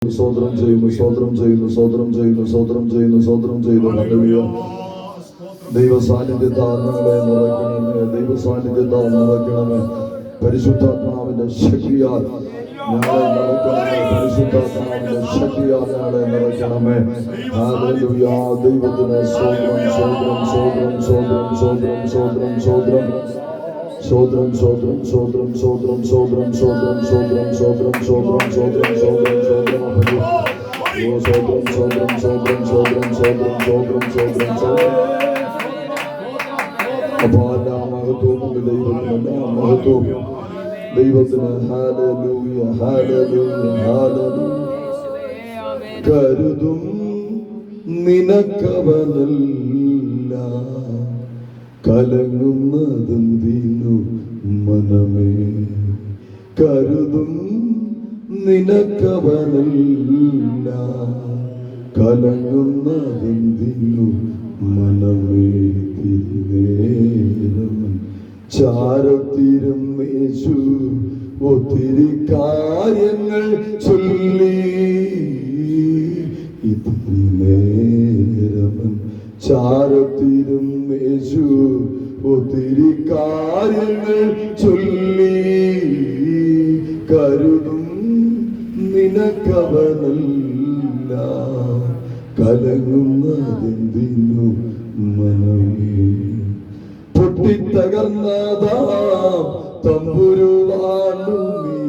സ്വതന്ത്രം ചെയ്യുന്നു, സ്വതന്ത്രം ചെയ്യുന്നു, സ്വതന്ത്രം ചെയ്യുന്നു, സ്വതന്ത്രം ചെയ്യുന്നു, സ്വതന്ത്രം ചെയ്യുന്നു. ഹല്ലേലൂയ. ദൈവ സാന്നിധ്യത്താൽ ഞങ്ങളെ നിറയ്ക്കണമേ, ദൈവ സാന്നിധ്യത്താൽ നിറയ്ക്കണമേ. പരിശുദ്ധാത്മാവിന്റെ ശക്തിയാൽ ഞങ്ങളെ നിറയ്ക്കണമേ, പരിശുദ്ധാത്മാവിന്റെ ശക്തിയാൽ ഞങ്ങളെ നിറയ്ക്കണമേ. ഹല്ലേലൂയ. ദൈവത്തിന് സ്വതന്ത്രം, സ്വതന്ത്രം, സ്വതന്ത്രം, സ്വതന്ത്രം, സ്വതന്ത്രം, സ്വതന്ത്രം, സ്വതന്ത്രം, സ്വതന്ത്രം, സ്വതന്ത്രം, സ്വതന്ത്രം, സ്വതന്ത്രം, സ്വതന്ത്രം, സ്വതന്ത്രം, സ്വതന്ത്രം, സ്വതന്ത്രം, സ്വതന്ത്രം, സ്വതന്ത്രം, സ്വതന്ത്രം, സ്വതന്ത്രം, ഓ സ്വതന്ത്രം, സ്വതന്ത്രം, സ്വതന്ത്രം, സ്വതന്ത്രം, സ്വതന്ത്രം, സ്വതന്ത്രം, സ്വതന്ത്രം, സ്വതന്ത്രം. അപ്പോൾ എല്ലാ മഹത്വവും ദൈവത്തിന്, എല്ലാ മഹത്വവും ദൈവത്തിന്. Hallelujah, hallelujah, hallelujah. കരുതും നിനക്കവനല്ല, കലങ്ങുന്നതെന്തിനു മനമേ. കരുതും നിനക്കവനല്ല, കലങ്ങുന്നതെന്തിനു മനമേ. തിരുനേരം ചാരത്തിരും യേശു ഒത്തിരി കാര്യങ്ങൾ ചൊല്ലി. ഇതിനേരം ചാരത്തിരും യേശു ഒത്തിരി കാര്യങ്ങൾ ചൊല്ലി. കരുതും നിനക്കവനല്ല, കലങ്ങുന്നതെന്തിനു മനമേ. പൊട്ടിത്തകർന്നതാം തമ്പുരുവാണു നീ,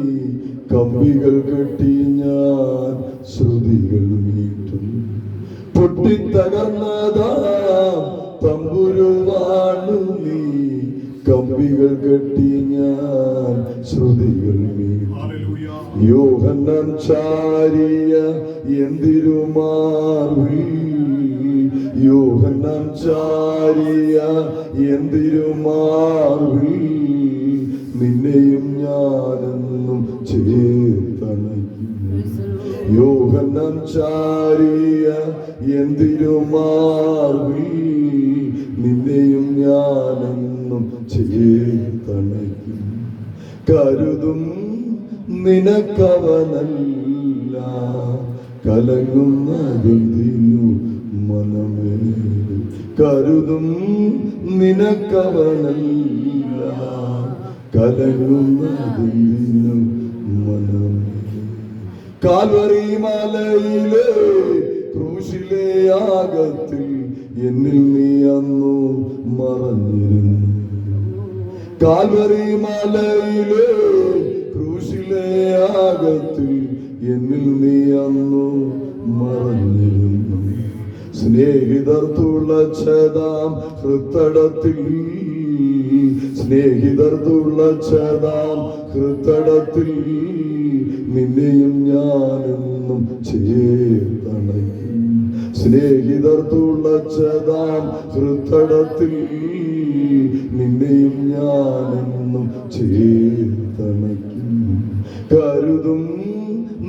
കമ്പികൾ കെട്ടി ഞാൻ ശ്രുതികൾ മീട്ടും. പൊട്ടിത്തകർന്നതാം തമ്പുരുവാണു നീ, കമ്പികൾ കെട്ടി ഞാൻ ശ്രുതികൾ മീട്ടും. യോഹന്നാൻ ചാരിയ എന്തിരുമാർവിൽ, യോഹന്നാൻ ചാരിയ എന്തിരുമാർവിൽ, നിന്നെയും ഞാനെന്നും ചേർത്തണയ്ക്കും. യോഹന്നാൻ ചാരിയ എന്തിരുമാർവിൽ, നിന്നെയും ഞാനെന്നും ചേർത്തണയ്ക്കും. കരുതും നിനക്കവനല്ല, കലങ്ങുന്നതെന്തിനു മനമേ. കരുതും നിനക്കവനല്ല, കലങ്ങുന്നതെന്തിനു മനമേ. കാൽവരി മലയിലെ ക്രൂശിലെ യാഗത്തിൽ എന്നിൽ നീ അന്നു മറഞ്ഞിരുന്നു. കാൽവരി മലയിലെ ക്രൂശിലെ യാഗത്തിൽ എന്നിൽ നീ അന്നു മറഞ്ഞിരുന്നു. സ്നേഹിതർ തുളച്ചതാം ഹൃത്തടത്തിൽ, സ്നേഹിതർ തുളച്ചതാം ഹൃത്തടത്തിൽ, നിന്നെയും ഞാനെന്നും ചേർത്തണയ്ക്കും. സ്നേഹിതർ തുളച്ചതാം ഹൃത്തടത്തിൽ, നിന്നെയും ഞാനെന്നും ചേർത്തണയ്ക്കും. കരുതും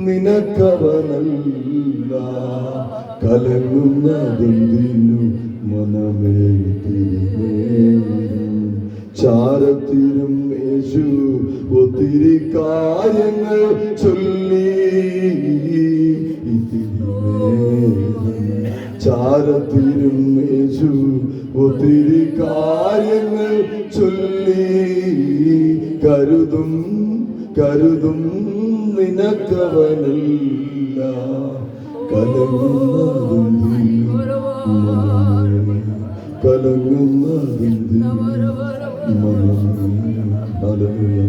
നിനക്കവനല്ല, കലങ്ങുന്നതെന്തിനു മനമേ. തിരുനേരം ചാരത്തിരും യേശു ഒത്തിരി കാര്യങ്ങൾ ചൊല്ലി. ചാരത്തിരും യേശു ഒത്തിരി കാര്യങ്ങൾ ചൊല്ലി. കരുതും, കരുതും നിനക്കവനല്ല, കലങ്ങുന്നതെന്തിനു മനമേ, കലങ്ങുന്നതെന്തിനു മനമേ. ഹല്ലേലൂയ.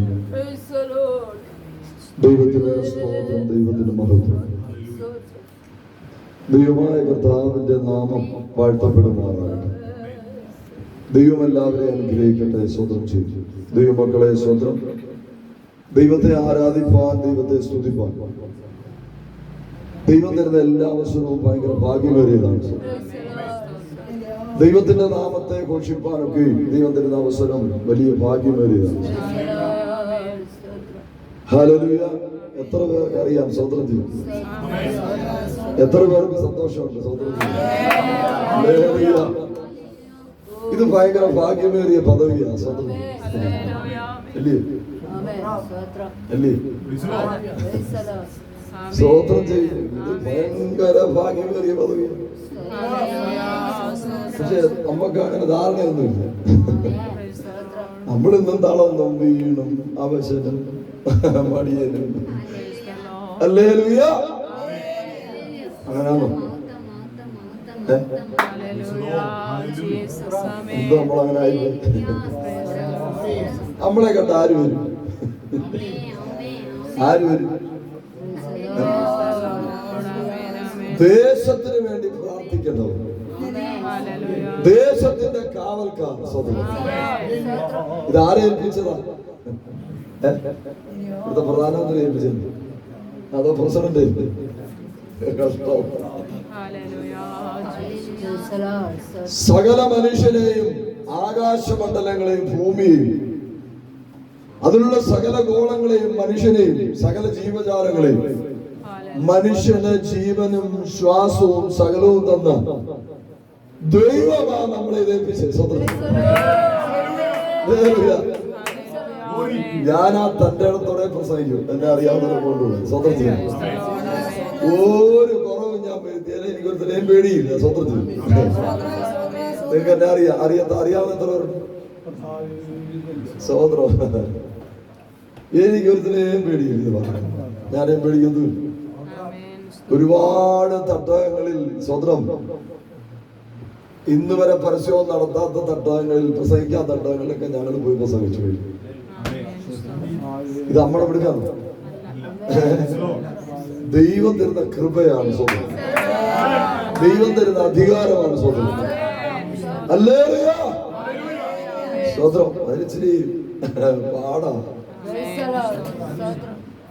ദൈവത്തിന് സ്തോത്രം, ദൈവത്തിന് മഹത്വം. ദൈവമായ കർത്താവിന്റെ നാമം വാഴ്ത്തപ്പെടുമാറാകട്ടെ. ദൈവം എല്ലാവരെയും അനുഗ്രഹിക്കട്ടെ. സ്വതന്ത്രം ചെയ്തു ദൈവമക്കളെ, സ്വതന്ത്രം. ദൈവത്തെ ആരാധിപ്പാൻ, ദൈവത്തെ സ്തുതിപ്പാൻ ദൈവം തരുന്ന എല്ലാ അവസരവും ഭയങ്കര ഭാഗ്യമേറിയതാണ്. ദൈവത്തിന്റെ നാമത്തെ ഘോഷിപ്പാനൊക്കെ ദൈവം തരുന്ന അവസരം വലിയ ഭാഗ്യമേറിയതാണ്. ഹല്ലേലൂയ. എത്ര പേർക്ക് അറിയാം സ്വതന്ത്രം ചെയ്യും? എത്ര പേർക്ക് സന്തോഷമുണ്ട് സ്വതന്ത്രം ചെയ്യും? ഹല്ലേലൂയ. ഇത് ഭയങ്കര ഭാഗ്യമേറിയ പദവിയാണ് സ്വതന്ത്രം. അല്ലേ? അല്ലേ? സ്തോത്രം ചെയ്യുന്നു. ഇത് ഭയങ്കര ഭാഗ്യമേറിയ പദവിയാണ്. പക്ഷെ നമുക്ക് അങ്ങനെ ധാരണയൊന്നുമില്ല. നമ്മളിന്നും തളർന്നും വീണും അവശനും മടിയനും. ഹല്ലേലൂയ. അങ്ങനെയാണോ? എന്തോ നമ്മളങ്ങനെ ആയിപ്പോയി. നമ്മളെ കേട്ട ആര് വരും? ആര് വരും? ദേശത്തിന് വേണ്ടി പ്രാർത്ഥിക്കേണ്ടവർ, ദേശത്തിന്റെ കാവൽക്കാർ. ഇതാരെ ഏൽപ്പിച്ചതാ? ഇവിടുത്തെ പ്രധാനമന്ത്രി ഏൽപ്പിച്ചത്? അതോ പ്രസിഡന്റ്? കഷ്ടം. സകല മനുഷ്യനെയും ആകാശമണ്ഡലങ്ങളെയും ഭൂമിയെയും അതിലുള്ള സകല ഗോളങ്ങളെയും മനുഷ്യനെയും സകല ജീവജാലങ്ങളെയും മനുഷ്യന് ജീവനും ശ്വാസവും സകലവും തന്ന ദൈവമാണ് നമ്മളെ ഏൽപ്പിച്ചത്. ഞാൻ ആ തന്റെ ഇടത്തോടെ പ്രസംഗിക്കും. എന്നെ അറിയാവുന്നവരെ കൊണ്ടുപോകും. സ്വന്തം ചെയ്യും. ഒരു കുറവും ഞാൻ വരുത്തിയാലും എനിക്കൊരുത്തരെയും പേടിയില്ല. സ്വന്തം ചെയ്യും. നിങ്ങൾക്ക് എന്നെ അറിയാവുന്ന എത്ര പേരുണ്ട്? സഹോദരം, എനിക്കൊരുത്തരെയും പേടിയില്ല. ഞാനേം പേടിക്കുന്നില്ല. ഒരുപാട് തട്ടകങ്ങളിൽ സ്വതന്ത്രം ഇന്ന് വരെ പരസ്യവും നടത്താത്ത തട്ടകങ്ങളിൽ, പ്രസംഗിക്കാത്ത തട്ടകങ്ങളിലൊക്കെ ഞങ്ങൾ പോയി പ്രസംഗിച്ചു കഴിഞ്ഞു. ഇത് നമ്മളെ വിടുക്കാണ്. ദൈവം തരുന്ന കൃപയാണ് സ്വന്തം. ദൈവം തരുന്ന അധികാരമാണ് സ്വന്തം. ഹല്ലേലൂയ. സ്വതന്ത്രം അതിച്ചിരി പാടാണ്.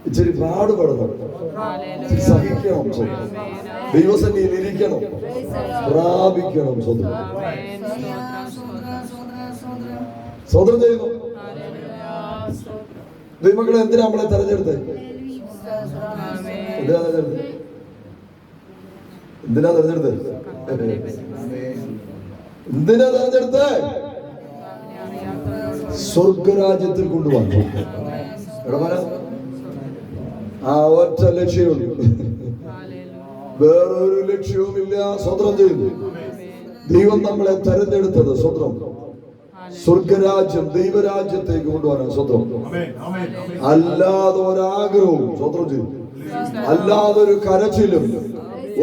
ഇച്ചിരി പാടുപെടണം, സഹിക്കണം, ദൈവസന്നിധിയിൽ ഇരിക്കണം, പ്രാപിക്കണം. സ്വതന്ത്രം ചെയ്യുന്നു. ദൈവമക്കളെ, എന്തിനാ നമ്മളെ തെരഞ്ഞെടുത്തത്? എന്തിനാ തെരഞ്ഞെടുത്തത്? എന്തിനാ തെരഞ്ഞെടുത്തത്? സ്വർഗരാജ്യത്തിൽ കൊണ്ടുവന്നു. ആ ഒറ്റ ലക്ഷ്യമുള്ളൂ, വേറൊരു ലക്ഷ്യവുമില്ല. സ്വതന്ത്രം ചെയ്യുന്നു. ദൈവം നമ്മളെ തെരഞ്ഞെടുത്തത് സ്വതന്ത്രം സ്വർഗരാജ്യം, ദൈവരാജ്യത്തേക്ക് കൊണ്ടുപോകാൻ സ്വതന്ത്രം. അല്ലാതെ ഒരാഗ്രഹവും സ്വതന്ത്രം ചെയ്യും, അല്ലാതെ ഒരു കരച്ചിലും,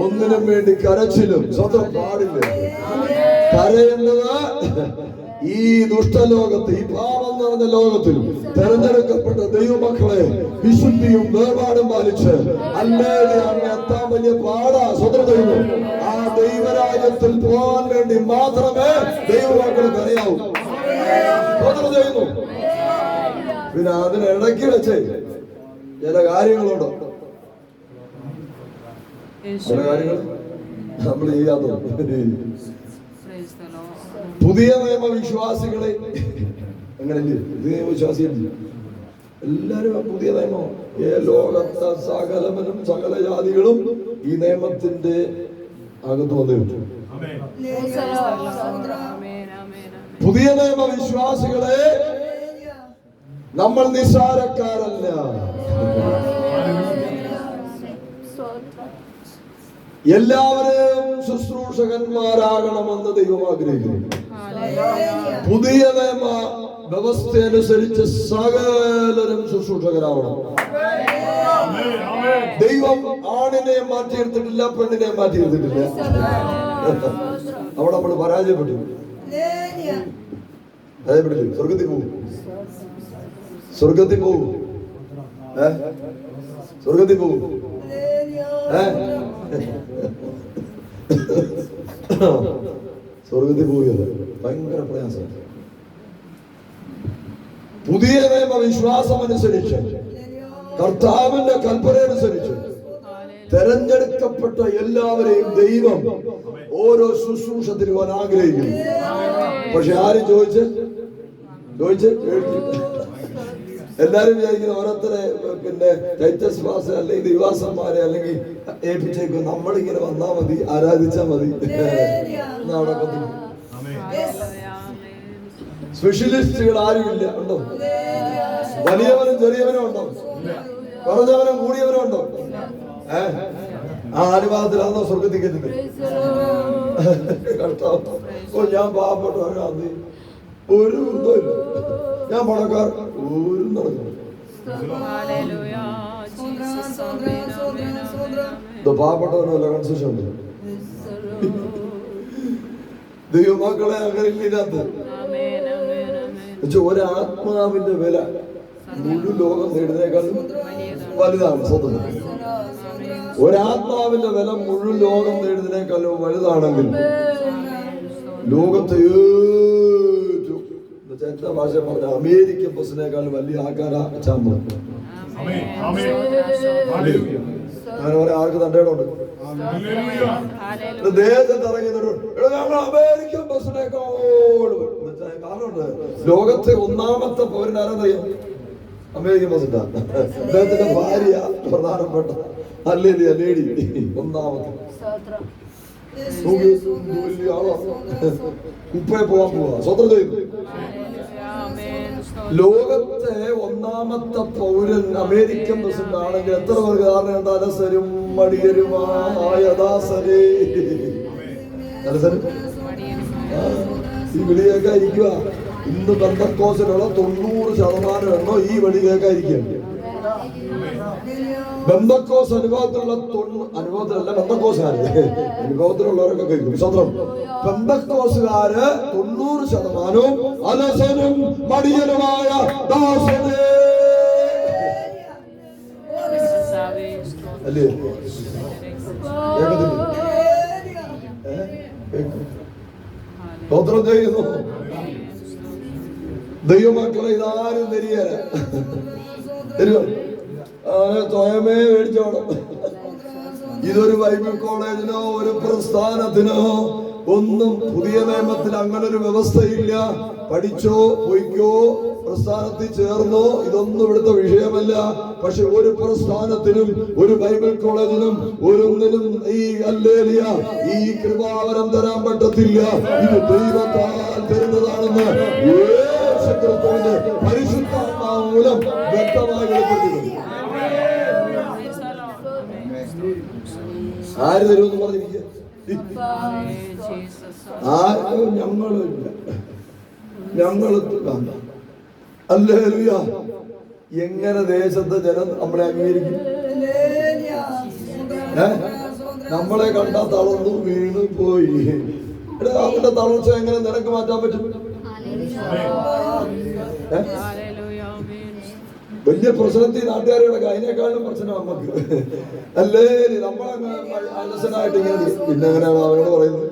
ഒന്നിനും വേണ്ടി കരച്ചിലും സ്വതന്ത്രം പാടില്ല. കരയേണ്ടത് ഈ ദുഷ്ടലോകത്ത്, ഈ പാപം നിറഞ്ഞ ലോകത്തിൽ തെരഞ്ഞെടുക്കപ്പെട്ട ദൈവമക്കളെ വിശുദ്ധിയും വേർപാടും പാലിച്ച് അല്ലേലും അങ്ങ് എത്താൻ വലിയ പാടാ. സ്വതന്ത്രം ചെയ്യുന്നു. ആ ദൈവരാജ്യത്തിൽ പോകാൻ വേണ്ടി മാത്രമേ ദൈവമക്കൾക്ക് അറിയാവൂ. സ്വതന്ത്രം ചെയ്യുന്നു. പിന്നെ അതിനിടയ്ക്ക് വെച്ച് ചില കാര്യങ്ങളുണ്ടോ? ചില കാര്യങ്ങൾ നമ്മൾ ചെയ്യാത്തോ? പുതിയ നിയമ വിശ്വാസികളെ അങ്ങനല്ലേ? പുതിയ നിയമവിശ്വാസികളില്ല, എല്ലാരും പുതിയ നിയമം. ലോകത്തെ സകലവനും സകല ജാതികളും ഈ നിയമത്തിന്റെ അകത്ത് വന്നിട്ടുണ്ട്. പുതിയ നിയമ വിശ്വാസികളെ നമ്മൾ നിസ്സാരക്കാരല്ല. എല്ലാവരെയും ശുശ്രൂഷകന്മാരാകണമെന്ന് ദൈവം ആഗ്രഹിക്കുന്നു. പുതിയ നിയമ വ്യവസ്ഥ അനുസരിച്ച് സകലരും ശുശ്രൂഷകരാവണം. ദൈവം ആണിനെ മാറ്റിയെടുത്തിട്ടില്ല, പെണ്ണിനെ മാറ്റിയെടുത്തിട്ടില്ല. അവിടെ നമ്മൾ പരാജയപ്പെട്ടു. സ്വർഗത്തിൽ പോകും, സ്വർഗത്തിൽ പോകും, സ്വർഗത്തിൽ പോകും. സ്വർഗത്തിൽ പോവുകയല്ല, ഭയങ്കര പ്രയാസം. പുതിയ നിയമ വിശ്വാസം അനുസരിച്ച്, കർത്താവിന്റെ കൽപ്പന അനുസരിച്ച് തെരഞ്ഞെടുക്കപ്പെട്ട എല്ലാവരെയും ദൈവം ഓരോ ശുശ്രൂഷ തരുവാൻ ആഗ്രഹിക്കുന്നു. പക്ഷെ ആരും ചോദിച്ച് എല്ലാരും വിചാരിക്കുന്നത് ഓരോരുത്തരെ പിന്നെ ടൈറ്റസ് പാസ് അല്ലെങ്കിൽ ദിവാസന്മാരെ അല്ലെങ്കിൽ ഏൽപ്പിച്ചേക്കും. നമ്മളിങ്ങനെ വന്നാ മതി, ആരാധിച്ചാ മതി. സ്പെഷ്യലിസ്റ്റുകൾ ആരുമില്ല. ഉണ്ടോ? വലിയവനും ചെറിയവനും ഉണ്ടോ? കുറഞ്ഞവനും കൂടിയവനും ഉണ്ടോ? ആ അനുവാദത്തിലാണോ സ്വർഗത്തിൽ കയറ്റുന്നത്? കർത്താവ്, ഞാൻ പാവപ്പെട്ടവരാണ്, ഒരു ബന്ധമില്ല, ഞാൻ പണക്കാർ, ഒരു നടക്കുന്നു. പാവപ്പെട്ടവനല്ല കൺസെഷൻ ഉണ്ട്. ദൈവമക്കളെ അങ്ങനെയില്ലാത്ത ഒരാത്മാവിന്റെ വില മുഴു ലോകം നേടുന്നതിനേക്കാളും വലുതാണ്. സ്വന്തം ഒരാത്മാവിന്റെ വില മുഴു ലോകം നേടുന്നതിനേക്കാളും വലുതാണെങ്കിൽ ലോകത്തെ ഏറ്റവും എന്താ ഭാഷ പറഞ്ഞ അമേരിക്കൻ ബസ്സിനേക്കാളും വലിയ ആൾക്കാരാ ചാമ്പ. അങ്ങനെ പറയാൻ ആർക്ക് തന്റെ ഇടമുണ്ട്? ദേശത്ത് ഇറങ്ങിയവരോട് ഞങ്ങൾ അമേരിക്കൻ ബസ്സിനേക്കാളും കാരണമുണ്ട്. ലോകത്തെ ഒന്നാമത്തെ പൗരനാരെന്നറിയാം? അമേരിക്കൻ ബസ്സിന്റെ അദ്ദേഹത്തിന്റെ ഭാര്യ പ്രധാനപ്പെട്ട അല്ലേ ലേഡി ഒന്നാമത്തെ. വലിയ ആളാണ്, കുപ്പയെ പോവാൻ പോവാ. സ്വതന്ത്രം ചെയ്യുന്നു. ലോകത്തെ ഒന്നാമത്തെ പൗരൻ അമേരിക്കൻ പ്രസിഡന്റ് ആണെങ്കിൽ എത്ര പേർക്ക് ധാരണ? അലസരും മടിയരുമായ ദാസരേ. ഈ വിളി കേൾക്കാതിരിക്കുക. ഇന്ന് ബന്ധക്കോസിലുള്ള 90% എണ്ണോ ഈ വിളി കേൾക്കാതിരിക്കുക. ബന്ധക്കോസ് അനുഭവത്തിലുള്ള അനുഭവത്തിലല്ല, ബന്ധക്കോസുകാര് അനുഭവത്തിലുള്ളവരൊക്കെ കേൾക്കും. സ്വന്തം ബന്ധക്കോസുകാര് 90% അലസനും മടിയനുമായ ദാസനേ അല്ലേ? സ്തോത്രം ചെയ്യുന്നു. ദൈവമക്കളെ ഇതാരും തരികയില്ല. തരുമോ? സ്വയമേ മേടിച്ചോണം. ഇതൊരു ബൈബിൾ കോളേജിനോ ഒരു പ്രസ്ഥാനത്തിനോ ഒന്നും പുതിയ നിയമത്തിൽ അങ്ങനെ ഒരു വ്യവസ്ഥയില്ല. പഠിച്ചോ പോയിക്കോ പ്രസ്ഥാനത്തിൽ ചേർന്നോ ഇതൊന്നും ഇവിടുത്തെ വിഷയമല്ല. പക്ഷെ ഒരു പ്രസ്ഥാനത്തിനും ഒരു ബൈബിൾ കോളേജിനും ഒരൊന്നിനും ഈ ഹല്ലേലൂയ ഈ കൃപാവരം തരാൻ പറ്റത്തില്ല. ഇത് ദൈവത്താൽ തരുന്നതാണെന്ന് യേശുക്രിസ്തുവിന്റെ പരിശുദ്ധാത്മാവ് മൂലം വ്യക്തമായി വെളിപ്പെടുത്തുന്നു. ആര് തരുമെന്ന് പറഞ്ഞിരിക്കുക? ആരും ഞങ്ങളില്ല, ഞങ്ങൾ ഹല്ലേലൂയ. എങ്ങനെ ദേശത്തെ ജനം നമ്മളെ അംഗീകരിക്കും? നമ്മളെ കണ്ടാ തളർന്നു വീണു പോയി. അവന്റെ തളർച്ച എങ്ങനെ നിനക്ക് മാറ്റാൻ പറ്റും? വലിയ പ്രശ്നത്തിൽ നാട്ടുകാരുടെ അതിനേക്കാളും പ്രശ്നം നമുക്ക് അല്ലേ? നമ്മളങ്ങ് അലസനായിട്ട് ഇങ്ങനെ പിന്നെ എങ്ങനെയാണ് അവരോട് പറയുന്നത്?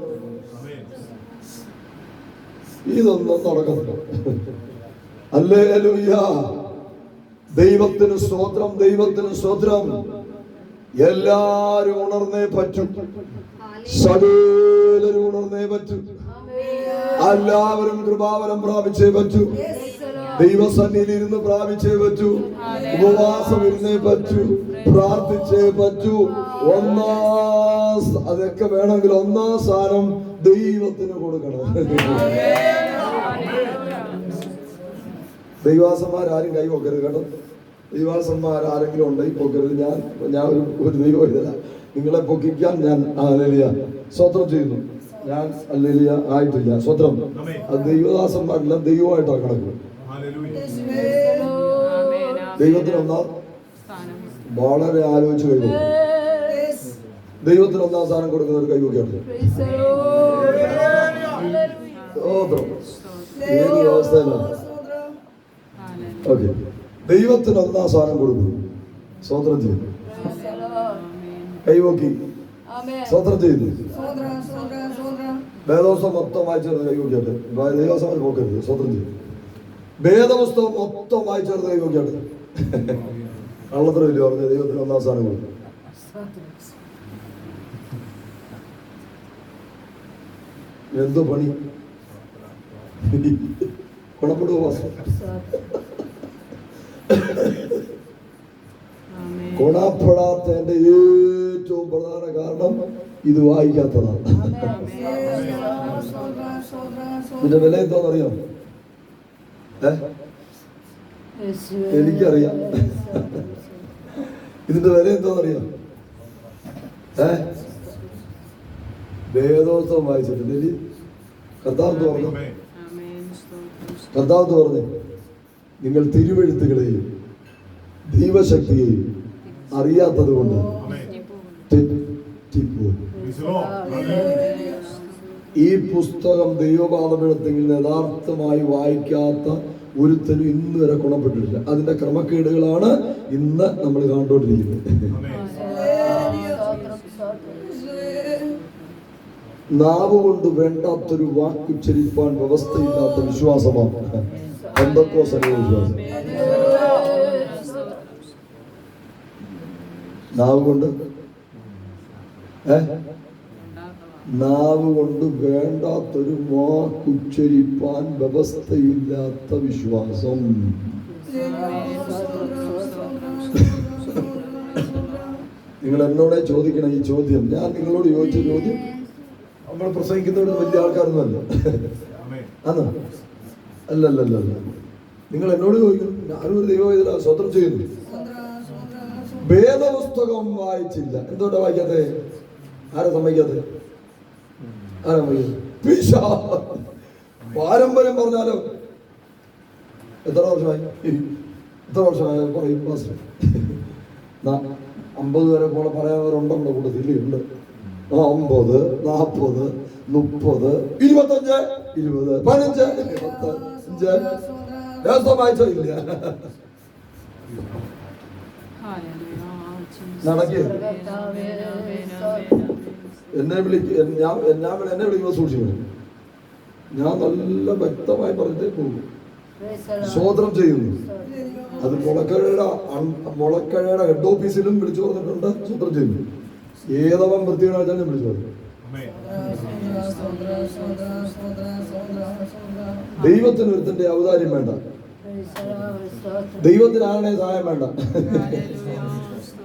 ഇതൊന്നും നടക്കുന്നുണ്ടോ? ഹല്ലേലൂയ. ദൈവത്തിന് സ്തോത്രം, ദൈവത്തിന് സ്തോത്രം. എല്ലാരും ഉണർന്നേ പറ്റും, സകലരും ഉണർന്നേ പറ്റും. എല്ലാവരും കൃപാവരം പ്രാപിച്ചേ പറ്റൂ. ദൈവസന്നിധിയിൽ ഇരുന്ന് പ്രാപിച്ചേ പറ്റൂ. ഉപവാസം ഇരുന്നേ പറ്റൂ. പ്രാർത്ഥിച്ചേ പറ്റൂ. അതൊക്കെ വേണമെങ്കിൽ ഒന്നാം സ്ഥാനം ദൈവത്തിന് കൊടുക്കണം. ദൈവാസന്മാരാരും കൈ പൊക്കരുത് കേട്ടോ. ദൈവാസന്മാരാരെങ്കിലും ഉണ്ടെങ്കിൽ പൊക്കരുത്. ഞാൻ ഒരു ദൈവം ഇല്ല. നിങ്ങളെ പൊക്കിക്കാൻ ഞാൻ ഹല്ലേലൂയ സ്തോത്രം ചെയ്യുന്നു. ഞാൻ ഹല്ലേലൂയ ആയിട്ടില്ല. സ്തോത്രം. അത് ദൈവദാസന്മാരെല്ലാം ദൈവമായിട്ടാണ് കണക്ക്. ദൈവത്തിന് ഒന്നാം വളരെ ആലോചിച്ച് കഴിഞ്ഞു. ദൈവത്തിന് ഒന്നാം സ്ഥാനം കൊടുക്കുന്ന ഒരു കൈവൊക്കെയാണ്. ഏത് വ്യവസ്ഥയിലാണ്? ഓക്കെ, ദൈവത്തിന് ഒന്നാം സ്ഥാനം കൊടുക്കുന്നു. സ്വതന്ത്രം ചെയ്യുന്നു. കൈവോക്കി സ്വതന്ത്രം ചെയ്യുന്നു. വേദോത്സവം മൊത്തം വായിച്ചേർന്ന് കൈവോക്കിയാട്ട്. ദൈവസഭ പോക്കരുത്. സ്വതന്ത്രം ചെയ്യും. വേദപുസ്തകം മൊത്തം വായിച്ചേർന്ന് കൈവോക്കിയാട്ട്. കള്ളത്തരമില്ല പറഞ്ഞ ദൈവത്തിന് ഒന്നാം സ്ഥാനം കൊടുക്കും. എന്തോ പണി ഗുണപ്പെടുക. ഗുണപ്പെടാത്തതിന്റെ ഏറ്റവും പ്രധാന കാരണം ഇത് വായിക്കാത്തതാണ്. ഇതിന്റെ വില എന്താണെന്നറിയാം? എനിക്കറിയാം. ഇതിന്റെ വില എന്താണെന്നറിയാം? വേദോത്സവം വായിച്ചിട്ടില്ലേ? കർത്താവ് പറഞ്ഞു, കർത്താവ് പറഞ്ഞു, നിങ്ങൾ തിരുവെഴുത്തുകളെയും ദൈവശക്തിയെയും അറിയാത്തത് കൊണ്ട് തെറ്റിപ്പോകും. ഈ പുസ്തകം ദൈവപാദപീഠത്തിൽ യഥാർത്ഥമായി വായിക്കാത്ത ഒരുത്തനും ഇന്ന് വരെ ഗുണപ്പെട്ടിട്ടില്ല. അതിന്റെ ക്രമക്കേടുകളാണ് ഇന്ന് നമ്മൾ കണ്ടുകൊണ്ടിരിക്കുന്നത്. നാവ് കൊണ്ട് വേണ്ടാത്തൊരു വാക്കുച്ചരിപ്പാൻ വ്യവസ്ഥയില്ലാത്ത വിശ്വാസമാണ് പെന്തക്കോസ്തല വിശ്വാസം. നാവ് കൊണ്ട് വേണ്ടാത്തൊരു വാക്കുച്ചരിപ്പാൻ വ്യവസ്ഥയില്ലാത്ത വിശ്വാസം. നിങ്ങൾ എന്നോടെ ചോദിക്കണം ഈ ചോദ്യം. ഞാൻ നിങ്ങളോട് ചോദിച്ച ചോദ്യം നമ്മൾ പ്രസംഗിക്കുന്നവർ വലിയ ആൾക്കാരൊന്നും അല്ല. അന്ന് അല്ലല്ലല്ല, നിങ്ങൾ എന്നോട് ചോദിക്കണം. ഞാനൊരു ദൈവവേദന സ്വതന്ത്രം ചെയ്യുന്നു. വേദപുസ്തകം വായിച്ചില്ല. എന്തുകൊണ്ടാ വായിക്കാത്തെ? ആരെ സമ്മതിക്കാത്തെ? പാരമ്പര്യം പറഞ്ഞാലോ എത്ര വർഷമായി പറയും. 50 വരെ പോലെ പറയാനവരുണ്ടോ നമ്മുടെ കൂട്ടത്തിൽ? ഉണ്ട്. 50, 40, 30, 25, 20, 15, 25 ദിവസം വായിച്ചോ ഇല്ല. നടക്കിയ എന്നെ വിളിക്കുമ്പോൾ സൂക്ഷിക്കണം. ഞാൻ നല്ല വ്യക്തമായി പറഞ്ഞിട്ടേ പോകും. സ്വതന്ത്രം ചെയ്യുന്നു. അത് മുളക്കഴയുടെ ഹെഡ് ഓഫീസിലും വിളിച്ചു പറഞ്ഞിട്ടുണ്ട്. സ്വതന്ത്രം ചെയ്യുന്നു. ഏതവൻ വൃത്തികളായിട്ടാണ് ഞാൻ വിളിച്ചു പറഞ്ഞു. ദൈവത്തിന് ഒരുത്തന്റെ ഔദാര്യം വേണ്ട. ദൈവത്തിന് ആരുടെ സഹായം വേണ്ട.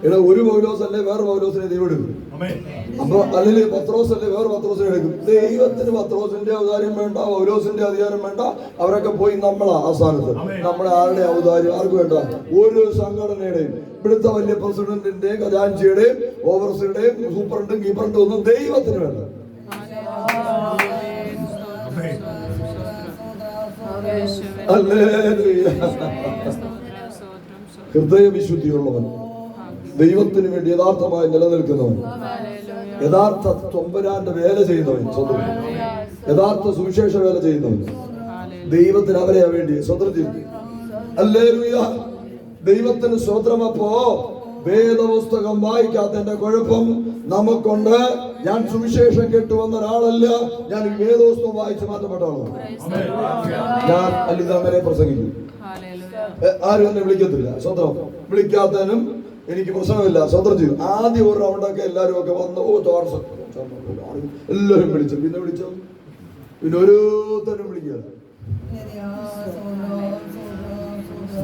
ഇവിടെ ഒരു പൗലോസല്ലേ വേറെ പൗലോസിനെ ദൈവം എടുക്കും. അപ്പൊ അല്ലെങ്കിൽ പത്രോസല്ലേ വേറെ പത്രോസിനെ എടുക്കും. ദൈവത്തിന് പത്രോസിന്റെ ഔദാര്യം വേണ്ട, പൗലോസിന്റെ അധികാരം വേണ്ട. അവരൊക്കെ പോയി നമ്മളാ ആ സ്ഥാനത്ത്. നമ്മളെ ആരുടെ ഔദാര്യം ആർക്ക് വേണ്ട? ഒരു സംഘടനയുടെയും ഇവിടുത്തെ വലിയ പ്രസിഡന്റിന്റെയും ഖജാൻജിയുടെയും ഓവർസിയുടെയും സൂപ്രണ്ടും കീപ്പറും ഒന്നും ദൈവത്തിന് വേണ്ട. ഹൃദയവിശുദ്ധിയുള്ളവൻ, ദൈവത്തിന് വേണ്ടി യഥാർത്ഥമായി നിലനിൽക്കുന്നവൻ, യഥാർത്ഥ തൊമ്പരാന്റെ വേല ചെയ്യുന്നവൻ, യഥാർത്ഥ സുവിശേഷ വേല ചെയ്യുന്നവൻ, ദൈവത്തിന് അവരെയാ വേണ്ടി സ്വതന്ത്രം ചെയ്തു. ഹല്ലേലൂയ. ദൈവത്തിന് സ്വതന്ത്രമപ്പോ വേദപുസ്തകം വായിക്കാത്തതിന്റെ കുഴപ്പം നമുക്കുണ്ട്. ഞാൻ സുവിശേഷം കേട്ടുവന്ന ഒരാളല്ല. ഞാൻ വേദപുസ്തകം വായിച്ച് മാറ്റപ്പെട്ട ആളാണ്. ഞാൻ അല്ലെങ്കിൽ അങ്ങനെ പ്രസംഗിക്കും. ആരും എന്നെ വിളിക്കത്തില്ല. സ്വതന്ത്രം വിളിക്കാത്തതിനും എനിക്ക് പ്രശ്നമില്ല. സ്വതന്ത്രം ചെയ്തു. ആദ്യം ഒരു റൗണ്ടൊക്കെ എല്ലാവരും ഒക്കെ വന്ന് എല്ലാവരും വിളിച്ചു. പിന്നെ വിളിച്ചോ? പിന്നെ ഓരോരുത്തരും വിളിക്കുക.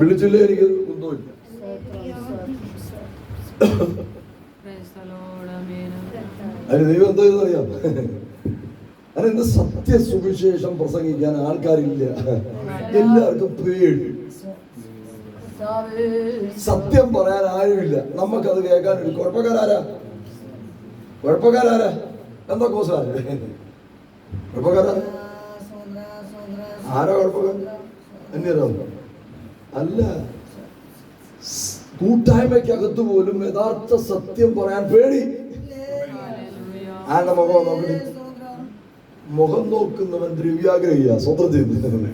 വിളിച്ചില്ലേ എനിക്ക് ഒന്നുമില്ല. അതിന് ദൈവം എന്തോ അറിയാം. അതിന് സത്യസുവിശേഷം പ്രസംഗിക്കാൻ ആൾക്കാരില്ല. എല്ലാവർക്കും പേടി. സത്യം പറയാൻ ആരുമില്ല. നമുക്കത് കേൾക്കാനില്ല. കുഴപ്പക്കാരാരാ? എന്താ കോസാര്? കുഴപ്പക്കാരാ? ആരാ കുഴപ്പക്കാർ? അന്യരോ അല്ല. കൂട്ടായ്മയ്ക്കകത്ത് പോലും യഥാർത്ഥ സത്യം പറയാൻ പേടി. ആരുടെ മുഖം നോക്കണി? മുഖം നോക്കുന്നവൻ ദ്രവ്യാഗ്രഹിയാ. സ്വതന്ത്രം ചെയ്യുന്നു.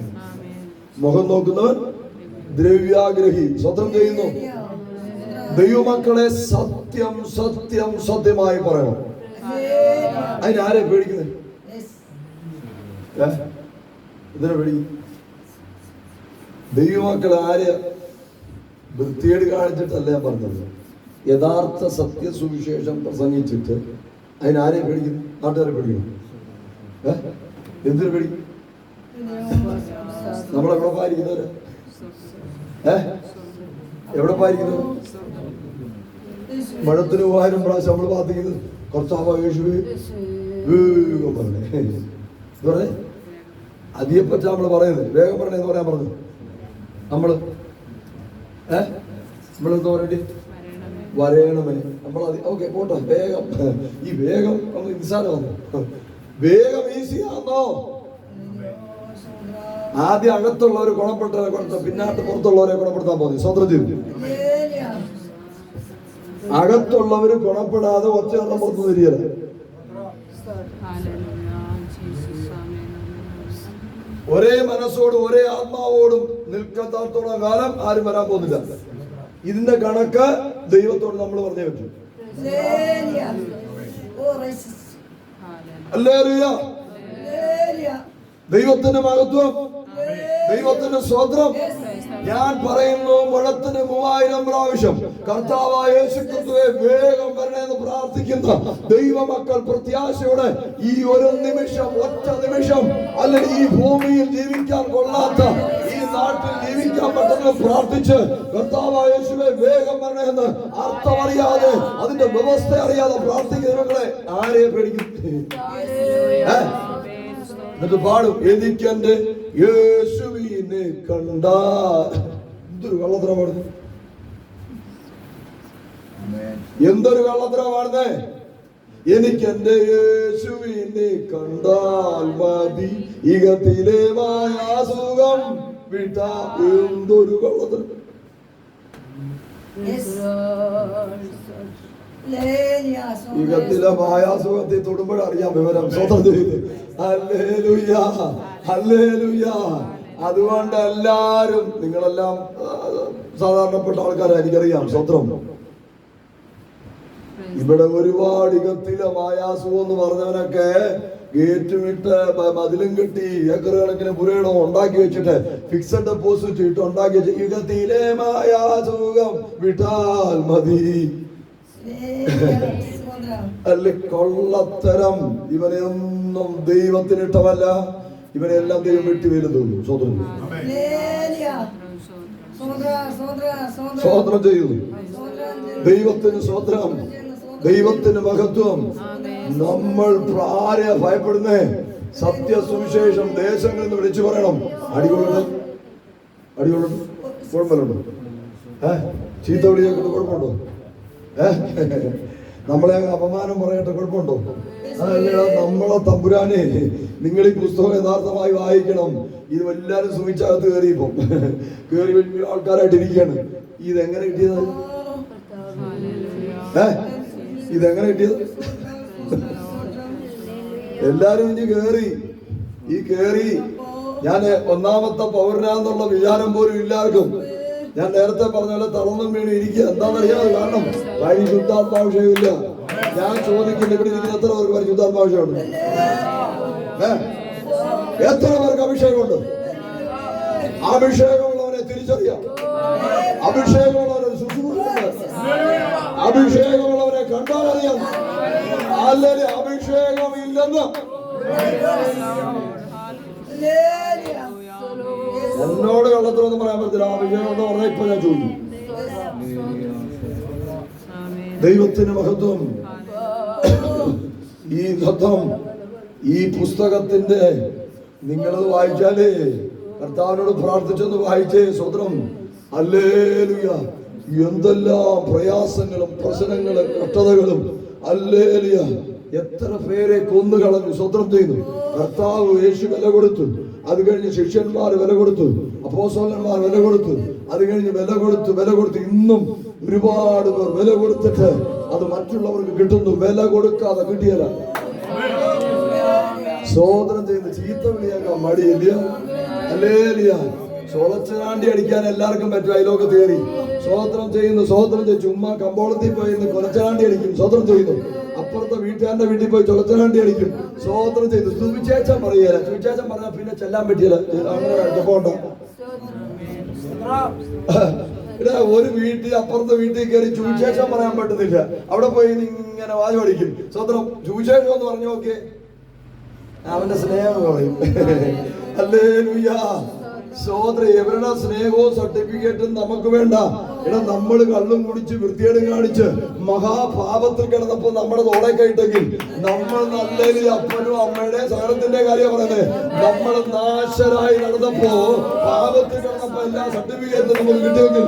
മുഖം നോക്കുന്നവൻ ദ്രവ്യാഗ്രഹി. സ്വതന്ത്രം ചെയ്യുന്നു. ദൈവമക്കളെ സത്യം സത്യം സത്യമായി പറയണം. അതിനാരെ പേടിക്കുന്നത്? ഇതിനെ പേടിക്കും. ദൈവമക്കളെ ആര് വൃത്തിയേട് കാണിച്ചിട്ടല്ല ഞാൻ പറഞ്ഞത്. യഥാർത്ഥ സത്യസുവിശേഷം പ്രസംഗിച്ചിട്ട് അതിനാരെ പേടിക്കുന്നു? നാട്ടുകാരെ പേടിക്കണം. എന്തിനു പേടിക്കും? നമ്മളെവിടെ പാലിക്കുന്നവര്? എവിടെ പാലിക്കുന്നവർ? മഴത്തിന് 1000 പ്രാവശ്യം നമ്മൾ പ്രാർത്ഥിക്കുന്നത് വേഗം പറഞ്ഞേ. അതിയെപ്പറ്റ നമ്മൾ പറയുന്നത് വേഗം പറഞ്ഞ എന്ന് പറയാൻ പറഞ്ഞു. നമ്മളെന്താ പറയണ്ടേ? വരയണമേ. നമ്മൾ ഓക്കെ പോട്ടെ, വേഗം ഈ വേഗം ഒന്ന് നിസ്സാരമാണോ? വേഗം ഈസിയാണോ? ആദ്യം അകത്തുള്ളവർ ഗുണപ്പെട്ടവരെ കൊടുത്ത പിന്നാട്ട് പുറത്തുള്ളവരെ ഗുണപ്പെടുത്താൻ പോകുന്നു. സ്വന്തം ചെയ്തു അകത്തുള്ളവര് ഗുണപ്പെടാതെ ഒച്ചയെണ്ണം പുറത്തു തരികയല്ല. ഒരേ മനസ്സോടും ഒരേ ആത്മാവോടും നിൽക്കാത്തോളം കാലം ആരും വരാൻ പോകുന്നില്ല. ഇതിന്റെ കണക്ക് ദൈവത്തോട് നമ്മൾ പറഞ്ഞേ പറ്റൂ. ഹല്ലേലൂയ. ദൈവത്തിന്റെ മഹത്വം, ദൈവത്തിന്റെ സ്വത്രം. ഞാൻ പറയുന്നു, മുഴത്തിന് 3000 പ്രാവശ്യം കർത്താവായ യേശുക്രിസ്തുവേ വേഗം വരണമെന്ന് പ്രാർത്ഥിക്കുന്ന ദൈവമക്കൾ പ്രത്യാശയോടെ ഈ ഒരു നിമിഷം, ഒറ്റ നിമിഷം, അല്ലെങ്കിൽ ഈ ഭൂമിയിൽ ജീവിക്കാൻ കൊള്ളാത്ത ഈ നാട്ടിൽ ജീവിക്കാൻ പറ്റുന്ന പ്രാർത്ഥിച്ച് കർത്താവായ യേശുവേ വേഗം വരണമെന്ന് അർത്ഥമറിയാതെ, അതിന്റെ വ്യവസ്ഥ അറിയാതെ പ്രാർത്ഥിക്കുന്നവരെ ആരെ പേടിക്കും? എന്നിട്ട് പാടും, എനിക്കെന്റെ യേശുവിനെ കണ്ടാൽ. എന്തൊരു കള്ളത്തര പാടുന്നു, എന്തൊരു കള്ളത്തര പാടുന്നേ. എനിക്കെന്റെ യേശുവിനെ കണ്ടാൽ മതി, ഇകത്തിലെ മായാസുഖം വിട്ടാ. എന്തൊരു കള്ളത്തരം. യുഗത്തിലെ മായാസുഖത്തെ തൊടുമ്പോഴറിയാം വിവരം. സ്വതന്ത്രം ചെയ്ത് ഹല്ലേലൂയ, ഹല്ലേലൂയ. അതുകൊണ്ട് എല്ലാരും, നിങ്ങളെല്ലാം സാധാരണപ്പെട്ട ആൾക്കാരാ, എനിക്കറിയാം. സ്വത്രം ഇവിടെ ഒരുപാട് യുഗത്തിലെ മായാസുഖം എന്ന് പറഞ്ഞവനൊക്കെ ഗേറ്റുമിട്ട് മതിലും കെട്ടി ഏക്കർ കണക്കിന് പുരയിടം ഉണ്ടാക്കി വെച്ചിട്ട് ഫിക്സഡ് ഡെപ്പോസിറ്റ് ഇട്ട് ഉണ്ടാക്കി വെച്ച് യുഗത്തിലെ മായാസുഖം വിട്ടാൽ മതി. അല്ലെ കൊള്ളത്തരം. ഇവനെയൊന്നും ദൈവത്തിനിട്ടമല്ല, ഇവനെല്ലാം ദൈവം വെട്ടി വലുതുള്ളൂ. സ്വതന്ത്രം സ്വതന്ത്രം ചെയ്യുന്നു. ദൈവത്തിന് സ്വതന്ത്രം, ദൈവത്തിന് മഹത്വം. നമ്മൾ ആരെയാ ഭയപ്പെടുന്നേ? സത്യസുവിശേഷം ദേശങ്ങളിൽ നിന്ന് വിളിച്ചു പറയണം. അടികൊള്ളു, അടികൊള്ളു, കുഴപ്പമില്ലുണ്ടോ? ചീത്ത വിളിയൊക്കെ കുഴപ്പമുണ്ടോ? നമ്മളെ അപമാനം പറയട്ടെ, കുഴപ്പമുണ്ടോ? അതല്ല, നമ്മളെ തമ്പുരാനെ നിങ്ങൾ ഈ പുസ്തകം യഥാർത്ഥമായി വായിക്കണം. ഇത് എല്ലാവരും സൂചിച്ചകത്ത് കയറിയപ്പം കയറി വലിയ ആൾക്കാരായിട്ട് ഇരിക്കുകയാണ്. ഇതെങ്ങനെ കിട്ടിയത്? ഇതെങ്ങനെ കിട്ടിയത്? എല്ലാരും ഇനി കേറി, ഈ കേറി ഞാൻ ഒന്നാമത്തെ പൗരനാന്നുള്ള വിചാരം പോലും ഇല്ലാർക്കും. ഞാൻ നേരത്തെ പറഞ്ഞ പോലെ തളർന്നും വീണ് ഇരിക്കുക. എന്താണെന്നറിയാതെ, കാരണം പരിശുദ്ധാത്മാഭിഷേകമില്ല. ഞാൻ ചോദിക്കില്ല, ഇവിടെ ഇരിക്കുന്ന എത്ര പേർക്ക് പരിശുദ്ധാത്മാഭിഷേകമുണ്ട്? എത്ര പേർക്ക് അഭിഷേകമുണ്ട്? അഭിഷേകമുള്ളവനെ തിരിച്ചറിയാം, അഭിഷേകമുള്ളവരെ ശുശ്രൂഷിക്കുന്നത്, അഭിഷേകമുള്ളവരെ കണ്ടാലറിയാം. അല്ലെങ്കിൽ അഭിഷേകം ഇല്ലെന്ന് എന്നോട് കള്ളത്തിലൊന്നും പറയാൻ പറ്റില്ല. അഭിഷേകം എന്ന് പറഞ്ഞാൽ ഇപ്പൊ ഞാൻ ചോദിക്കും. ദൈവത്തിന് മഹത്വം. ഈ ഘട്ടം, ഈ പുസ്തകത്തിന്റെ നിങ്ങളത് വായിച്ചാലേ, കർത്താവിനോട് പ്രാർത്ഥിച്ചൊന്ന് വായിച്ചേ. സ്വതന്ത്രം. ഹല്ലേലൂയ. എന്തെല്ലാം പ്രയാസങ്ങളും പ്രശ്നങ്ങളും കഷ്ടതകളും. ഹല്ലേലൂയ. എത്ര പേരെ കൊന്നുകളഞ്ഞു. സ്വതന്ത്രം ചെയ്യുന്നു. കർത്താവ് യേശു വില കൊടുത്തു. അത് കഴിഞ്ഞ് ശിഷ്യന്മാർ വില കൊടുത്തു, അപ്പോസ്തലന്മാർ വില കൊടുത്തു, അത് കഴിഞ്ഞ് വില കൊടുത്ത് ഇന്നും ഒരുപാട് പേർ വില കൊടുത്തിട്ട് അത് മറ്റുള്ളവർക്ക് കിട്ടുന്നു. വില കൊടുക്കാതെ കിട്ടിയല്ല. സ്വതന്ത്രം ചെയ്യുന്ന ചീത്ത വിളിയാക്കാൻ മടിയില്ല. ഹല്ലേലൂയ. സോളച്ചനാണ്ടി അടിക്കാൻ എല്ലാവർക്കും പറ്റും. അതിലൊക്കെ തേറി സ്വതന്ത്രം ചെയ്യുന്നു. സ്വതന്ത്രം ചെയ്ത് ചുമ്മാ കമ്പോളത്തിൽ പോയി കൊലച്ചനാണ്ടി അടിക്കും. സ്വതന്ത്രം ചെയ്യുന്നു. അപ്പുറത്തെ വീട്ടുകാരന്റെ വീട്ടിൽ പോയി ചൊലച്ചനാണ്ടി അടിക്കും. സ്വതന്ത്രം ചെയ്തു. സുവിശേഷം പറയുകയില്ല. സുവിശേഷം പറഞ്ഞാൽ പിന്നെ ചെല്ലാൻ പറ്റിയില്ല. അങ്ങനെ അടുപ്പോണ്ട. ഒരു വീട്ടിൽ അപ്പുറത്തെ വീട്ടിൽ കയറി സുവിശേഷം പറയാൻ പറ്റുന്നില്ല. അവിടെ പോയി ഇങ്ങനെ വാചം അടിക്കും. സ്വതന്ത്രം സുവിശേഷം എന്ന് പറഞ്ഞു നോക്കിയേ, അവന്റെ സ്നേഹം പറയും. ഹല്ലേലൂയ. സഹോദരൻ, എവരുടെ സ്നേഹവും സർട്ടിഫിക്കറ്റും നമുക്ക് വേണ്ട. എടാ, നമ്മൾ കള്ളും കുടിച്ച് വൃത്തികേടും കാണിച്ച് മഹാഭാവത്തിൽ കിടന്നപ്പോ നമ്മുടെ തോളെ കയറ്റെങ്കിൽ നമ്മൾ നല്ല അപ്പനും അമ്മയുടെ സകലത്തിന്റെ കാര്യം പറയുന്നത്. നമ്മൾ നാശരായി നടന്നപ്പോ പാപത്തിൽ കിടന്നപ്പോ എല്ലാ സർട്ടിഫിക്കറ്റും നമുക്ക് കിട്ടിയെങ്കിൽ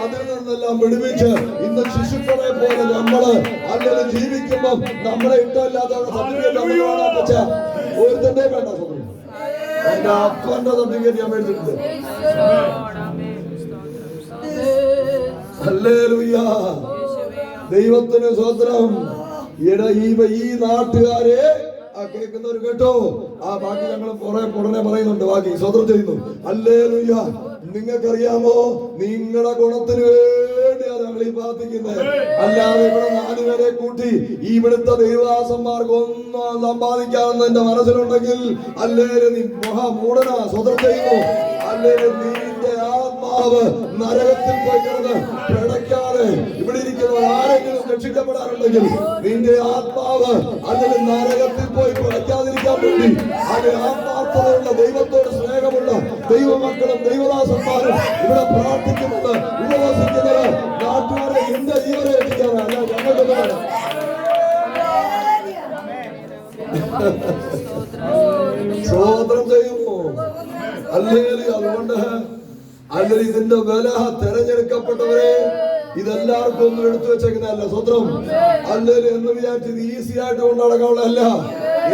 അതിൽ നിന്നെല്ലാം വിടുവിച്ച് ഇന്ന് ശിശുക്കളെ പോലെ നമ്മള് അങ്ങനെ ജീവിക്കുമ്പോ നമ്മളെ ഇഷ്ടമില്ലാത്ത സർട്ടിഫിക്കറ്റ് ഒരുത്തന്റെ വേണ്ട. എന്റെ അപ്പന്റെ സർട്ടിഫിക്കറ്റ് ഞാൻ മേടിച്ചിട്ടുണ്ട്. ഹല്ലേലൂയ, ദൈവത്തിന് സ്തോത്രം. ഈ നാട്ടുകാരെ കേൾക്കുന്നവർ കേട്ടോ, ആ ബാക്കി ഞങ്ങൾ ഉടനെ പറയുന്നുണ്ട്. ബാക്കി സ്തോത്രം ചെയ്യുന്നു. ഹല്ലേലൂയ. നിങ്ങൾക്കറിയാമോ, നിങ്ങളുടെ ഗുണത്തിന് വേണ്ടിയാണ് ഞങ്ങൾ ഈ പ്രാർത്ഥിക്കുന്നത്. അല്ലാതെ ഇവിടെ 4 പേരെ കൂട്ടി ഇവിടുത്തെ ദൈവദാസന്മാർക്ക് ഒന്നും സമ്പാദിക്കാമെന്ന് എന്റെ മനസ്സിലുണ്ടെങ്കിൽ അല്ലേലും നീ മഹാമൂഢനാ. സ്തോത്രം ചെയ്യുന്നു. അല്ലേലും നിന്റെ ആത്മാവ് നരകത്തിൽ പോയി കിടന്ന് പിടയ്ക്കാതെ ഇവിടെ ഇരിക്കുന്നവർ ആരെങ്കിലും രക്ഷിക്കപ്പെടാറുണ്ടെങ്കിൽ നിന്റെ ആത്മാവ് അതിൽ നരകത്തിൽ പോയി പിടയ്ക്കാതിരിക്കാൻ വേണ്ടി അതിൽ ആത്മാർത്ഥതയുള്ള ദൈവത്തോട് സ്നേഹമുള്ള ദൈവമക്കളും ദൈവദാസന്മാരും ഇവിടെ പ്രാർത്ഥിക്കുന്നത്, ഉപവസിക്കുന്നത് നാട്ടുകാരെ എന്റെ ജീവനെ എത്തിക്കാനാണ്. ഞങ്ങളുടെ സ്തോത്രം ചെയ്യുന്നു. അല്ലെങ്കിൽ അതുകൊണ്ട് അല്ലെങ്കിൽ ഇതിന്റെ വില തെരഞ്ഞെടുക്കപ്പെട്ടവരെ ഇതെല്ലാവർക്കും ഒന്നും എടുത്തു വെച്ചേക്കുന്നതല്ല. സ്വന്തം അല്ലെങ്കിൽ എന്ന് വിചാരിച്ചത് ഈസി ആയിട്ട് കൊണ്ടടക്കാനുള്ളതല്ല.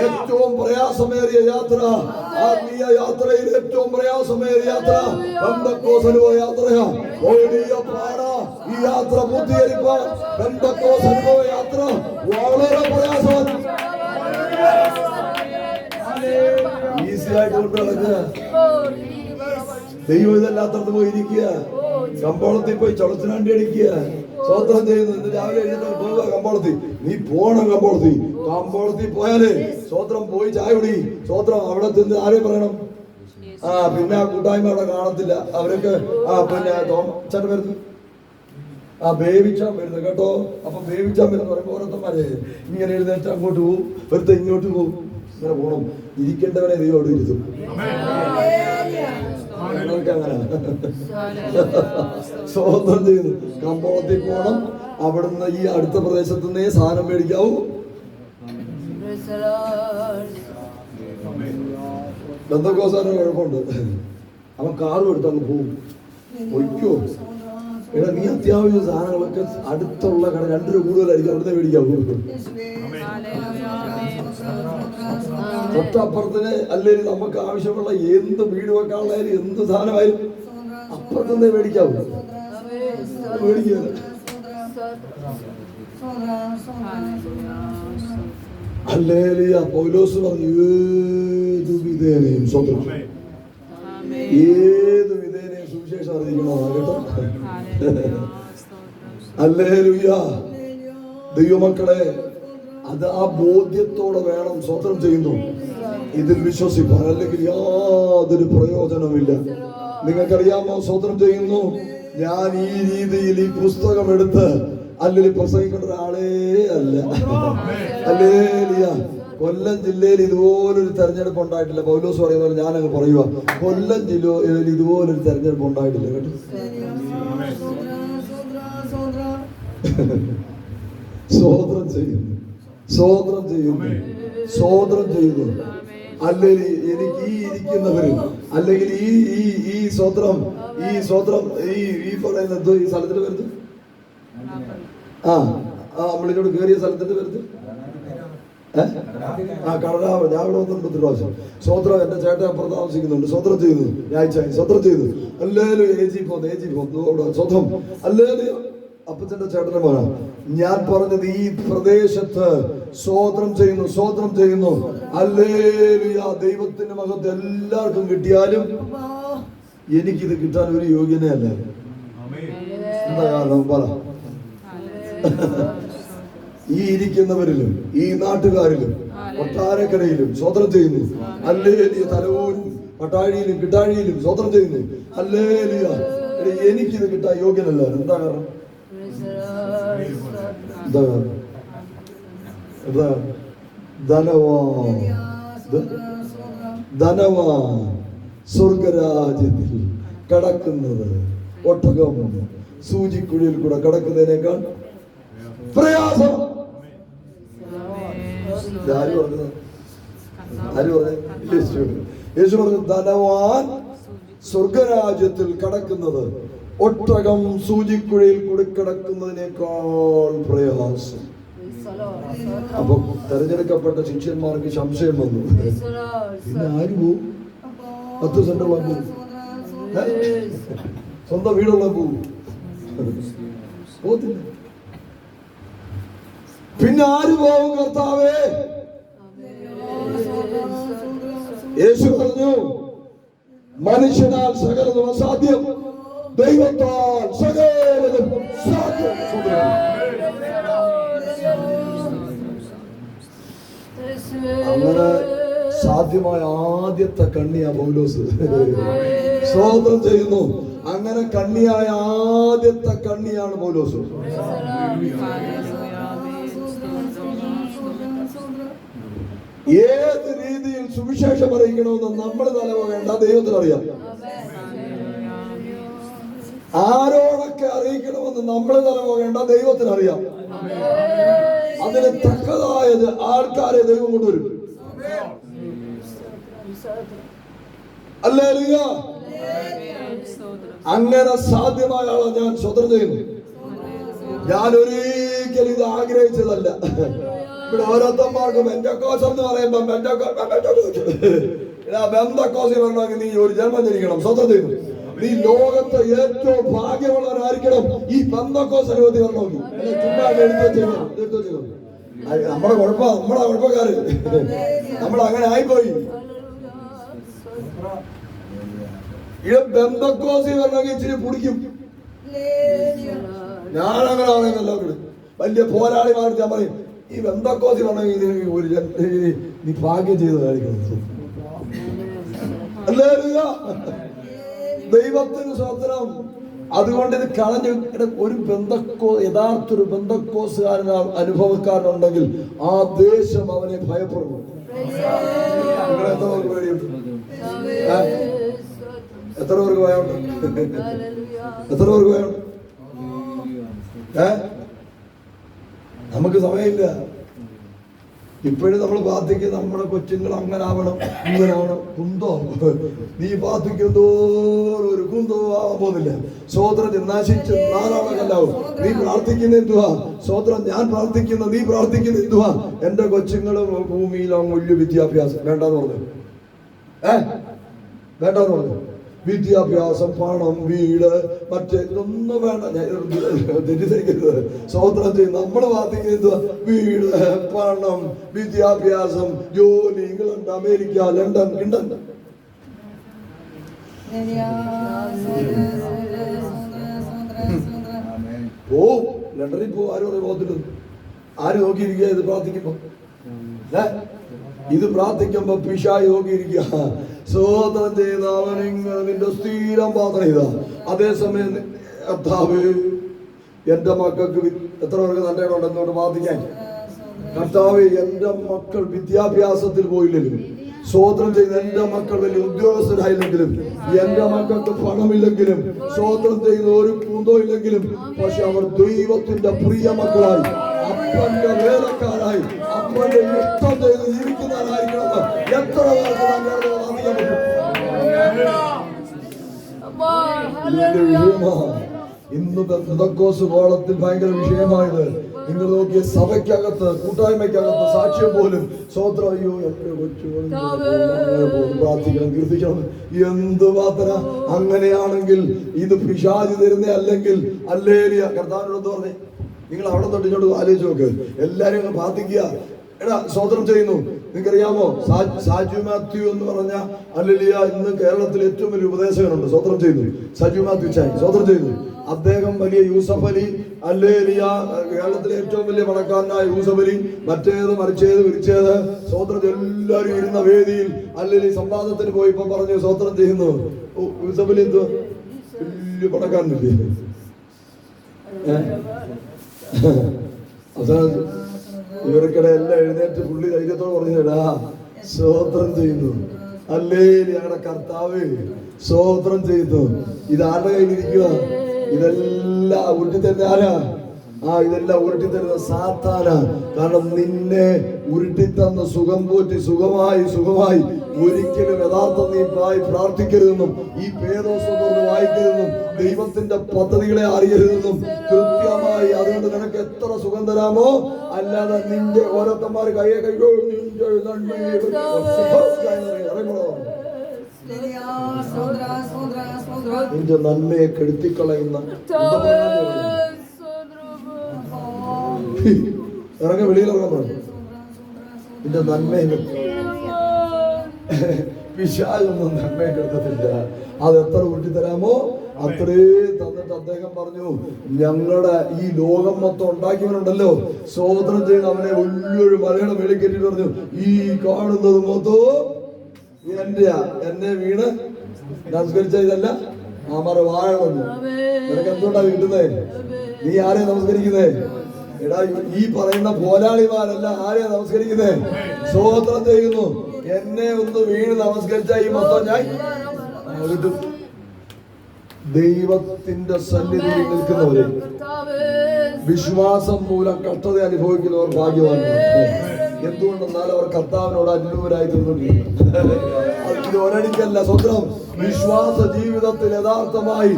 ഏറ്റവും പ്രയാസമേറിയ യാത്ര, ആത്മീയ യാത്രയിൽ ഏറ്റവും പ്രയാസമേറിയ യാത്ര പെന്തക്കോസ്തനുഭവ യാത്രയാ. വലിയ പാടാ ഈ യാത്ര പൂർത്തീകരിക്കാൻ. പെന്തക്കോസ്തനുഭവ യാത്ര വളരെ പ്രയാസമാണ്. ഈസി ആയിട്ട് കൊണ്ട് നടക്കുക. ദൈവം ഇതല്ലാത്തത് പോയി ഇരിക്കുക, കമ്പോളത്തിൽ പോയി ചുളച്ചിനാണ്ടി അടിക്കുക. സ്വോത്രം ചെയ്യുന്നു. ഇന്ന് രാവിലെ എഴുന്നേറ്റ് പോവുക കമ്പോളത്തിൽ. നീ പോണം കമ്പോളത്തിൽ പോയാലേ സ്വോത്രം പോയി ചായ കുടി. സ്വോത്രം അവിടെ ചെന്ന് ആരെയും പറയണം. പിന്നെ ആ കൂട്ടായ്മ അവിടെ കാണത്തില്ല. അവരൊക്കെ പിന്നെ ചേട്ടൻ വരുന്നു, ബേബിച്ചാൻ വരുന്നത് കേട്ടോ. അപ്പൊ ബേബിച്ചാൻ വരുന്ന പറയുമ്പോൾ ഓരോരുത്തന്മാരെ ഇങ്ങനെ എഴുന്നേറ്റ് അങ്ങോട്ട് പോവും, വെറുതെ ഇങ്ങോട്ട് പോവും. ഇങ്ങനെ പോണം. ഇരിക്കേണ്ടവനെ ദൈവം അവിടെ ഇരുത്തും. സ്വതന്ത്രം ചെയ്യുന്നു. കമ്പോളത്തിൽ പോണം. അവിടുന്ന് ഈ അടുത്ത പ്രദേശത്തു നിന്നേ സാധനം മേടിക്കാവൂ. ബന്ധക്കോസാന കുഴപ്പമുണ്ട്. അവൻ കാറും എടുത്ത് അങ്ങ് പോവും. ഒയ്ക്കോ എടാ, നീ അത്യാവശ്യ സാധനങ്ങളൊക്കെ അടുത്തുള്ള കട 2 രൂപ കൂടുതലായിരിക്കും അവിടുന്ന് മേടിക്കാവൂ. തൊട്ടപ്പുറത്തിന് അല്ലെങ്കിൽ നമുക്ക് ആവശ്യമുള്ള എന്ത് വീട് വെക്കാനുള്ളതായാലും എന്ത് സാധനമായാലും അപ്പുറത്തുനിന്നേ മേടിക്കാവൂ. മേടിക്കുക. ഹല്ലേലൂയ. പൗലോസ് പറഞ്ഞു, ഏത് വിധേനയും സ്വന്തം ഏത് വിധേനയും സുവിശേഷം അറിയിക്കണോ കേട്ടോ. ഹല്ലേലൂയ. ദൈവമക്കളെ, അത് ആ ബോധ്യത്തോടെ വേണം സ്വതന്ത്രം ചെയ്യുന്നു ഇതിൽ വിശ്വസിപ്പാൻ. അല്ലെങ്കിൽ യാതൊരു പ്രയോജനമില്ല. നിങ്ങൾക്കറിയാമോ, സ്വതന്ത്രം ചെയ്യുന്നു. ഞാൻ ഈ രീതിയിൽ ഈ പുസ്തകം എടുത്ത് അല്ലെങ്കിൽ പ്രസംഗിക്കേണ്ട ഒരാളേ അല്ല. ഹല്ലേലൂയ. കൊല്ലം ജില്ലയിൽ ഇതുപോലൊരു തെരഞ്ഞെടുപ്പ് ഉണ്ടായിട്ടില്ല. പൗലോസ് പറയുന്ന പോലെ ഞാനങ്ങ് പറയുക, കൊല്ലം ജില്ലയിൽ ഇതുപോലൊരു തെരഞ്ഞെടുപ്പ് ഉണ്ടായിട്ടില്ല കേട്ടോ. സ്വതന്ത്രം ചെയ്യുന്നു. അല്ലെങ്കിൽ എനിക്ക് ഈ ഇരിക്കുന്നവര് അല്ലെങ്കിൽ ഈ സ്വത്രം ഈ പറയുന്നത് ഈ സ്ഥലത്തിന്റെ പേരുത് നമ്മളിനോട് കയറിയ സ്ഥലത്തിന്റെ പേരുത് കടലാവ്. ഞാൻ ഇവിടെ വന്നിട്ടുണ്ട് 3 പ്രാവശ്യം. സ്വത്രം എന്റെ ചേട്ടൻ അപ്പുറം താമസിക്കുന്നുണ്ട്. സ്വത്രം ചെയ്യുന്നു. ഞായറാഴ്ച സ്വത്രം ചെയ്യുന്നു. അല്ലേലും ഏജി പോന്നു സ്വതം. അല്ലേലും അപ്പച്ചന്റെ ചേട്ടന്റെ മോനാ. ഞാൻ പറഞ്ഞത് ഈ പ്രദേശത്ത് സ്വതന്ത്രം ചെയ്യുന്നു. ഹല്ലേലൂയ. ദൈവത്തിന്റെ മഹത്വം എല്ലാവർക്കും കിട്ടിയാലും എനിക്കിത് കിട്ടാൻ ഒരു യോഗ്യനയല്ല. എന്താ കാരണം പറ. ഈ ഇരിക്കുന്നവരിലും ഈ നാട്ടുകാരിലും കൊട്ടാരക്കരയിലും സ്വതന്ത്രം ചെയ്യുന്നു. ഹല്ലേലൂയ. തലവൂരും പട്ടാഴിയിലും കിട്ടാഴിയിലും സ്വതന്ത്രം ചെയ്യുന്നു. ഹല്ലേലൂയ. എനിക്കിത് കിട്ടാൻ യോഗ്യനല്ല. എന്താ കാരണം? ധനവാ സ്വർഗരാജ്യത്തിൽ കടക്കുന്നത് ഒട്ടകം സൂചിക്കുഴിയിൽ കൂടെ കടക്കുന്നതിനേക്കാൾ പ്രയാസം. ആര് പറഞ്ഞു? യേശു പറഞ്ഞു, ധനവാൻ സ്വർഗരാജ്യത്തിൽ കടക്കുന്നത് ഒട്ടകം സൂചിക്കുഴിയിൽ കൂടി കിടക്കുന്നതിനേക്കാൾ പ്രയാസം. അപ്പൊ തെരഞ്ഞെടുക്കപ്പെട്ട ശിഷ്യന്മാർക്ക് സംശയം വന്നു, പിന്നെ ആര് പോവും? 10 സെന്റുള്ള പോവും, സ്വന്തം വീടുള്ള പോവും, പോത്തില്ല. പിന്നെ ആര് പോവും കർത്താവേ? യേശു പറഞ്ഞു, മനുഷ്യനാൽ സകലതും അസാധ്യം, ദൈവത്താൽ സകലതും സാധ്യം. അങ്ങനെ സാധ്യമായ ആദ്യത്തെ കണ്ണിയാ പൗലോസ്. സ്തോത്രം ചെയ്യുന്നു. അങ്ങനെ കണ്ണിയായ ആദ്യത്തെ കണ്ണിയാണ് പൗലോസ്. ഏത് രീതിയിൽ സുവിശേഷം അറിയിക്കണമെന്ന് നമ്മൾ തലവേണ്ട ദൈവത്തിനറിയാം. ആരോടൊക്കെ അറിയിക്കണമെന്ന് നമ്മൾ തലവേണ്ട ദൈവത്തിനറിയാം. അതിന് തക്കതായത് ആൾക്കാരെ ദൈവം കൊണ്ടുവരും. ഹല്ലേലൂയ. അങ്ങനെ സാധ്യമായ ആളെ ഞാൻ സ്വതന്ത്രം ചെയ്യുന്നു. ഞാൻ ഒരിക്കലും ഇത് ആഗ്രഹിച്ചതല്ല. ഇവിടെ ഓരോരുത്തന്മാർക്ക് ബെന്തക്കോസ് എന്ന് പറയുമ്പോ ബെന്തക്കോസ് വരണമെങ്കിൽ നീ ഒരു ജന്മം ജനിക്കണം. സ്വതന്ത്രം ചെയ്യുന്നു. നീ ലോകത്തെ ഏറ്റവും ഭാഗ്യമുള്ളവരായിരിക്കണം ഈ ബെന്തക്കോസ് അനുഭവത്തിൽ വരണമെങ്കിൽ. ചുമ്മാ എടുത്തു നമ്മുടെ കുഴപ്പക്കാര് നമ്മൾ അങ്ങനെ ആയിപ്പോയി. ഇത് ബെന്തക്കോസി വരണമെങ്കിൽ ഇച്ചിരി പിടിക്കും. ഞാനങ്ങനെ പറയുന്നത് എല്ലാവരും വലിയ പോരാളിമാർക്ക് ഞാൻ പറയും, ഈ ബെന്തക്കോസി വരണമെങ്കിൽ ഒരു നീ ഭാഗ്യം ചെയ്തതായിരിക്കണം. ദൈവത്തിന് സ്വതന്ത്രം. അതുകൊണ്ട് ഇത് കളഞ്ഞ് ഒരു യഥാർത്ഥ ഒരു ബെന്തക്കോസുകാരൻ അനുഭവക്കാരനുണ്ടെങ്കിൽ ആ ദേശം അവനെ ഭയപ്പെടുന്നു. എത്ര പേർക്ക് ഭയമുണ്ട്? എത്ര പേർക്ക് ഭയമുണ്ട്? നമുക്ക് സമയമില്ല. ഇപ്പോഴും നമ്മൾ പ്രാർത്ഥിക്കും, നമ്മുടെ കൊച്ചുങ്ങൾ അങ്ങനെ ആവണം, ഇങ്ങനെ ആവണം. കുന്തോ നീ പ്രാർത്ഥിക്കുന്നതോറും ഒരു കുന്തോ ആവാൻ പോകുന്നില്ല. സ്വോത്രത്തിൽ നശിച്ച് നാലാളകല്ലാവും. നീ പ്രാർത്ഥിക്കുന്ന എന്തുവാ? സ്വോത്രം ഞാൻ പ്രാർത്ഥിക്കുന്ന, നീ പ്രാർത്ഥിക്കുന്ന എന്തുവാ? എന്റെ കൊച്ചുങ്ങളും ഭൂമിയിലോ വലിയ വിദ്യാഭ്യാസം വേണ്ടെന്ന് പറഞ്ഞു. വേണ്ടെന്ന് പറഞ്ഞു. വിദ്യാഭ്യാസം, പണം, വീട്, മറ്റേ ഇതൊന്നും വേണ്ട. തെറ്റിദ്ധരിക്കരുത്. സ്വതന്ത്രം ചെയ്യും. നമ്മൾ പ്രാർത്ഥിക്കുന്നത് വീട്, പണം, വിദ്യാഭ്യാസം, ജോലി, ഇംഗ്ലണ്ട്, അമേരിക്ക, ലണ്ടൻ, കിണ്ടൻ. പോവും. ലണ്ടനിൽ പോവും. ആരും പോകത്തില്ല. ആര് നോക്കിയിരിക്കുക? ഇത് പ്രാർത്ഥിക്കുമ്പോ ഇത് പ്രാർത്ഥിക്കുമ്പോ പിശാച് നോക്കിയിരിക്കുക. സ്വതന്ത്രം ചെയ്ത അവനിങ്ങനെ നിന്റെ സ്ഥിരം പ്രാർത്ഥന ചെയ്താ. അതേസമയം കർത്താവ് എന്റെ മക്കൾക്ക് എത്ര പേർക്ക് നല്ല ഇടമുണ്ട് എന്നോട് പ്രാർത്ഥിക്കാൻ? കർത്താവ് എന്റെ മക്കൾ വിദ്യാഭ്യാസത്തിൽ പോയില്ലെങ്കിലും, സ്വതന്ത്രം ചെയ്ത് എന്റെ മക്കൾ വലിയ ഉദ്യോഗസ്ഥരായില്ലെങ്കിലും, എന്റെ മക്കൾക്ക് പണമില്ലെങ്കിലും, സ്വതന്ത്രം ചെയ്യുന്ന ഒരു കുന്തോ ഇല്ലെങ്കിലും, പക്ഷെ അവർ ദൈവത്തിന്റെ പ്രിയ മക്കളായി, അപ്പന്റെ വേലക്കാരായി, അപ്പന്റെ ഇഷ്ടം ചെയ്ത് ജീവിക്കുന്നവരായിരിക്കണം. എത്ര പേർക്ക് ഇന്ന് പെന്തക്കോസ് കോളത്തിൽ ഭയങ്കര വിഷയമായത്. നിങ്ങൾ നോക്കിയ സഭയ്ക്കകത്ത്, കൂട്ടായ്മയ്ക്കകത്ത് സാക്ഷ്യം പോലും സ്വോത്രം, അയ്യോ എന്റെ കൊച്ചുകളും പ്രാർത്ഥിക്കണം, കീർത്തിക്കണം. എന്ത് പ്രാർത്ഥന! അങ്ങനെയാണെങ്കിൽ ഇത് പിശാച് തരുന്ന അല്ലെങ്കിൽ ഹല്ലേലൂയ. കർത്താവിനോട് പറഞ്ഞേ, നിങ്ങൾ അവിടെ തൊട്ട് ഇങ്ങോട്ട് ആലോചിച്ച് നോക്ക്. എല്ലാരും അങ്ങ് പ്രാർത്ഥിക്കുക. എടാ സ്വതന്ത്രം ചെയ്യുന്നു. നിങ്ങൾക്കറിയാമോ സാജു മാത്യു എന്ന് പറഞ്ഞ ഹല്ലേലൂയ ഇന്ന് കേരളത്തിൽ ഏറ്റവും വലിയ ഉപദേശകനുണ്ട്. സ്വതന്ത്രം ചെയ്യുന്നു. സജു മാത്യു ചാൻ സ്വതന്ത്രം ചെയ്യുന്നു. അദ്ദേഹം വലിയ യൂസഫ് അലി, ഹല്ലേലൂയ കേരളത്തിലെ ഏറ്റവും വലിയ പണക്കാരനായ യൂസഫ് അലി, മറ്റേത് മറിച്ചേത് വിരിച്ചേത് സ്വതന്ത്രം എല്ലാവരും ഇരുന്ന വേദിയിൽ ഹല്ലേലൂയ സംവാദത്തിന് പോയി ഇപ്പൊ പറഞ്ഞു സ്വതന്ത്രം ചെയ്യുന്നു. യൂസഫ് അലി എന്തോ വലിയ പണക്കാരനില്ലേ? ഇവർക്കിടെ എല്ലാം എഴുന്നേറ്റ് പുള്ളി ധൈര്യത്തോട് പറഞ്ഞിടാ സ്വതന്ത്രം ചെയ്യുന്നു. അല്ലേ ഞങ്ങളുടെ കർത്താവ് സ്തോത്രം ചെയ്തു. ഇതാരുടെ കയ്യിലിരിക്കുക? ഇതെല്ലാം ഉരുട്ടി തരുന്ന ആരാ? ഇതെല്ലാം ഉരുട്ടി തരുന്ന സാത്താന. കാരണം നിന്നെ ഉരുട്ടിത്തന്ന് സുഖം പോറ്റി സുഖമായി ഒരിക്കലും യഥാർത്ഥം നീ പ്രാർത്ഥിക്കരുതെന്നും ഈ പേദോസം വായിക്കരുതെന്നും ദൈവത്തിന്റെ പദ്ധതികളെ അറിയരുതെന്നും കൃത്യമായി. അതുകൊണ്ട് നിനക്ക് എത്ര സുഖം തരാമോ, അല്ലാതെ നിന്റെ ഓരോരുത്തന്മാർ കയ്യെ കഴിയോ നിന്റെ നന്മയെ കെടുത്തിക്കളയുന്ന വെളിയിലിറങ്ങാൻ നിന്റെ നന്മയെ പിശാചൊന്നും നന്മയെ കെടുത്തത്തില്ല. അത് എത്ര കൂട്ടിത്തരാമോ അത്രേ തന്നിട്ട് അദ്ദേഹം പറഞ്ഞു, ഞങ്ങളുടെ ഈ ലോകം മൊത്തം ഉണ്ടാക്കിയവനുണ്ടല്ലോ, സ്തോത്രം ചെയ്ത് അവനെ വലിയൊരു മലയുടെ മേളിൽ കെട്ടിട്ട് പറഞ്ഞു, ഈ കാണുന്നത് മൊത്തം എന്നെ വീണ് നമസ്കരിച്ച ഇതല്ല അമര വാഴണമെന്ന്. നിനക്ക് എന്തുകൊണ്ടാ കിട്ടുന്നേ? നീ ആരെയാ നമസ്കരിക്കുന്നേ? എടാ, ഈ പറയുന്ന പോരാളിമാരല്ല ആരെയാ നമസ്കരിക്കുന്നേ? സ്തോത്രം ചെയ്യുന്നു. എന്നെ ഒന്ന് വീണ് നമസ്കരിച്ച ഈ മൊത്തം ഞാൻ കിട്ടും. ദൈവത്തിന്റെ സന്നിധിയിൽ നിൽക്കുന്നവരെ, വിശ്വാസം മൂലം കഷ്ടത അനുഭവിക്കുന്നവർ ഭാഗ്യവാന്മാർ. എന്തുകൊണ്ടെന്നാൽ അവർ കർത്താവിനോട് അനുരൂപരായി തീർന്നിട്ടുണ്ട്. അതിന് ഒരടിക്കല്ല, സ്വന്തം വിശ്വാസ ജീവിതത്തിൽ യഥാർത്ഥമായി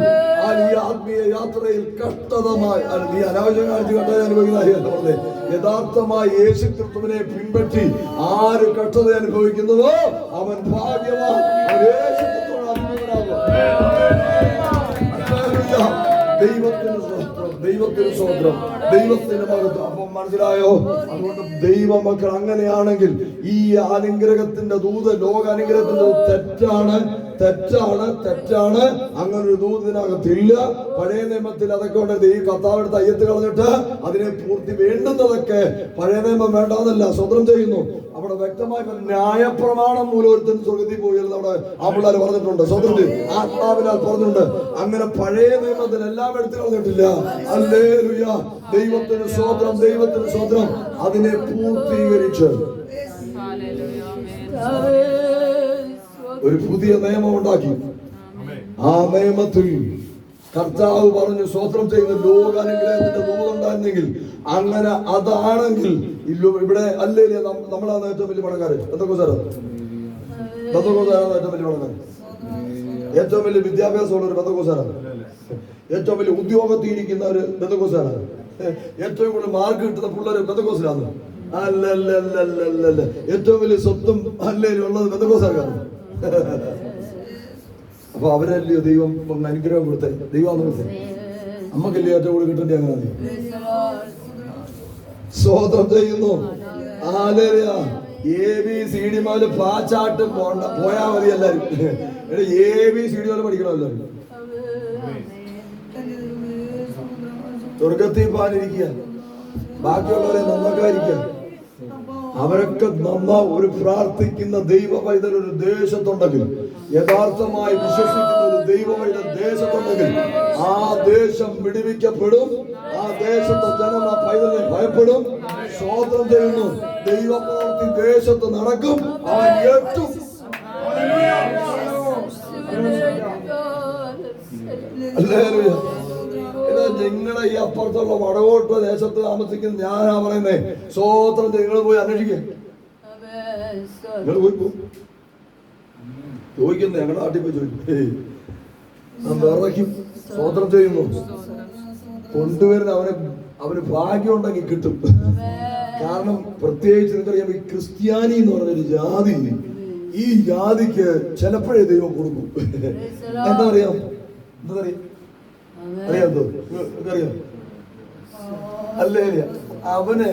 ഈ ആത്മീയ യാത്രയിൽ കഷ്ടതമായി നീ അനാവശ്യം കാണിച്ച് കഷ്ടത അനുഭവിക്കുന്ന യഥാർത്ഥമായി യേശു ക്രിസ്തുവിനെ പിൻപറ്റി ആര് കഷ്ടത അനുഭവിക്കുന്നുവോ അവൻ ഭാഗ്യവാൻ. യേശു ക്രിസ്തുവിനോട് അനുരൂപരാകും. ദൈവത്തിന് സ്വന്തം, ദൈവത്തിന് മഹത്വം. അപ്പം മനസ്സിലായോ? അതുകൊണ്ട് ദൈവമക്കൾ അങ്ങനെയാണെങ്കിൽ ഈ അനുഗ്രഹത്തിന്റെ ദൂത്, ലോക അനുഗ്രഹത്തിന്റെ തെറ്റാണ്. അങ്ങനെ ഒരു ദൂതിനകത്തില്ല. പഴയ നിയമത്തിൽ അതൊക്കെ ഉണ്ട്. ഈ കർത്താവെടുത്ത് അയ്യത്ത് കളഞ്ഞിട്ട് അതിനെ പൂർത്തി വേണ്ടുന്നതൊക്കെ പഴയ നിയമം വേണ്ടാന്നല്ല, സ്വതന്ത്രം ചെയ്യുന്നു. അവിടെ വ്യക്തമായി ന്യായപ്രമാണം മൂലം ഒരുത്തൻ സ്വർഗത്തിൽ പോയി നമ്മുടെ ആ പിള്ളേർ പറഞ്ഞിട്ടുണ്ട്. സ്വതന്ത്രം ആത്മാവിനാൽ പറഞ്ഞിട്ടുണ്ട്. അങ്ങനെ പഴയ നിയമത്തിൽ എല്ലാം എടുത്തു കളഞ്ഞിട്ടില്ല. ഹല്ലേലൂയ. ദൈവത്തിന് സ്വതന്ത്രം, ദൈവത്തിന് സ്വതന്ത്രം. അതിനെ പൂർത്തീകരിച്ച് ഒരു പുതിയ നിയമം ഉണ്ടാക്കി. ആ നിയമത്തിൽ കർത്താവ് പറഞ്ഞു സ്വതന്ത്രം ചെയ്യുന്ന ലോകാനുഗ്രഹത്തിന്റെ ദൂതുണ്ടായിരുന്നെങ്കിൽ, അങ്ങനെ അതാണെങ്കിൽ ഇവിടെ അല്ലേ നമ്മളാണ് ഏറ്റവും വലിയ പണക്കാര്. ഏറ്റവും വലിയ പണക്കാര്, ഏറ്റവും വലിയ വിദ്യാഭ്യാസമുള്ള ഒരു ബന്ധക്കോസാരാണ്, ഏറ്റവും വലിയ ഉദ്യോഗത്തിൽ ഒരു ബന്ധക്കോസാരാണ്, ഏറ്റവും കൂടുതൽ മാർക്ക് കിട്ടുന്ന പിള്ളേർ ബന്ധക്കോസിലാണ്. അല്ലല്ല, ഏറ്റവും വലിയ സ്വത്തും അല്ലേലും ഉള്ളത് ബന്ധക്കോസാർക്കാണ്. അപ്പൊ അവരല്ലയോ ദൈവം അനുഗ്രഹം കൊടുത്തേ? ദൈവം നമ്മക്കല്ലേ ഏറ്റവും കൂടുതൽ കിട്ടേണ്ടി? അങ്ങനെ സ്വതന്ത്രം ചെയ്യുന്നു. ABCD മുതൽ പാച്ചാട്ട് പോയാ മതി എല്ലാരും. ABCD മുതൽ പഠിക്കണം എല്ലാവരും. സ്വർഗത്തിൽ പാലിരിക്കുക, ബാക്കിയുള്ളവരെ നന്നാക്കാതിരിക്കുക. അവരൊക്കെ ഒരു പ്രാർത്ഥിക്കുന്ന ദൈവ പൈതൽ ഒരു ദേശത്തുണ്ടെങ്കിൽ, യഥാർത്ഥമായി വിശ്വസിക്കുന്ന ഒരു ദൈവ പൈതൽ ദേശത്തുണ്ടെങ്കിൽ, ആ ദേശം വിടുവിക്കപ്പെടും. ആ ദേശത്തെ ജനം ആ പൈതലിനെ ഭയപ്പെടും. സ്തോത്രം ചെയ്യുന്നു. ദൈവപ്രവൃത്തി ദേശത്ത് നടക്കും. അവൻ ഏറ്റവും നിങ്ങളെ ഈ അപ്പുറത്തുള്ള വടകോട്ട് ദേശത്ത് താമസിക്കുന്ന ഞാനാ പറയുന്നേ, സ്വതന്ത്രം നിങ്ങൾ പോയി അന്വേഷിക്കുക. നിങ്ങൾ പോയി ചോദിക്കുന്നത് ഞങ്ങളുടെ നാട്ടിൽ പോയി ചോദിക്കും. വിറയ്ക്കും. സ്വതന്ത്രം ചെയ്യുന്നു. കൊണ്ടുവരുന്ന അവന് ഭാഗ്യം ഉണ്ടെങ്കിൽ കിട്ടും. കാരണം പ്രത്യേകിച്ച് നിങ്ങൾക്കറിയാം, ഈ ക്രിസ്ത്യാനി എന്ന് പറഞ്ഞൊരു ജാതി, ഈ ജാതിക്ക് ചിലപ്പോഴേ ദൈവം കൊടുക്കും. എന്താ അറിയാം? അറിയാത്തോ? അറിയാം അല്ലേ? അവന്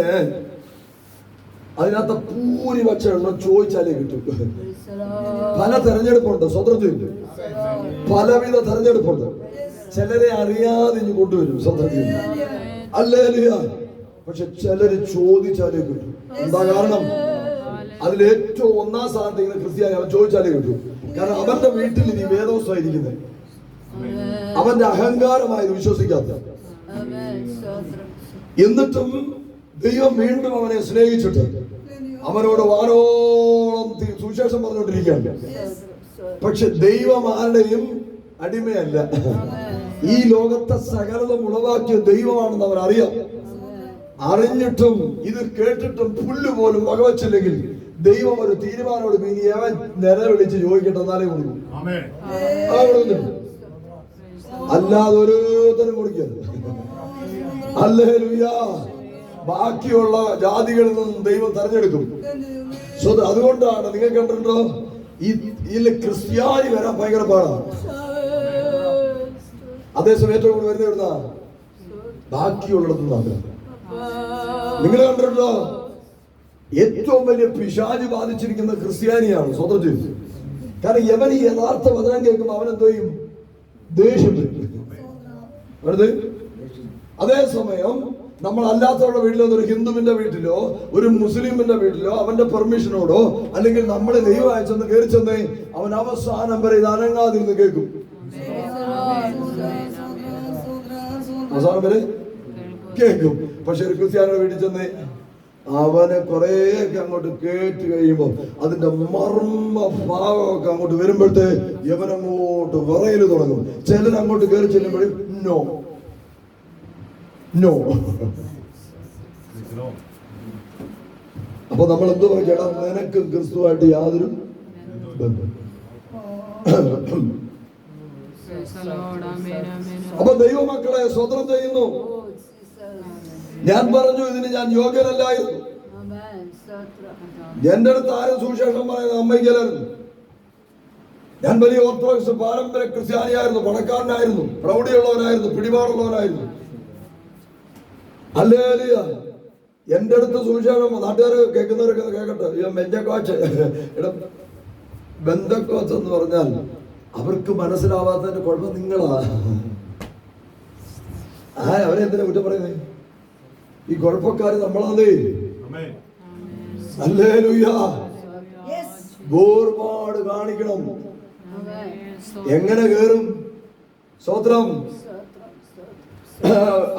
അതിനകത്ത് ഭൂരിപക്ഷം എണ്ണം ചോദിച്ചാലേ കിട്ടും. പല തെരഞ്ഞെടുപ്പുണ്ട് സ്വതന്ത്രത്തിൽ, പലവിധ തെരഞ്ഞെടുപ്പുണ്ട്. ചിലരെ അറിയാതെ ഇനി കൊണ്ടുവരും സ്വതന്ത്രത്തിൽ, അല്ലേ? പക്ഷെ ചിലര് ചോദിച്ചാലേ കിട്ടും. എന്താ കാരണം? അതിലേറ്റവും ഒന്നാം സ്ഥാനത്ത് ക്രിസ്ത്യാനി, അവൻ ചോദിച്ചാലേ കിട്ടും. കാരണം അവന്റെ വീട്ടിൽ ഇനി വേദോത്സവമായിരിക്കുന്നത്, അവന്റെ അഹങ്കാരമായത് വിശ്വസിക്കാത്ത. എന്നിട്ടും ദൈവം വീണ്ടും അവനെ സ്നേഹിച്ചിട്ട് അവനോട് വാനോളം വർഷത്തോളം സുവിശേഷം പറഞ്ഞുകൊണ്ടിരിക്കുകയാണ്. പക്ഷെ ദൈവം ആരുടെയും അടിമയല്ല. ഈ ലോകത്തെ സകലതും ഉളവാക്കിയ ദൈവമാണെന്ന് അവർ അറിയാം. അറിഞ്ഞിട്ടും ഇത് കേട്ടിട്ടും പുല്ല് പോലും വകവച്ചില്ലെങ്കിൽ ദൈവം ഒരു തീരുമാനോട് ഇനി അവൻ നിലവിളിച്ച് ചോദിക്കട്ടെ, എന്നാലേ കൊടുക്കും. അല്ലാതെ ഓരോരുത്തരും കൊടുക്കരുത്. ഹല്ലേലൂയ. ബാക്കിയുള്ള ജാതികളിൽ നിന്നും ദൈവം തെരഞ്ഞെടുക്കും. അതുകൊണ്ടാണ് നിങ്ങൾ കണ്ടിട്ടുണ്ടോ, ഇതിൽ ക്രിസ്ത്യാനി വരാൻ ഭയങ്കര പാടാണ്. അതേസമയം ഏറ്റവും കൂടുതൽ വരുന്ന എവിടുന്ന ബാക്കിയുള്ളിടത്തുനിന്നാണ്. നിങ്ങൾ കണ്ടിട്ടുണ്ടോ, ഏറ്റവും വലിയ പിശാച് ബാധിച്ചിരിക്കുന്ന ക്രിസ്ത്യാനിയാണ്. സ്വതന്ത്രം. കാരണം യവൻ ഈ യഥാർത്ഥ വചനം കേൾക്കുമ്പോൾ അവനെന്തോ ചെയ്യും? ദേഷ്യം വരും. അതേസമയം നമ്മൾ അല്ലാത്തവരുടെ വീട്ടിലോ, ഒരു ഹിന്ദുവിന്റെ വീട്ടിലോ ഒരു മുസ്ലിമിന്റെ വീട്ടിലോ അവന്റെ പെർമിഷനോടോ അല്ലെങ്കിൽ നമ്മളെ ദൈവം അയച്ചെന്ന് കയറി ചെന്നേ അവൻ അവസാനം വരെ ഇത് അനങ്ങാതിരുന്ന് കേൾക്കും. അവസാനം വരെ കേൾക്കും. പക്ഷെ ഒരു ക്രിസ്ത്യാനിയുടെ വീട്ടിൽ ചെന്നേ അവനെ കുറേയൊക്കെ അങ്ങോട്ട് കേട്ട് കഴിയുമ്പോൾ അതിന്റെ മർമ്മ ഭാഗമൊക്കെ അങ്ങോട്ട് വരുമ്പോഴത്തെ ഇവനങ്ങോട്ട് വിറയല് തുടങ്ങും. ചിലരങ്ങോട്ട് കയറി ചെല്ലുമ്പോഴും നോ നോ. അപ്പൊ നമ്മൾ എന്ത് പറയാ, നിനക്ക് ക്രിസ്തുവായിട്ട് യാതൊരു ബന്ധം. അപ്പൊ ദൈവമക്കളെ സ്വതന്ത്രം ചെയ്യുന്നു. ഞാൻ പറഞ്ഞു ഇതിന് ഞാൻ യോഗ്യനല്ലായിരുന്നു. എന്റെ അടുത്ത് ആരും സുവിശേഷം പറയുന്നത് അമ്മയ്ക്കലായിരുന്നു. ഞാൻ വലിയ ഓർത്തഡോക്സ് പാരമ്പര്യ ക്രിസ്ത്യാനിയായിരുന്നു, പണക്കാരനായിരുന്നു, പ്രൗഢിയുള്ളവനായിരുന്നു, പിടിപാടുള്ളവനായിരുന്നു. ഹല്ലേലൂയ. എന്റെ അടുത്ത് സുവിശേഷം നാട്ടുകാർ കേൾക്കുന്നവരൊക്കെ കേൾക്കട്ടെ. ബന്ധക്കോസ് എന്ന് പറഞ്ഞാൽ അവർക്ക് മനസ്സിലാവാത്തതിന്റെ കുഴപ്പം നിങ്ങളാ. അവരെന്തിനാ കുറ്റം പറയുന്നത്? ഈ കുഴപ്പക്കാര് നമ്മളാണേ. ഹല്ലേലൂയ. ഗോർപാട് കാണിക്കണം. എങ്ങനെ കേറും? സ്തോത്രം.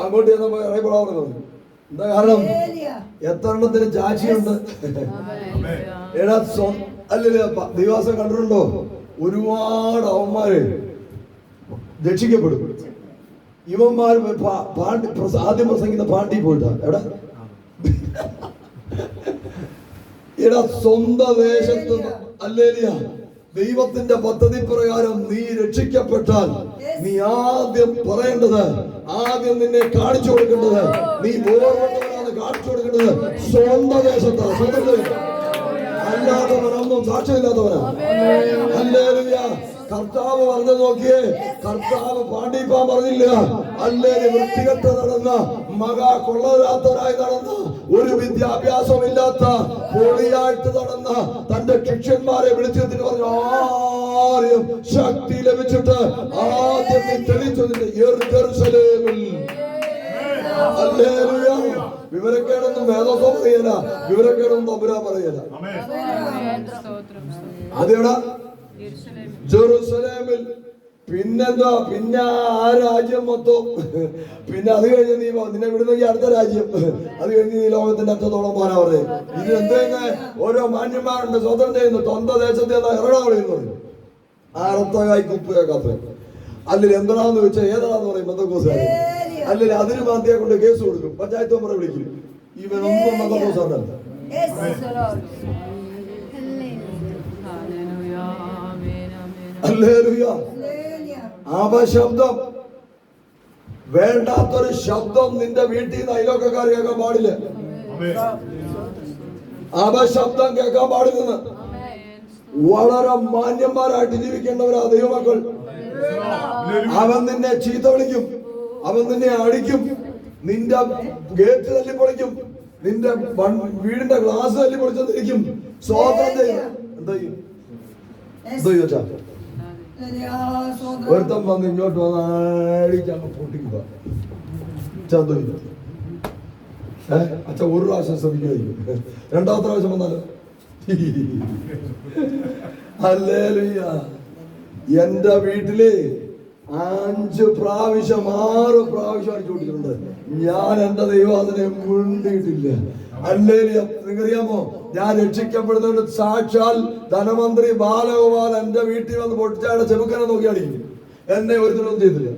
അങ്ങോട്ട് ചെന്നപ്പോ ഇറങ്ങിപ്പോടാവുന്നു. എന്താ കാരണം? എത്ര എണ്ണത്തിന് ചാച്ചിയുണ്ട്. അല്ലല്ലേ ദിവസം കണ്ടിട്ടുണ്ടോ? ഒരുപാട് അവന്മാര് രക്ഷിക്കപ്പെടും. ഇവന്മാർ ആദ്യം പ്രസംഗിക്കുന്ന പാണ്ടി പോയിട്ടാ എവിടെ? എടാ സ്വന്തം ദേശത്ത്. അല്ലേലിയ. ദൈവത്തിന്റെ പദ്ധതി പ്രകാരം നീ രക്ഷിക്കപ്പെട്ടാൽ നീ ആദ്യം പറയേണ്ടത്, ആദ്യം നിന്നെ കാണിച്ചു കൊടുക്കേണ്ടത്, നീ ബോധവനാണ് കാണിച്ചു കൊടുക്കേണ്ടത് സ്വന്തം ദേശത്താണ്. സ്വന്തം അല്ലാത്തവനൊന്നും സാക്ഷ്യമില്ലാത്തവനാ. ഹല്ലേലൂയ. കർത്താവ് പറഞ്ഞു നോക്കിയേ, കർത്താവ് പാണ്ഡിപ്പാൻ പറഞ്ഞില്ല. അല്ലേ വൃത്തികെട്ട നടന്ന മകാ കൊള്ളരാത്തവരായി നടന്ന ഒരു വിദ്യാഭ്യാസം ഇല്ലാത്ത പൊളിയായിട്ട് നടന്ന തന്റെ ശിഷ്യന്മാരെ വിളിച്ചെത്തിട്ട് പറഞ്ഞു, ആരെയും ശക്തി ലഭിച്ചിട്ട് ആദ്യം നീ തെളിച്ചതിന്റെ യെരൂശലേമിൽ. ഹല്ലേലൂയ. വിവരക്കേടൊന്നും വേദോസം പറയല, വിവരക്കേടൊന്നും തമ്പുരാൻ പറയല. അതെടാ ജെറുസലേമിൽ. പിന്നെന്താ? പിന്നെ ആ രാജ്യം മൊത്തം. പിന്നെ അത് കഴിഞ്ഞ് നീ നിന്നെ വിടുന്നെങ്കിൽ അടുത്ത രാജ്യം. അത് കഴിഞ്ഞ് നീ ലോകത്തിന്റെ അറ്റത്തോളം പോകാനാ പറയും. ഇത് എന്തെന്ന് ഓരോ മാന്യന്മാരുണ്ട് സ്വതന്ത്രം ചെയ്യുന്നു. സ്വന്തം ദേശത്തെ ഇറങ്ങാൻ പറയുന്നു. ആറത്തകായി കുപ്പുക കത്ത്. അല്ലെങ്കിൽ എന്താണെന്ന് ചോദിച്ചാൽ ഏതാണെന്ന് പറയും ബന്ധക്കോസുകാർ. അല്ലെങ്കിൽ അതിന് മാന്തിയെ കൊണ്ട് കേസ് കൊടുക്കും, പഞ്ചായത്ത് മെമ്പറെ വിളിക്കും. ഇവനൊന്നും ബന്ധക്കോസാണ്. അപശബ്ദം, വേണ്ടാത്തൊരു ശബ്ദം നിന്റെ വീട്ടിൽ നിന്ന് അയലോക്കക്കാർ കേൾക്കാൻ പാടില്ല. അപശബ്ദം കേൾക്കാൻ പാടില്ലെന്ന്. വളരെ മാന്യന്മാരായിട്ട് ജീവിക്കേണ്ടവരാ ദൈവമക്കൾ. അവൻ നിന്നെ ചീത്ത വിളിക്കും, അവൻ നിന്നെ അടിക്കും, നിന്റെ ഗേറ്റ് തല്ലിപ്പൊളിക്കും, നിന്റെ വീടിന്റെ ഗ്ലാസ് തല്ലിപ്പൊളിച്ചെന്നിരിക്കും. സ്വാതന്ത്ര്യം ചെയ്യും. എന്താ ചെയ്യും? എന്തോ ചോദിച്ചാ ഒരുത്തം വന്ന് ഇങ്ങോട്ട് വന്ന് അടിച്ചങ്ങ് പൊട്ടിക്കുക. അച്ഛ ഒരു പ്രാവശ്യം ശ്രമിക്കുകയായിരിക്കും, രണ്ടാമത്തെ പ്രാവശ്യം വന്നാലോ? ഹല്ലേലൂയ. എന്റെ വീട്ടില് 5 പ്രാവശ്യം 6 പ്രാവശ്യം അടിച്ചു കൊടുത്തിട്ടുണ്ട്. ഞാൻ എന്റെ ദൈവം അതിനെ മുണ്ടിയിട്ടില്ല. ഹല്ലേലൂയ. നിങ്ങറിയാമോ, ഞാൻ രക്ഷിക്കപ്പെടുന്നതിന് സാക്ഷാൽ ധനമന്ത്രി ബാലഗോപാൽ എന്റെ വീട്ടിൽ വന്ന് പൊട്ടിച്ചാടെ ചെറുക്കനെ നോക്കി അടിക്കും. എന്നെ ഒരുത്തരൊന്നും ചെയ്തില്ല.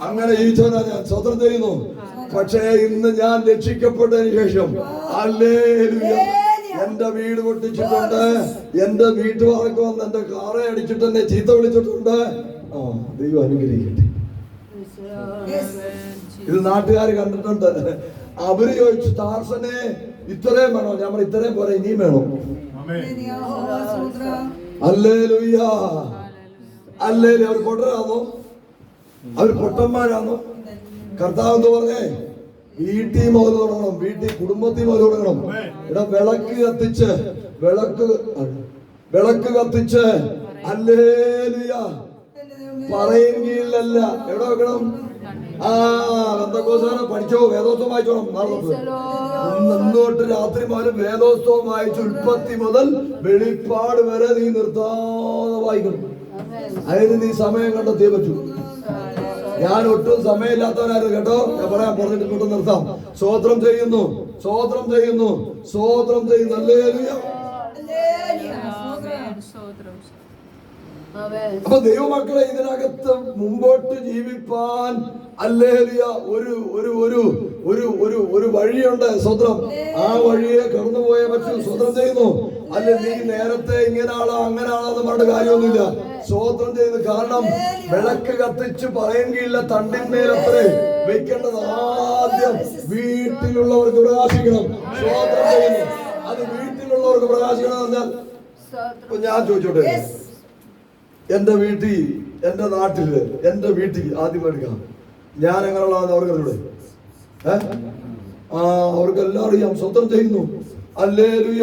അങ്ങനെ ജീവിച്ചവനാ ഞാൻ. സ്വതന്ത്രം ചെയ്യുന്നു. പക്ഷേ ഇന്ന് ഞാൻ രക്ഷിക്കപ്പെട്ടതിന് ശേഷം ഹല്ലേലൂയ എന്റെ വീട് പൊട്ടിച്ചിട്ടുണ്ട്. എന്റെ വീട്ടുകാർക്ക് വന്ന് എന്റെ കാറെ അടിച്ചിട്ട് എന്നെ ചീത്ത വിളിച്ചിട്ടുണ്ട്. ദൈവം അനുഗ്രഹിക്കട്ടെ. ഇത് നാട്ടുകാർ കണ്ടിട്ടുണ്ട്. അവര് ചോദിച്ചു, ടാർസനെ ഇത്രയും വേണോ? ഞാൻ പറഞ്ഞു ഇത്രയും പോരാ, ഇനിയും വേണോ? Hallelujah hallelujah. അവർ പൊട്ടരാണോ? അവർ പൊട്ടന്മാരാണോ? കർത്താവ് എന്ന് പറഞ്ഞേ വീട്ടിൽ മുതൽ തുടങ്ങണം. വീട്ടിൽ കുടുംബത്തിൽ മുതൽ തുടങ്ങണം. ഇവിടെ വിളക്ക് കത്തിച്ച് ഹല്ലേലൂയ പറയും കീഴിലല്ല. എവിടെ വെക്കണം? പഠിച്ചോ, വേദോത്സവം വായിച്ചോണം. തൊട്ട് രാത്രി മുതൽ വേദോത്സവം വായിച്ചു ഉൽപ്പത്തി മുതൽ വെളിപ്പാട് വരെ നീ നിർത്താതെ വായിക്കണം. അതിന് നീ സമയം കണ്ടെത്തിയേ പറ്റൂ. ഞാൻ ഒട്ടും സമയമില്ലാത്തവനായിരുന്നു കേട്ടോ. ഞാൻ പറയാൻ പറഞ്ഞിട്ട് കൊണ്ട് നിർത്താം. സ്തോത്രം ചെയ്യുന്നു. ഹല്ലേലൂയ. അപ്പൊ ദൈവമക്കളെ ഇതിനകത്ത് മുമ്പോട്ട് ജീവിപ്പാൻ ഹല്ലേലൂയ ഒരു വഴിയുണ്ട്. സ്വതന്ത്രം ആ വഴിയെ കടന്നുപോയേ പറ്റൂ. സ്വതന്ത്രം ചെയ്യുന്നു. അല്ലെ നീ നേരത്തെ ഇങ്ങനാളോ അങ്ങനാളോന്ന് പറഞ്ഞ കാര്യമൊന്നുമില്ല. സ്വതന്ത്രം ചെയ്യുന്നു. കാരണം വിളക്ക് കത്തിച്ച് പറയെങ്കില്ല തണ്ടിന്മേലത്രേ വെക്കേണ്ടത്. ആദ്യം വീട്ടിലുള്ളവർക്ക് പ്രകാശിക്കണം. സ്വതന്ത്രം ചെയ്യുന്നു. അത് വീട്ടിലുള്ളവർക്ക് പ്രകാശിക്കണം എന്ന് പറഞ്ഞാൽ ഞാൻ ചോദിച്ചോട്ടെ, എന്റെ വീട്ടിൽ, എന്റെ നാട്ടില്, എന്റെ വീട്ടിൽ ആദ്യം എടുക്കാം. ഞാൻ എങ്ങനെയുള്ളതെന്ന് അവർക്കറിയൂടെ? അവർക്കെല്ലാം അറിയാം. സ്വതന്ത്രം ചെയ്യുന്നു. ഹല്ലേലൂയ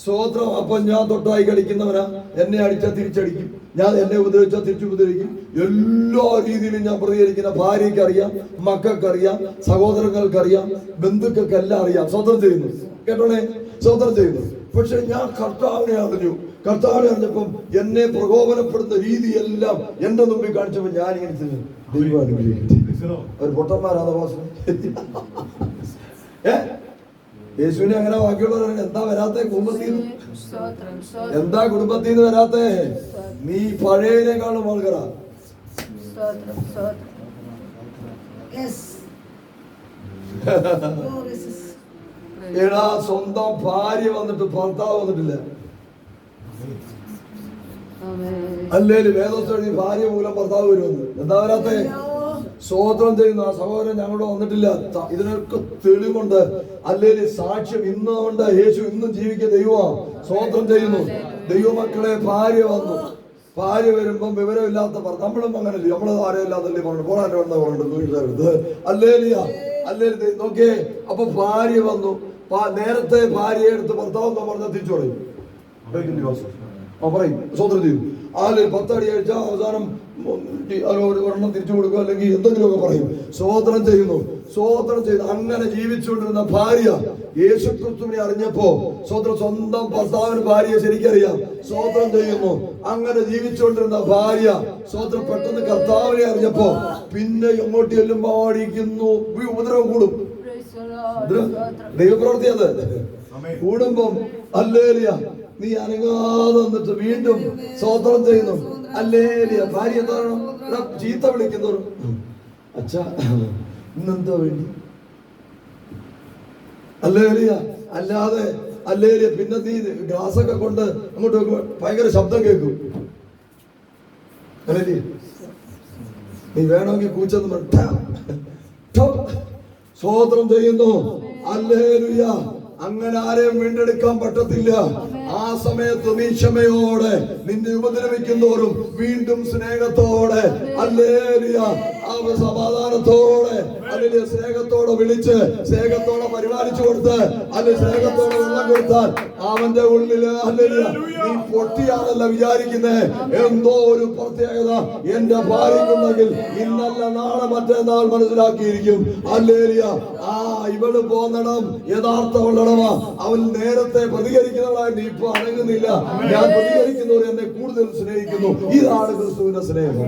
സ്തോത്രം. അപ്പൊ ഞാൻ തൊട്ടായി കടിക്കുന്നവനാ. എന്നെ അടിച്ചാൽ തിരിച്ചടിക്കും. ഞാൻ എന്നെ ഉപദ്രവിച്ചാൽ തിരിച്ചുപദ്രവിക്കും. എല്ലാ രീതിയിലും ഞാൻ പ്രതികരിക്കുന്ന ഭാര്യയ്ക്ക് അറിയാം, മക്കൾക്കറിയാം, സഹോദരങ്ങൾക്കറിയാം, ബന്ധുക്കൾക്കെല്ലാം അറിയാം. സ്വതന്ത്രം ചെയ്യുന്നു. കേട്ടോണേ, സ്വതന്ത്രം ചെയ്യുന്നു. പക്ഷെ ഞാൻ കർത്താവിനെ അറിഞ്ഞപ്പം എന്നെ പ്രകോപനപ്പെടുന്ന രീതിയെല്ലാം എന്റെ മുമ്പിൽ കാണിച്ചപ്പോൾ ഞാൻ ഇങ്ങനെ ദൈവം അനുഗ്രഹിക്കട്ടെ. ഒരു പൊട്ടന്മാരാണ് ഭാഷണം. യേശുവിനെ അങ്ങനെ ബാക്കിയുള്ളവർ എന്താ വരാത്തെ? കുടുംബത്തിൽ എന്താ കുടുംബത്തിൽ നിന്ന് വരാത്തെ? നീ പഴയതിനേക്കാളും ആൾക്കാരാ. എടാ, സ്വന്തം ഭാര്യ വന്നിട്ട് ഭർത്താവ് വന്നിട്ടില്ല. അല്ലേലും വേദോസ്തം എഴുതി ഭാര്യ മൂലം ഭർത്താവ് വരുമെന്ന്. എന്താ വരാത്തെ? സ്തോത്രം ചെയ്യുന്നു. ആ സഹോദരൻ ഞങ്ങളുടെ വന്നിട്ടില്ല. ഇതിനൊക്കെ തെളിവുണ്ട്. അല്ലെങ്കിൽ സാക്ഷ്യം ഇന്നുകൊണ്ട് യേശു ഇന്നും ജീവിക്കുന്ന ദൈവമാണ്. സ്തോത്രം ചെയ്യുന്നു. ദൈവമക്കളെ ഭാര്യ വന്നു. ഭാര്യ വരുമ്പം വിവരമില്ലാത്ത നമ്മളും അങ്ങനല്ലേ, നമ്മള് ആരെയില്ലാത്തല്ലേ പറഞ്ഞു പോകാൻ പറഞ്ഞിട്ട് അല്ലേ നോക്കിയേ. അപ്പൊ ഭാര്യ വന്നു. നേരത്തെ ഭാര്യയെ എടുത്ത് ഭർത്താവ് എന്താ പറഞ്ഞാൽ തിരിച്ചു പറയും. പറയും സ്വതന്ത്രം ചെയ്തു. 10 അടി അടിച്ചാൽ അവസാനം ഒരെണ്ണം തിരിച്ചു കൊടുക്കുക, അല്ലെങ്കിൽ എന്തെങ്കിലുമൊക്കെ പറയും. സ്വതന്ത്രം ചെയ്യുന്നു. അങ്ങനെ ജീവിച്ചുകൊണ്ടിരുന്ന ഭാര്യ യേശുക്രിസ്തുവിനെ അറിഞ്ഞപ്പോ സ്വന്തം ഭർത്താവിന് ഭാര്യയെ ശരിക്കറിയാം. സ്വതന്ത്രം ചെയ്യുന്നു. അങ്ങനെ ജീവിച്ചുകൊണ്ടിരുന്ന ഭാര്യ പെട്ടെന്ന് കർത്താവിനെ അറിഞ്ഞപ്പോ പിന്നെ എങ്ങോട്ട് ചെല്ലുമ്പോ അടിക്കുന്നു. ഉപദ്രവം കൂടും. ദൈവപ്രവൃത്തി അത് കൂടുമ്പം ഹല്ലേലൂയ നീ അനങ്ങാതെ വന്നിട്ട് വീണ്ടും സ്തോത്രം ചെയ്യുന്നു. ഹല്ലേലൂയ. ഭാര്യ എന്താണ് ചീത്ത വിളിക്കുന്നവരും അച്ഛാ ഇന്നെന്തോ വേണ്ടി ഹല്ലേലൂയ. അല്ലാതെ ഹല്ലേലൂയ. പിന്നെ നീ ഗ്ലാസൊക്കെ കൊണ്ട് അങ്ങോട്ട് വെക്കുമ്പോ ഭയങ്കര ശബ്ദം കേൾക്കും. നീ വേണമെങ്കിൽ കൂച്ചെന്ന് സ്തോത്രം ചെയ്യുന്നു. ഹല്ലേലൂയ. അങ്ങനെ ആരെയും വീണ്ടെടുക്കാൻ പറ്റത്തില്ല. ആ സമയത്ത് നീ ക്ഷമയോടെ നിന്നെ ഉപദ്രവിക്കുന്നവരും വീണ്ടും സ്നേഹത്തോടെ ഹല്ലേലൂയ സമാധാനത്തോടെ അല്ലെങ്കിൽ സ്നേഹത്തോടെ വിളിച്ച് സ്നേഹത്തോടെ പരിപാലിച്ചു കൊടുത്ത് അല്ലെങ്കിൽ സ്നേഹത്തോടെ വെള്ളം കൊടുത്താൽ അവന്റെ ഉള്ളില് ഹല്ലേലൂയ നീ പൊട്ടിയാണല്ല വിചാരിക്കുന്നേ. എന്തോ ഒരു പ്രത്യേകത എന്റെ ഭാര്യക്കുണ്ടെങ്കിൽ ഇന്നല്ല നാളെ മറ്റന്നാൾ മനസ്സിലാക്കിയിരിക്കും. ഹല്ലേലൂയ. ഇവള് പോന്നണം യഥാർത്ഥമുള്ളടമാ. അവൻ നേരത്തെ പ്രതികരിക്കുന്നവളായിട്ട് ഇപ്പൊ അണങ്ങുന്നില്ല. ഞാൻ പ്രതികരിക്കുന്നവർ എന്നെ കൂടുതൽ സ്നേഹിക്കുന്നു. ഇതാണ് ക്രിസ്തുവിന്റെ സ്നേഹം.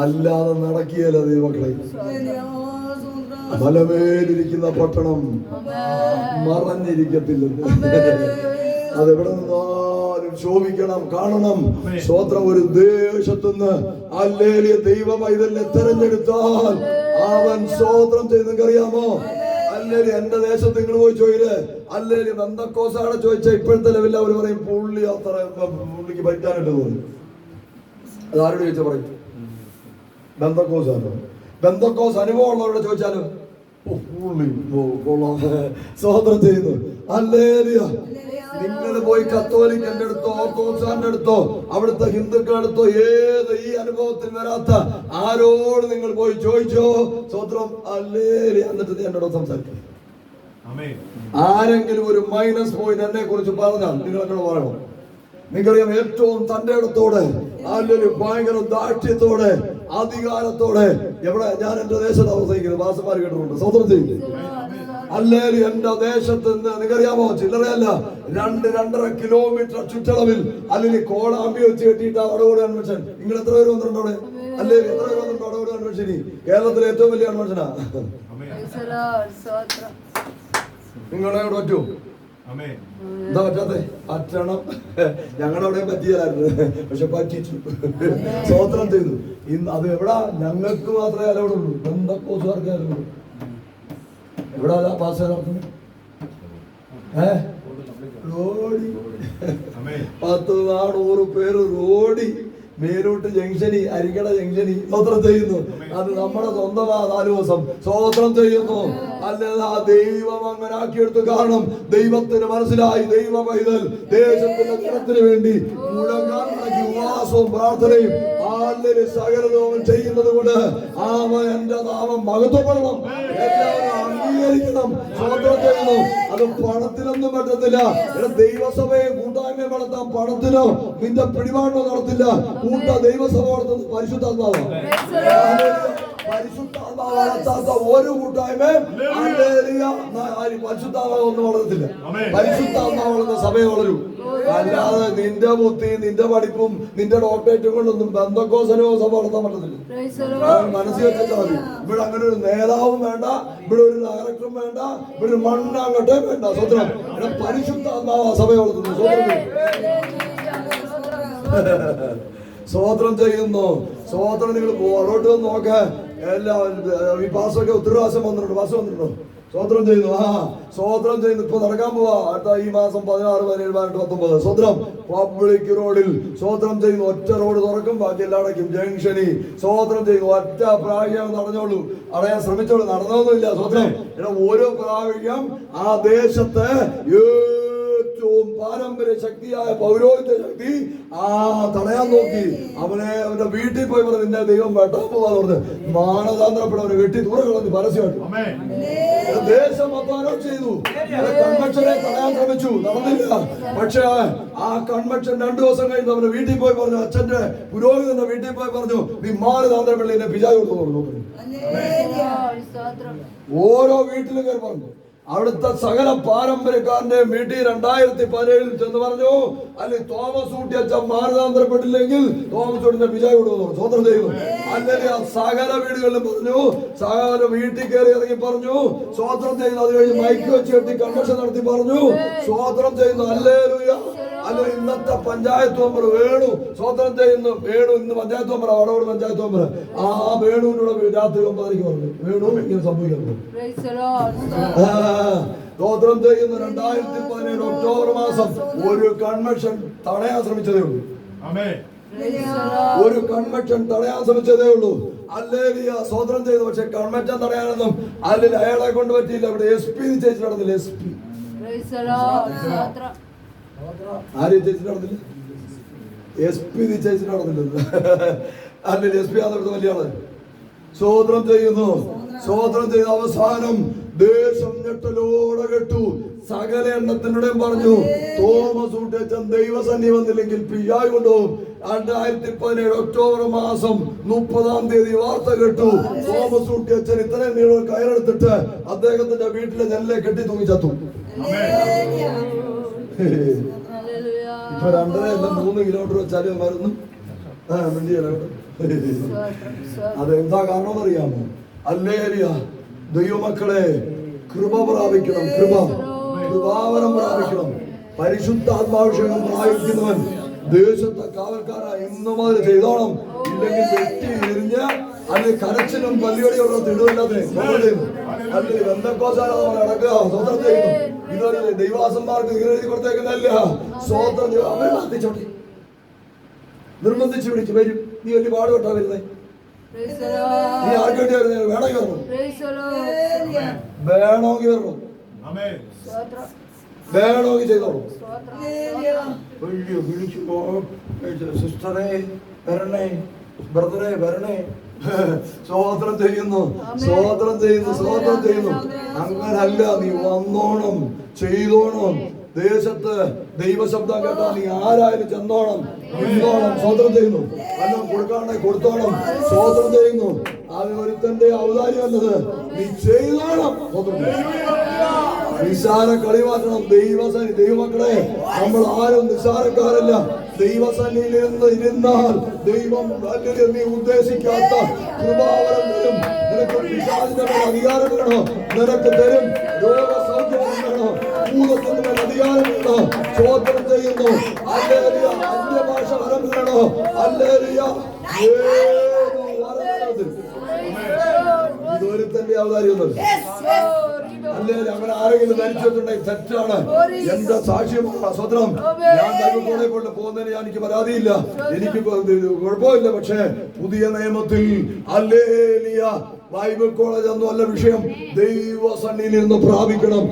അല്ലാതെ നടക്കിയല്ല ദൈവമക്കളെ. മലമേലിരിക്കുന്ന പട്ടണം മറഞ്ഞിരിക്കത്തില്ലെന്ന്. അതെവിടെ നിന്നാലും ശോഭിക്കണം, കാണണം. സ്തോത്രം. ഒരു ദേശത്തുനിന്ന് ഹല്ലേലൂയ ദൈവ പൈതലിനെ തെരഞ്ഞെടുത്താൽ അവൻ സ്തോത്രം ചെയ്ത്. നിങ്ങൾക്കറിയാമോ, ഹല്ലേലൂയ എന്റെ ദേശത്ത് നിങ്ങൾ പോയി ചോദില്ലേ, ഹല്ലേലൂയ പെന്തക്കോസ്താണ് ചോദിച്ചാൽ ഇപ്പോഴത്തെ ലെവലിൽ അവർ പറയും പുള്ളി അത്ര പുള്ളിക്ക് പറ്റാനുണ്ട് തോന്നി. അതാരോട് ചോദിച്ചാൽ പറയും പെന്തക്കോസാണ്. പെന്തക്കോസ് അനുഭവം ഉള്ളവരോട് ചോദിച്ചാലും സ്തോത്രം ചെയ്യുന്നു. ഹല്ലേലൂയ. നിങ്ങൾ പോയി കത്തോലിക്കന്റെ അടുത്തോ ഓർത്തഡോക്സാന്റെ അടുത്തോ അവിടുത്തെ ഹിന്ദുക്കളുടെ അടുത്തോ ഏത് ഈ അനുഭവത്തിൽ വരാത്ത ആരോട് നിങ്ങൾ പോയി ചോദിച്ചോ, സ്തോത്രം. ഹല്ലേലൂയ. എന്നിട്ട് നീ എന്നോട് സംസാരിക്കും. ആരെങ്കിലും ഒരു മൈനസ് പോയിന്റ് എന്നെ കുറിച്ച് പറഞ്ഞാൽ നിങ്ങൾ എന്നോട് പറയണം. നിങ്ങൾക്കറിയാം, ഏറ്റവും തന്റെ ഇടത്തോടെ അല്ലെങ്കിൽ ഭയങ്കര ദാഷ്ട്യത്തോടെ അധികാരത്തോടെ എവിടെ ഞാൻ എന്റെ ദേശത്ത് അവസാനിക്കുന്നത് വാസന്മാർ കേട്ടിട്ടുണ്ട്. സ്വതന്ത്രം ചെയ്യും. അല്ലെങ്കിൽ എന്റെ ദേശത്ത് നിന്ന് നിങ്ങൾക്കറിയാമോ, ചില്ലറയല്ല 2-2.5 കിലോമീറ്റർ ചുറ്റളവിൽ അല്ലെങ്കിൽ കോളാമ്പി വെച്ച് കെട്ടിയിട്ട് വടകോട് കൺവെൻഷൻ. നിങ്ങൾ എത്ര പേര് വന്നിട്ടുണ്ട് അവിടെ? അല്ലെങ്കിൽ എത്ര പേര് വന്നിട്ടുണ്ട് വടകോട് കൺവെൻഷന്? കേരളത്തിലെ ഏറ്റവും വലിയ കൺവെൻഷനാ. നിങ്ങളെ അവിടെ പറ്റുമോ? എന്താ പറ്റാത്തെ? പറ്റണം. ഞങ്ങളുടെ അവിടെ പറ്റിയായിരുന്നു, പക്ഷെ പറ്റിച്ചു. സ്തോത്രം ചെയ്തു. ഇന്ന് അത് എവിടാ? ഞങ്ങൾക്ക് മാത്രമേ അലവിടുള്ളൂ, പെന്തക്കോസുകാർക്ക് അലവിടുള്ളൂ. എവിടാ പാസ് നടത്തുന്നത്? റോഡി 10-400 പേര് റോഡി മേലൂട്ട് ജംഗ്ഷനി, അരിക്കട ജംഗ്ഷനി സ്തോത്രം ചെയ്യുന്നു. അത് നമ്മുടെ സ്വന്തമാ 4 ദിവസം സ്തോത്രം ചെയ്യുന്നു. അല്ലാതെ ആ ദൈവം അങ്ങനെ ആക്കിയെടുത്ത് കാണും. ദൈവത്തിന് മനസ്സിലായി ദൈവ പൈതൽ ദേശത്തിന്റെ ജനത്തിന് വേണ്ടി മുഴങ്ങാൻ ഉപവാസവും പ്രാർത്ഥനയും സകലവും ചെയ്യുന്നത് കൊണ്ട് അവൻ എന്റെ നാമം മഹത്വപ്പെടണം, എല്ലാവരും അംഗീകരിക്കണം. സ്തോത്രം ചെയ്യുന്നു. അത് പണത്തിനൊന്നും പറ്റത്തില്ല. ദൈവസഭയെ കൂട്ടായ്മ നടത്താൻ പണത്തിനോ നിന്റെ പിടിപാടോ നടത്തില്ല. കൂട്ട ദൈവസഭ നടത്തുന്നത് പരിശുദ്ധാത്മാവാണ്. പരിശുദ്ധാത്മാവ് വളർത്താത്ത ഒരു കൂട്ടായ്മയും പരിശുദ്ധാത്മാവ് ഒന്നും വളരത്തില്ല. പരിശുദ്ധാത്മാവ് വളർന്ന സഭയെ വളരൂ. അല്ലാതെ നിന്റെ ബുദ്ധി, നിന്റെ പഠിപ്പും നിന്റെ ഡോക്ടറേറ്റും കൊണ്ടൊന്നും ബന്ധക്കോസനോ സഭ വളർത്താൻ പറ്റത്തില്ല. മനസ്സിൽ വെച്ചാൽ മതി. ഇവിടെ അങ്ങനെ ഒരു നേതാവും വേണ്ട, ഇവിടെ ഒരു ഡയറക്ടറും വേണ്ട, ഇവിടെ ഒരു മണ്ണാങ്കട്ടെ വേണ്ട. സ്വന്തം ഇവിടെ പരിശുദ്ധാത്മാവ് സഭയെ വളർത്തുന്നു. സ്തോത്രം ചെയ്യുന്നു. സ്തോത്രം. നിങ്ങൾ പുറോട്ട് വന്ന് നോക്ക. എല്ലാവരും ഈ പാസൊക്കെ ഒത്തിരി പ്രാവശ്യം വന്നിട്ടുണ്ട്. പാസ് വന്നിട്ടുണ്ടോ? സ്തോത്രം ചെയ്യുന്നു. സ്തോത്രം ചെയ്യുന്നു. ഇപ്പൊ നടക്കാൻ പോവാ അടുത്ത ഈ മാസം 16, 17, 18, 19. സ്തോത്രം. പബ്ലിക് റോഡിൽ സ്തോത്രം ചെയ്യുന്നു. ഒറ്റ റോഡ് തുറക്കും, ബാക്കി എല്ലാം അടയ്ക്കും. ജംഗ്ഷനി സ്തോത്രം ചെയ്യുന്നു. ഒറ്റ പ്രാവശ്യം നടന്നോളൂ, അടയാൻ ശ്രമിച്ചോളൂ. നടന്നൊന്നുമില്ല. സ്തോത്രം. ഓരോ പ്രാവശ്യം ആ ദേശത്തെ ഏറ്റവും പാരമ്പര്യ ശക്തിയായ പൗരോഹിത്യ ശക്തി തടയാൻ നോക്കി. അവന്റെ വീട്ടിൽ പോയി പറഞ്ഞു നിന്നെ ദൈവം വെട്ടാൻ പോവാന്ന് പറഞ്ഞ് മാനസാന്തരപ്പെട്ട് അവനെ വെട്ടി ദൂരെ കളഞ്ഞു പരസ്യമായിട്ട്. ദേശം അധ്വാനം ചെയ്തു. കൺവെൻഷനെ തടയാൻ ശ്രമിച്ചു, നടന്നില്ല. പക്ഷെ ആ കൺവെൻഷൻ 2 ദിവസം കഴിഞ്ഞ് അവന്റെ വീട്ടിൽ പോയി പറഞ്ഞു, അച്ഛന്റെ പുരോഹിതന്റെ വീട്ടിൽ പോയി പറഞ്ഞു, നീ മാനസാന്തരപ്പെട്ട് എന്നെ പിജാ കൊടുത്തു പറഞ്ഞു. ഓരോ വീട്ടിലും കയറി പറഞ്ഞു. അവിടുത്തെ സകല പാരമ്പര്യക്കാരന്റെ വീട്ടിൽ 2017 ചെന്ന് പറഞ്ഞു, അല്ലെങ്കിൽ തോമസ് ഊട്ടി അച്ഛൻ മാനസാന്തരപ്പെട്ടില്ലെങ്കിൽ തോമസ് ഊട്ടിന്റെ പിജായി കൊടുക്കുന്നു. സ്വതന്ത്രം ചെയ്യുന്നു. അല്ലെങ്കിൽ ആ സകല വീടുകളിലും പറഞ്ഞു, സകല വീട്ടിൽ കയറി ഇറങ്ങി പറഞ്ഞു സ്തോത്രം ചെയ്യുന്നു. അത് കഴിഞ്ഞ് മൈക്ക് വെച്ച് കെട്ടി കൺവെൻഷൻ നടത്തി പറഞ്ഞു സ്തോത്രം ചെയ്യുന്നു. ഹല്ലേലൂയ. അല്ല ഇന്നത്തെ പഞ്ചായത്ത് മെമ്പർ വേണു സ്തോത്രം ചെയ്യുന്നു. വേണു ഇന്ന് പഞ്ചായത്ത് മെമ്പർ, വടകോട് പഞ്ചായത്ത് മെമ്പർ. ആ വേണുവിനോട് രാത്രി 9:30 പറഞ്ഞു വേണു ഇങ്ങനെ സംഭവിക്കുന്നു. സ്തോത്രം ചെയ്യുന്നു. 2017 ഒക്ടോബർ മാസം ഒരു കൺവെൻഷൻ തടയാൻ ശ്രമിച്ചതേ ഉള്ളൂ. ഒരു കൺവെൻഷൻ തടയാൻ ശ്രമിച്ചതേ ഉള്ളൂ. ഹല്ലേലൂയ. സ്തോത്രം ചെയ്തു. പക്ഷെ കൺവെൻഷൻ തടയാനൊന്നും അല്ലെങ്കിൽ അയാളെ കൊണ്ട് പറ്റിയില്ല. ഇവിടെ SP നിശ്ചയിച്ച് നടന്നില്ല. SP ആരും നിശ്ചയിച്ച് നടന്നില്ല. SP നിശ്ചയിച്ച് നടന്നില്ല. അല്ലെങ്കിൽ SP ആണെന്ന് വലിയ ആള്. സ്തോത്രം ചെയ്യുന്നു. സ്തോത്രം ചെയ്ത അവസാനം ദേശം ഞെട്ടലോടെ കേട്ടു. സകല എണ്ണത്തിനോടും പറഞ്ഞു തോമസ് ഊട്ടിയച്ഛൻ ദൈവസന്നി വന്നില്ലെങ്കിൽ പിഴായി കൊണ്ടുപോകും. 2017 ഒക്ടോബർ മാസം 30-ാം തീയതി വാർത്ത കേട്ടു. തോമസ് ഊട്ടിയച്ഛൻ ഇത്രയും നീളം കയറെടുത്തിട്ട് അദ്ദേഹത്തിന്റെ വീട്ടിലെ ജനലെ കെട്ടി തൂങ്ങി ചത്തു. ഇപ്പൊ 2.5 3 കിലോമീറ്റർ വെച്ചാലും മരുന്നും മിണ്ടിയല്ലോ. അതെന്താ കാരണം അറിയാമോ? ഹല്ലേലൂയ. ദൈവമക്കളെ, കൃപ പ്രാപിക്കണം. കൃപാവരം പ്രാപിക്കണം. പരിശുദ്ധാത്മാഭിഷേകം പ്രാപിക്കുന്നവൻ ദേശത്തെ കാവൽക്കാരായി ഇന്നു മുതൽ ചെയ്തോണം. ഇല്ലെങ്കിൽ വെട്ടി എരിഞ്ഞ് അത് കരച്ചിലും പല്ലിയോടെയുള്ള തിടുവില്ലാതെ അല്ലെങ്കിൽ ബന്ധക്കോസാരം നടക്കുക. സ്വതന്ത്രം ചെയ്യുന്നു. ഇതൊരു ദൈവാസന്മാർക്ക് ഇങ്ങനെ എഴുതി കൊടുത്തേക്കുന്നല്ല. സ്വതന്ത്രം അവരെ പ്രാർത്ഥിച്ചോട്ടെ. നിർബന്ധിച്ച് വിളിച്ച് വരും. നീ വലിയ പാടുപെട്ടാ വരുന്നേ. നീ ആർക്ക് വേണ്ടി വരുന്നേ? വേണമെങ്കിൽ വരണം. വേണമെങ്കിൽ വരണം. വേണമെങ്കിൽ ചെയ്തോളൂ. വിളിച്ചു സിസ്റ്ററെ വരണേ, ബ്രദറെ വരണേ. സ്തോത്രം ചെയ്യുന്നു. അങ്ങനല്ല, നീ വന്നോണം, ചെയ്തോണം. ദേശത്ത് ദൈവശബ്ദം കേട്ടാ നീ ആരായാലും ചെന്നോണം, നിന്നോണം. സ്തോത്രം ചെയ്യുന്നു. വല്ലതും കൊടുക്കാണെ കൊടുത്തോണം. സ്തോത്രം ചെയ്യുന്നു. അത് ഒരുത്തന്റെ ഔദാര്യമല്ലത്, നീ ചെയ്തോണം. നിസ്സാര കളി മാറ്റണം. ദൈവമക്കളെ, നമ്മൾ ആരും നിസ്സാരക്കാരല്ല. ദൈവസന്നിധിയിൽ ഇരുന്നാൽ ദൈവം നീ ഉദ്ദേശിക്കാത്ത കൃപാവരം തരും. നിനക്ക് പിശാചിന്റെ മേൽ അധികാരം വേണോ? നിനക്ക് തരും. രോഗസൗഖ്യം വേണോ? ഭൂതത്തിന്റെ മേൽ അധികാരം വേണോ? സ്തോത്രം ചെയ്യുന്നു. ഹല്ലേലൂയ. അന്യഭാഷ വരം വേണോ? ഹല്ലേലൂയ. ഇതൊരുത്തന്റെ ഔദാര്യമൊന്നുമില്ല. അല്ലെങ്കിൽ അങ്ങനെ ആരെങ്കിലും ധരിച്ചിട്ടുണ്ടെങ്കിൽ തെറ്റാണ്. എന്റെ സാക്ഷ്യമാണ്. സ്വതന്ത്രം. ഞാൻ ദൈവത്തോടെ കൊണ്ട് പോകുന്നതിന് എനിക്ക് പരാതിയില്ല, എനിക്ക് കുഴപ്പമില്ല. പക്ഷേ പുതിയ നിയമത്തിൽ ഹല്ലേലൂയ ബൈബിൾ കോളേജ് ഒന്നും അല്ല വിഷയം. ദൈവസന്നിധിയിൽ നിന്ന് പ്രാപിക്കണം.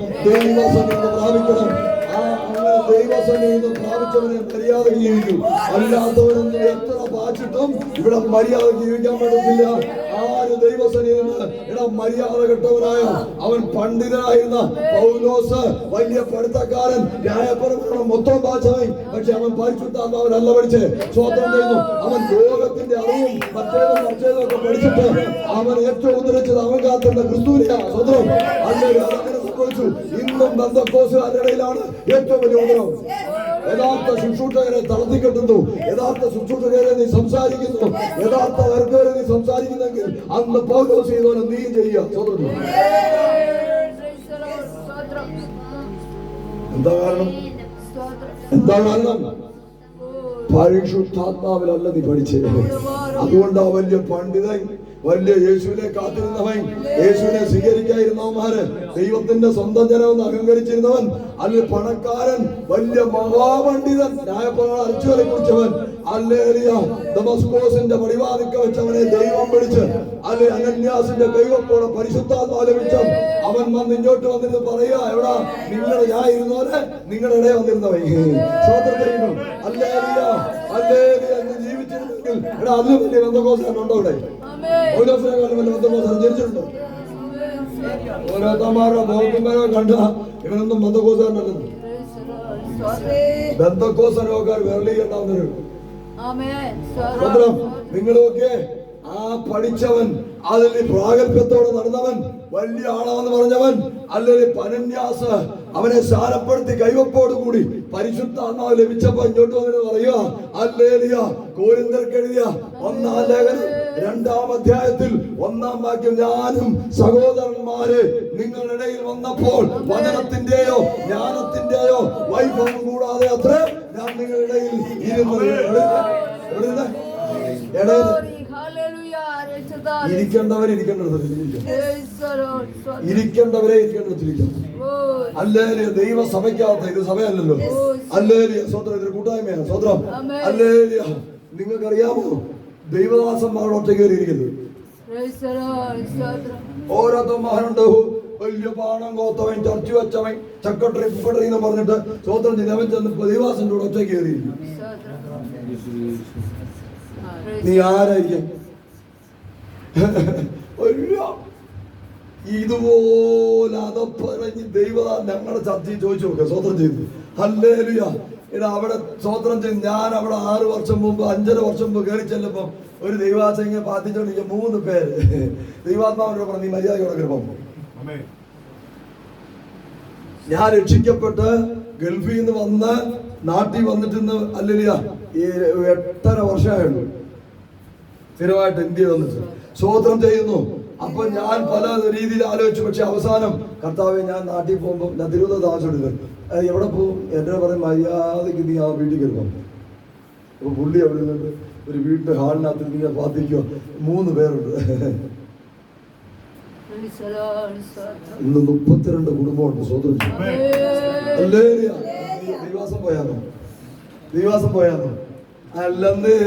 ദൈവസന്നിധിയിൽ നിന്ന് പ്രാപിച്ചവനെ മര്യാദ ജീവിക്കും. അല്ലാത്തവരൊന്നും എത്ര പാച്ചിട്ടും ഇവിടെ മര്യാദ ജീവിക്കാൻ പറ്റത്തില്ല. ആര് ദൈവസന്നിധിയിൽ നിന്ന് മര്യാദ കെട്ടവനായ അവൻ പണ്ഡിതനായിരുന്ന പൗലോസ് വലിയ പഠിത്തക്കാരൻ, ന്യായപ്രമാണം മൊത്തം പാച്ചവൻ. പക്ഷെ അവൻ പരിശുദ്ധാത്മാവനല്ല പഠിച്ച്. സ്തോത്രം ചെയ്യുന്നു. അവൻ ലോകത്തിന്റെ അറിവും മറ്റേതും ഒക്കെ പഠിച്ചിട്ട് അവൻ ഏറ്റവും ഉദ്ധരിച്ചത് അവൻ കാത്തുന്ന ക്രിസ്തുവിനെയാ. സ്വതന്ത്രം അല്ലെങ്കിൽ അതങ്ങനെ സംഭവിച്ചു. ഇന്നും ബന്ധക്കോസുകാരുടെ ഇടയിലാണ് ഏറ്റവും വലിയ ഉദരം. യഥാർത്ഥ ശുശ്രൂഷകരെ തളർത്തിക്കെട്ടുന്നു. യഥാർത്ഥ ശുശ്രൂഷകരെ നീ സംസാരിക്കുന്നു. യഥാർത്ഥ വർഗരെ നീ സംസാരിക്കുന്നെങ്കിൽ അന്ന് പൗലോസ് ചെയ്തോലെ നീ ചെയ്യുക. സ്വതന്ത്രം. എന്താ കാരണം? പരിശുദ്ധാത്മാവിലല്ല നീ പഠിച്ചേ. അതുകൊണ്ടാ വലിയ പണ്ഡിതൻ, വലിയ യേശുവിനെ കാത്തിരുന്നവൻ, യേശുവിനെ സ്വീകരിക്കാതിരുന്നവന്മാര്, ദൈവത്തിന്റെ സ്വന്തം ജനമെന്ന് അഹങ്കരിച്ചിരുന്നവൻ, അല്ലെങ്കിൽ പണക്കാരൻ, വലിയ മഹാപണ്ഡിതൻ, ന്യായപ്രമാണം അരിച്ചുവരെ കുറിച്ചവൻ, ഹല്ലേലൂയ, ദമസ്കോസിന്റെ പടിവാതിൽക്ക വെച്ചവനെ ദൈവം പിടിച്ച്, അല്ലെ അനന്യാസിന്റെ ദൈവത്തോടെ പരിശുദ്ധാത്മാവ് ലഭിച്ച അവൻ വന്ന് ഇങ്ങോട്ട് വന്നിരുന്ന് പറയാ, എവിടാ നിങ്ങളുടെ ഞാൻ ഇരുന്നോരെ നിങ്ങളുടെ ഇടയിൽ വന്നിരുന്നവൻ. സ്വതന്ത്രം ചെയ്യുന്നു. Hallelujah, hallelujah. എന്ന് ജീവിച്ചിരുന്നെങ്കിൽ എടാ അതിലും വലിയ ബന്ധക്കോസുകാരുണ്ടോ ഇവിടെ? പൗലോസിനെക്കാളും വലിയ ബന്ധക്കോസുകാരൻ ജനിച്ചിട്ടുണ്ടോ? ഓരോരുത്തന്മാരുടെ ബോധന്മാരോ കണ്ട ഇവനൊന്നും ബന്ധക്കോസുകാരനല്ലെന്ന്. ബന്ധക്കോസുകാർ വിരളീകരണാവുന്നവരുണ്ട്. നിങ്ങളൊക്കെ ആ പഠിച്ചവൻ, അതിൽ പ്രാഗൽഭ്യത്തോടെ നടന്നവൻ, വലിയ ആളാണെന്ന് പറഞ്ഞവൻ, അല്ലെങ്കിൽ പനന്യാസ് അവനെ ശാലപ്പെടുത്തി കൈവപ്പോട് കൂടി പരിശുദ്ധാത്മാവ് ലഭിച്ചപ്പോ ഇങ്ങോട്ട് വന്നിട്ട് പറയുക, ഹല്ലേലൂയ, കൊരിന്ത്യർക്ക് എഴുതിയ 1-ാം ലേഖനം 2-ാം അധ്യായത്തിൽ 1-ാം വാക്യം, ഞാനും സഹോദരന്മാരെ നിങ്ങളുടെ ഇടയിൽ വന്നപ്പോൾ വചനത്തിന്റെയോ ജ്ഞാനത്തിന്റെയോ വൈഭവം കൂടാതെ അത്ര ഞാൻ നിങ്ങളുടെ ഇടയിൽ ഇരുന്നത്. ഇരിക്കേണ്ടവരെ ഇരിക്കേണ്ടതിരിക്കണം. ഹല്ലേലൂയ. ദൈവസഭയ്ക്കകത്ത് ഇത് സഭയല്ലല്ലോ. ഹല്ലേലൂയ. സ്വതന്ത്രം. ഇതൊരു കൂട്ടായ്മയാണ്. സ്വതന്ത്രം. ഹല്ലേലൂയ. നിങ്ങൾക്കറിയാമോ ദൈവദാസന്മാരുടെ ഒറ്റ കയറിയിരിക്കുന്നത്? ഓരോരുത്തന്മാരുണ്ട്. വലിയ പാണം കോത്തവൻ, ചർച്ച വെച്ചവൻ, സെക്രട്ടറി എന്ന് പറഞ്ഞിട്ട് സ്വതന്ത്രം ചെയ്തവൻ ചെന്ന് ദൈവദാസന്റെ കൂടെ ഒറ്റ കയറിയിരിക്കും. നീ ആരായിരിക്കും? ഇതുപോലെ അതപ്പറഞ്ഞ് ദൈവദാ ഞങ്ങളുടെ ചർച്ചയിൽ ചോദിച്ചു നോക്കുക. സ്വതന്ത്രം ചെയ്തു. ഹല്ലേലൂയ. ഇത് അവിടെ സ്വതന്ത്രം ചെയ്തു. ഞാൻ അവിടെ 6 വർഷം മുമ്പ് 5.5 വർഷം മുമ്പ് കയറി ചെല്ലപ്പം ഒരു ദൈവാസംഘം പ്രാർത്ഥിച്ചോണ്ടിരിക്കുക 3 പേര് ദൈവാത്മാവിനോട് പറഞ്ഞു, നീ മര്യാദ കൊടുക്കണം. ഞാൻ രക്ഷിക്കപ്പെട്ട് ഗൾഫിൽ നിന്ന് വന്ന് നാട്ടിൽ വന്നിട്ട് അല്ലെങ്കിൽ 8.5 വർഷമായുള്ളൂ. സ്ഥിരമായിട്ട് ഇന്ത്യ വന്നിട്ട് സ്വോത്രം ചെയ്യുന്നു. അപ്പൊ ഞാൻ പല രീതിയിൽ ആലോചിച്ചു. പക്ഷെ അവസാനം കർത്താവെ, ഞാൻ നാട്ടിൽ പോകുമ്പോൾ ഞാൻ തിരുവനന്തപുരം താമസിച്ചെടുക്കും, എവിടെ പോകും? എന്നെ പറയും മര്യാദയ്ക്ക് നീ ആ വീട്ടിൽ കയറും. അപ്പൊ പുള്ളി അവിടെ നിന്ന് ഒരു വീട്ടിന്റെ ഹാളിനകത്ത് നീ പ്രാർത്ഥിക്കുക. 3 പേരുണ്ട്. ഇന്ന് 32 കുടുംബമുണ്ട്. സ്വതന്ത്രം ദൈവാസം പോയാന്നോ? അല്ലെന്നേ,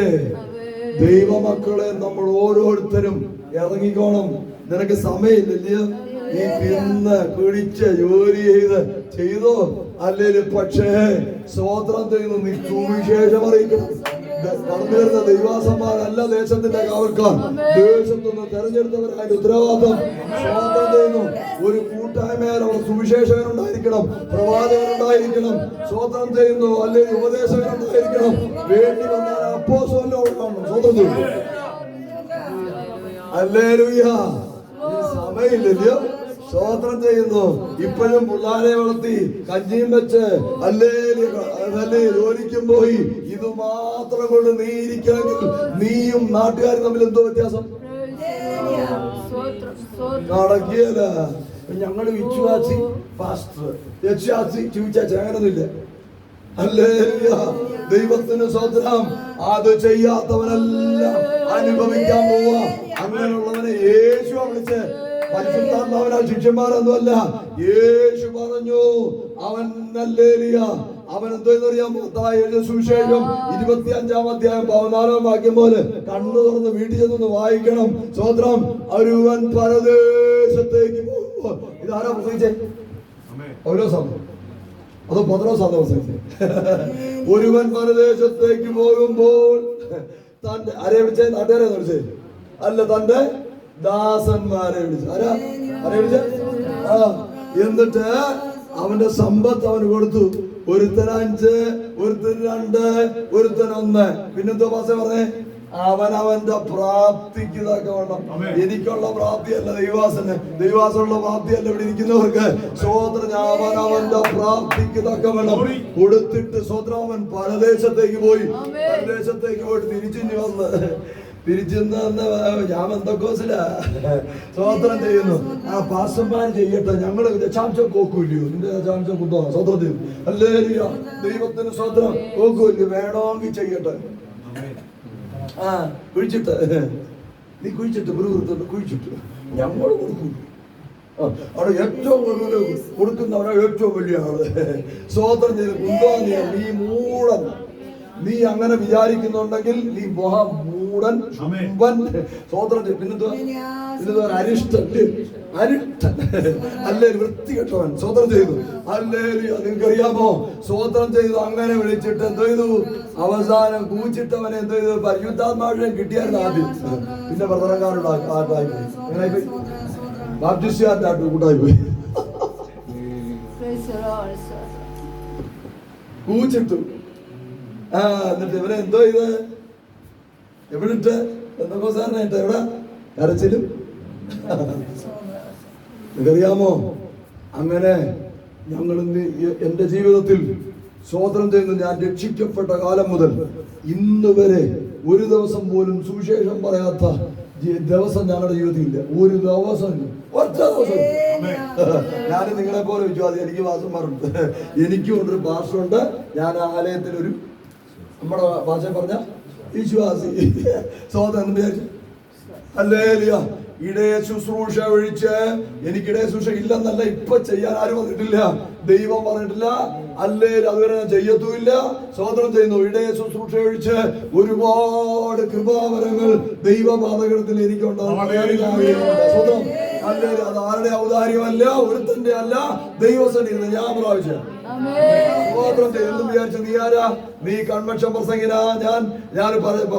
ദൈവമക്കളെ നമ്മൾ ഓരോരുത്തരും ഇറങ്ങിക്കോണം. നിനക്ക് സമയമില്ലല്ലോ, നീ തിന്ന് കുടിച്ച് ജോലി ചെയ്തോ അല്ലെങ്കിൽ പക്ഷേ സ്വോത്രം ചെയ്യുന്നു. നീ സുവിശേഷം അറിയിക്കണം. കടന്നു വരുന്ന ദൈവാസന്മാരല്ല ദേശത്തിന്റെ കാവൽക്കാർ, ദേശത്തുനിന്ന് തെരഞ്ഞെടുത്തവരായിട്ട് ഉത്തരവാദിത്വം സ്വോത്രം ചെയ്യുന്നു. ഒരു കൂട്ടായ്മയിൽ അവിടെ സുവിശേഷകനുണ്ടായിരിക്കണം, പ്രവാചകനുണ്ടായിരിക്കണം, സ്വോത്രം ചെയ്യുന്നു, അല്ലെങ്കിൽ ഉപദേശകനുണ്ടായിരിക്കണം. വേണ്ടി വന്നാൽ അപ്പോസ്തലനോട് കാണണം. സ്വോത്രം ചെയ്യുന്നു. ഹല്ലേലൂയ. സമയമില്ലല്ലോ, സ്വോത്രം ചെയ്യുന്നു. ഇപ്പോഴും പിള്ളാരെ വളർത്തി കഞ്ഞിയും വെച്ച് അല്ലേ ജോലിക്കും പോയി ഇത് മാത്രം കൊണ്ട് നീ ഇരിക്കണമെങ്കിൽ നീയും നാട്ടുകാരും തമ്മിൽ എന്തോ വ്യത്യാസം? നടക്കിയല്ല. ഞങ്ങള് വിശ്വാസി പാസ്റ്റർ, വിശ്വാസി ചൂച്ചാച്ചി, അങ്ങനൊന്നുമില്ല. ഹല്ലേലൂയ. ദൈവത്തിന് സ്വോത്രം. അത് ചെയ്യാത്തവനെല്ലാം അനുഭവിക്കാൻ പോവാ. അങ്ങനെയുള്ളവനെ യേശു വിളിച്ച് പരിശുദ്ധാത്മാവിനാൽ ശിഷ്യന്മാരൊന്നുമല്ല. യേശു പറഞ്ഞു അവൻ ഹല്ലേലൂയ. അവൻ എന്തോന്നറിയാമോ? സുവിശേഷം 25-ാം അധ്യായം 14-ാം വാക്യം പോലെ കണ്ണു തുറന്ന് വീട്ടിൽ ചെന്നൊന്ന് വായിക്കണം. സ്വോത്രം. ഒരുവൻ പരദേശത്തേക്ക് പോകുമ്പോ, ഇതാരാ പ്രസംഗിച്ചേ? ഓരോ സമയം അതോ പത്രോസാണോ പ്രസംഗിച്ചേ? ഒരുവൻ പരദേശത്തേക്ക് പോകുമ്പോൾ തന്റെ ആരെ വിളിച്ചേ? നാട്ടുകാരെ വിളിച്ചേ? അല്ല, തന്റെ ദാസന്മാരെ വിളിച്ചു. ആരെ വിളിച്ച? എന്നിട്ട് അവന്റെ സമ്പത്ത് അവന് കൊടുത്തു. ഒരുത്തൻ 5, ഒരുത്തൻ 2, ഒരുത്തൻ 1. പിന്നെന്തോ പാസ പറഞ്ഞേ? അവനവന്റെ പ്രാപ്തിക്ക് തക്കവണ്ണം. എനിക്കുള്ള പ്രാപ്തിയല്ല ദൈവാസനുള്ള പ്രാപ്തിയല്ല ഇവിടെ ഇരിക്കുന്നവർക്ക്. സ്വോത്രം. അവനവന്റെ പ്രാപ്തിക്ക് തക്കവണ്ണം കൊടുത്തിട്ട് സ്വോത്രം അവൻ പരദേശത്തേക്ക് പോയി. പരദേശത്തേക്ക് പോയിട്ട് തിരിച്ചു ഞാൻ എന്തൊക്കെ സ്വോത്രം ചെയ്യുന്നു. ആ പാസ്റ്റർമാർ ചെയ്യട്ടെ, ഞങ്ങള് ദശാംശം കോക്കൂല്ലയോ? നിന്റെ ദശാംശം കുന്തോ? സ്വോത്രം ചെയ്യും. ഹല്ലേലൂയ. ദൈവത്തിന് സ്വോത്രം. കോക്കൂല്ല, വേണമെങ്കിൽ ചെയ്യട്ടെ. കുഴിച്ചിട്ട് നീ കുഴിച്ചിട്ട് കുഴിച്ചിട്ട് ഞങ്ങൾ കൊടുക്കും. അവിടെ ഏറ്റവും കൂടുതൽ കൊടുക്കുന്നവരാ ഏറ്റവും വലിയ ആള്. സ്വോത്രം ചെയ്ത് കുന്തോന്നിയ നീ മൂടൻ. നീ അങ്ങനെ വിചാരിക്കുന്നുണ്ടെങ്കിൽ നീ മൂടൻ, സ്വോത്രം ചെയ്യും. പിന്നെന്തുവാ? അരിഷ്ടൻ അല്ലേ? വൃത്തികെട്ടവൻ. സ്വോത്രം ചെയ്തു. അല്ലേ? നിങ്ങൾക്കറിയാമോ? സ്വോത്രം ചെയ്തു. അങ്ങനെ വിളിച്ചിട്ട് എന്തോ ചെയ്തു? അവസാനം കൂച്ചിട്ടവനെ എന്തോ ചെയ്തു? പരിശുദ്ധാത്മാവിനെ കിട്ടിയായിരുന്നു ആദ്യം. പിന്നെ പ്രധാനക്കാരുടെ ആട്ടായി പോയി. എങ്ങനെ പോയി? ബാപ്റ്റിസ്റ്റുകാരുടെ ആട്ട് കൂട്ടായി പോയി. കൂച്ചിട്ടു. എന്നിട്ട് ഇവരെ എന്തോ ചെയ്ത് എവിടിട്ട്? എന്തൊക്കെ സാറിനായിട്ട് എവിടെ കരച്ചിലും. നിങ്ങറിയാമോ? അങ്ങനെ ഞങ്ങൾ എന്റെ ജീവിതത്തിൽ സ്വോത്രം ചെയ്യുന്ന ഞാൻ രക്ഷിക്കപ്പെട്ട കാലം മുതൽ ഇന്ന് വരെ ഒരു ദിവസം പോലും സുവിശേഷം പറയാത്ത ദിവസം ഞങ്ങളുടെ ജീവിതത്തിൽ ഇല്ല. ഒരു ദിവസം, ഒറ്റ ദിവസം. ഞാൻ നിങ്ങളെ പോലെ വിശ്വാസി. എനിക്ക് പാസ്റ്റർമാരുണ്ട്, എനിക്കും ഉണ്ടൊരു പാസ്റ്ററുണ്ട്. ഞാൻ ആലയത്തിലൊരു നമ്മുടെ ഭാഷ പറഞ്ഞ വിശ്വാസി. സ്വോത്രം വിചാരിച്ചു. ഹല്ലേലൂയ. ഇടയ ശുശ്രൂഷ ഒഴിച്ച് എനിക്കിടയ ശുശ്രൂഷ ഇല്ലെന്നല്ല, ഇപ്പൊ ചെയ്യാൻ ആരും വന്നിട്ടില്ല, ദൈവം പറഞ്ഞിട്ടില്ല. അല്ലേ അതുവരെ ഞാൻ ചെയ്യത്തുമില്ല. സ്വോത്രം ചെയ്യുന്നു. ഇടയ ശുശ്രൂഷ ഒഴിച്ച് ഒരുപാട് കൃപാവരങ്ങൾ ദൈവപാതകത്തിൽ എനിക്കുണ്ടാകും. സ്വന്തം അല്ലേ? അത് ആരുടെ ഔദാര്യമല്ല, ഒരുത്തന്റെ അല്ല, ദൈവസന്നിധിയിൽ ഞാൻ പ്രാപിച്ച സ്വോത്രം ചെയ്യുന്നു. വിചാരിച്ച നീ ആരാ? നീ കൺവെൻഷൻ പ്രസംഗിനാ? ഞാൻ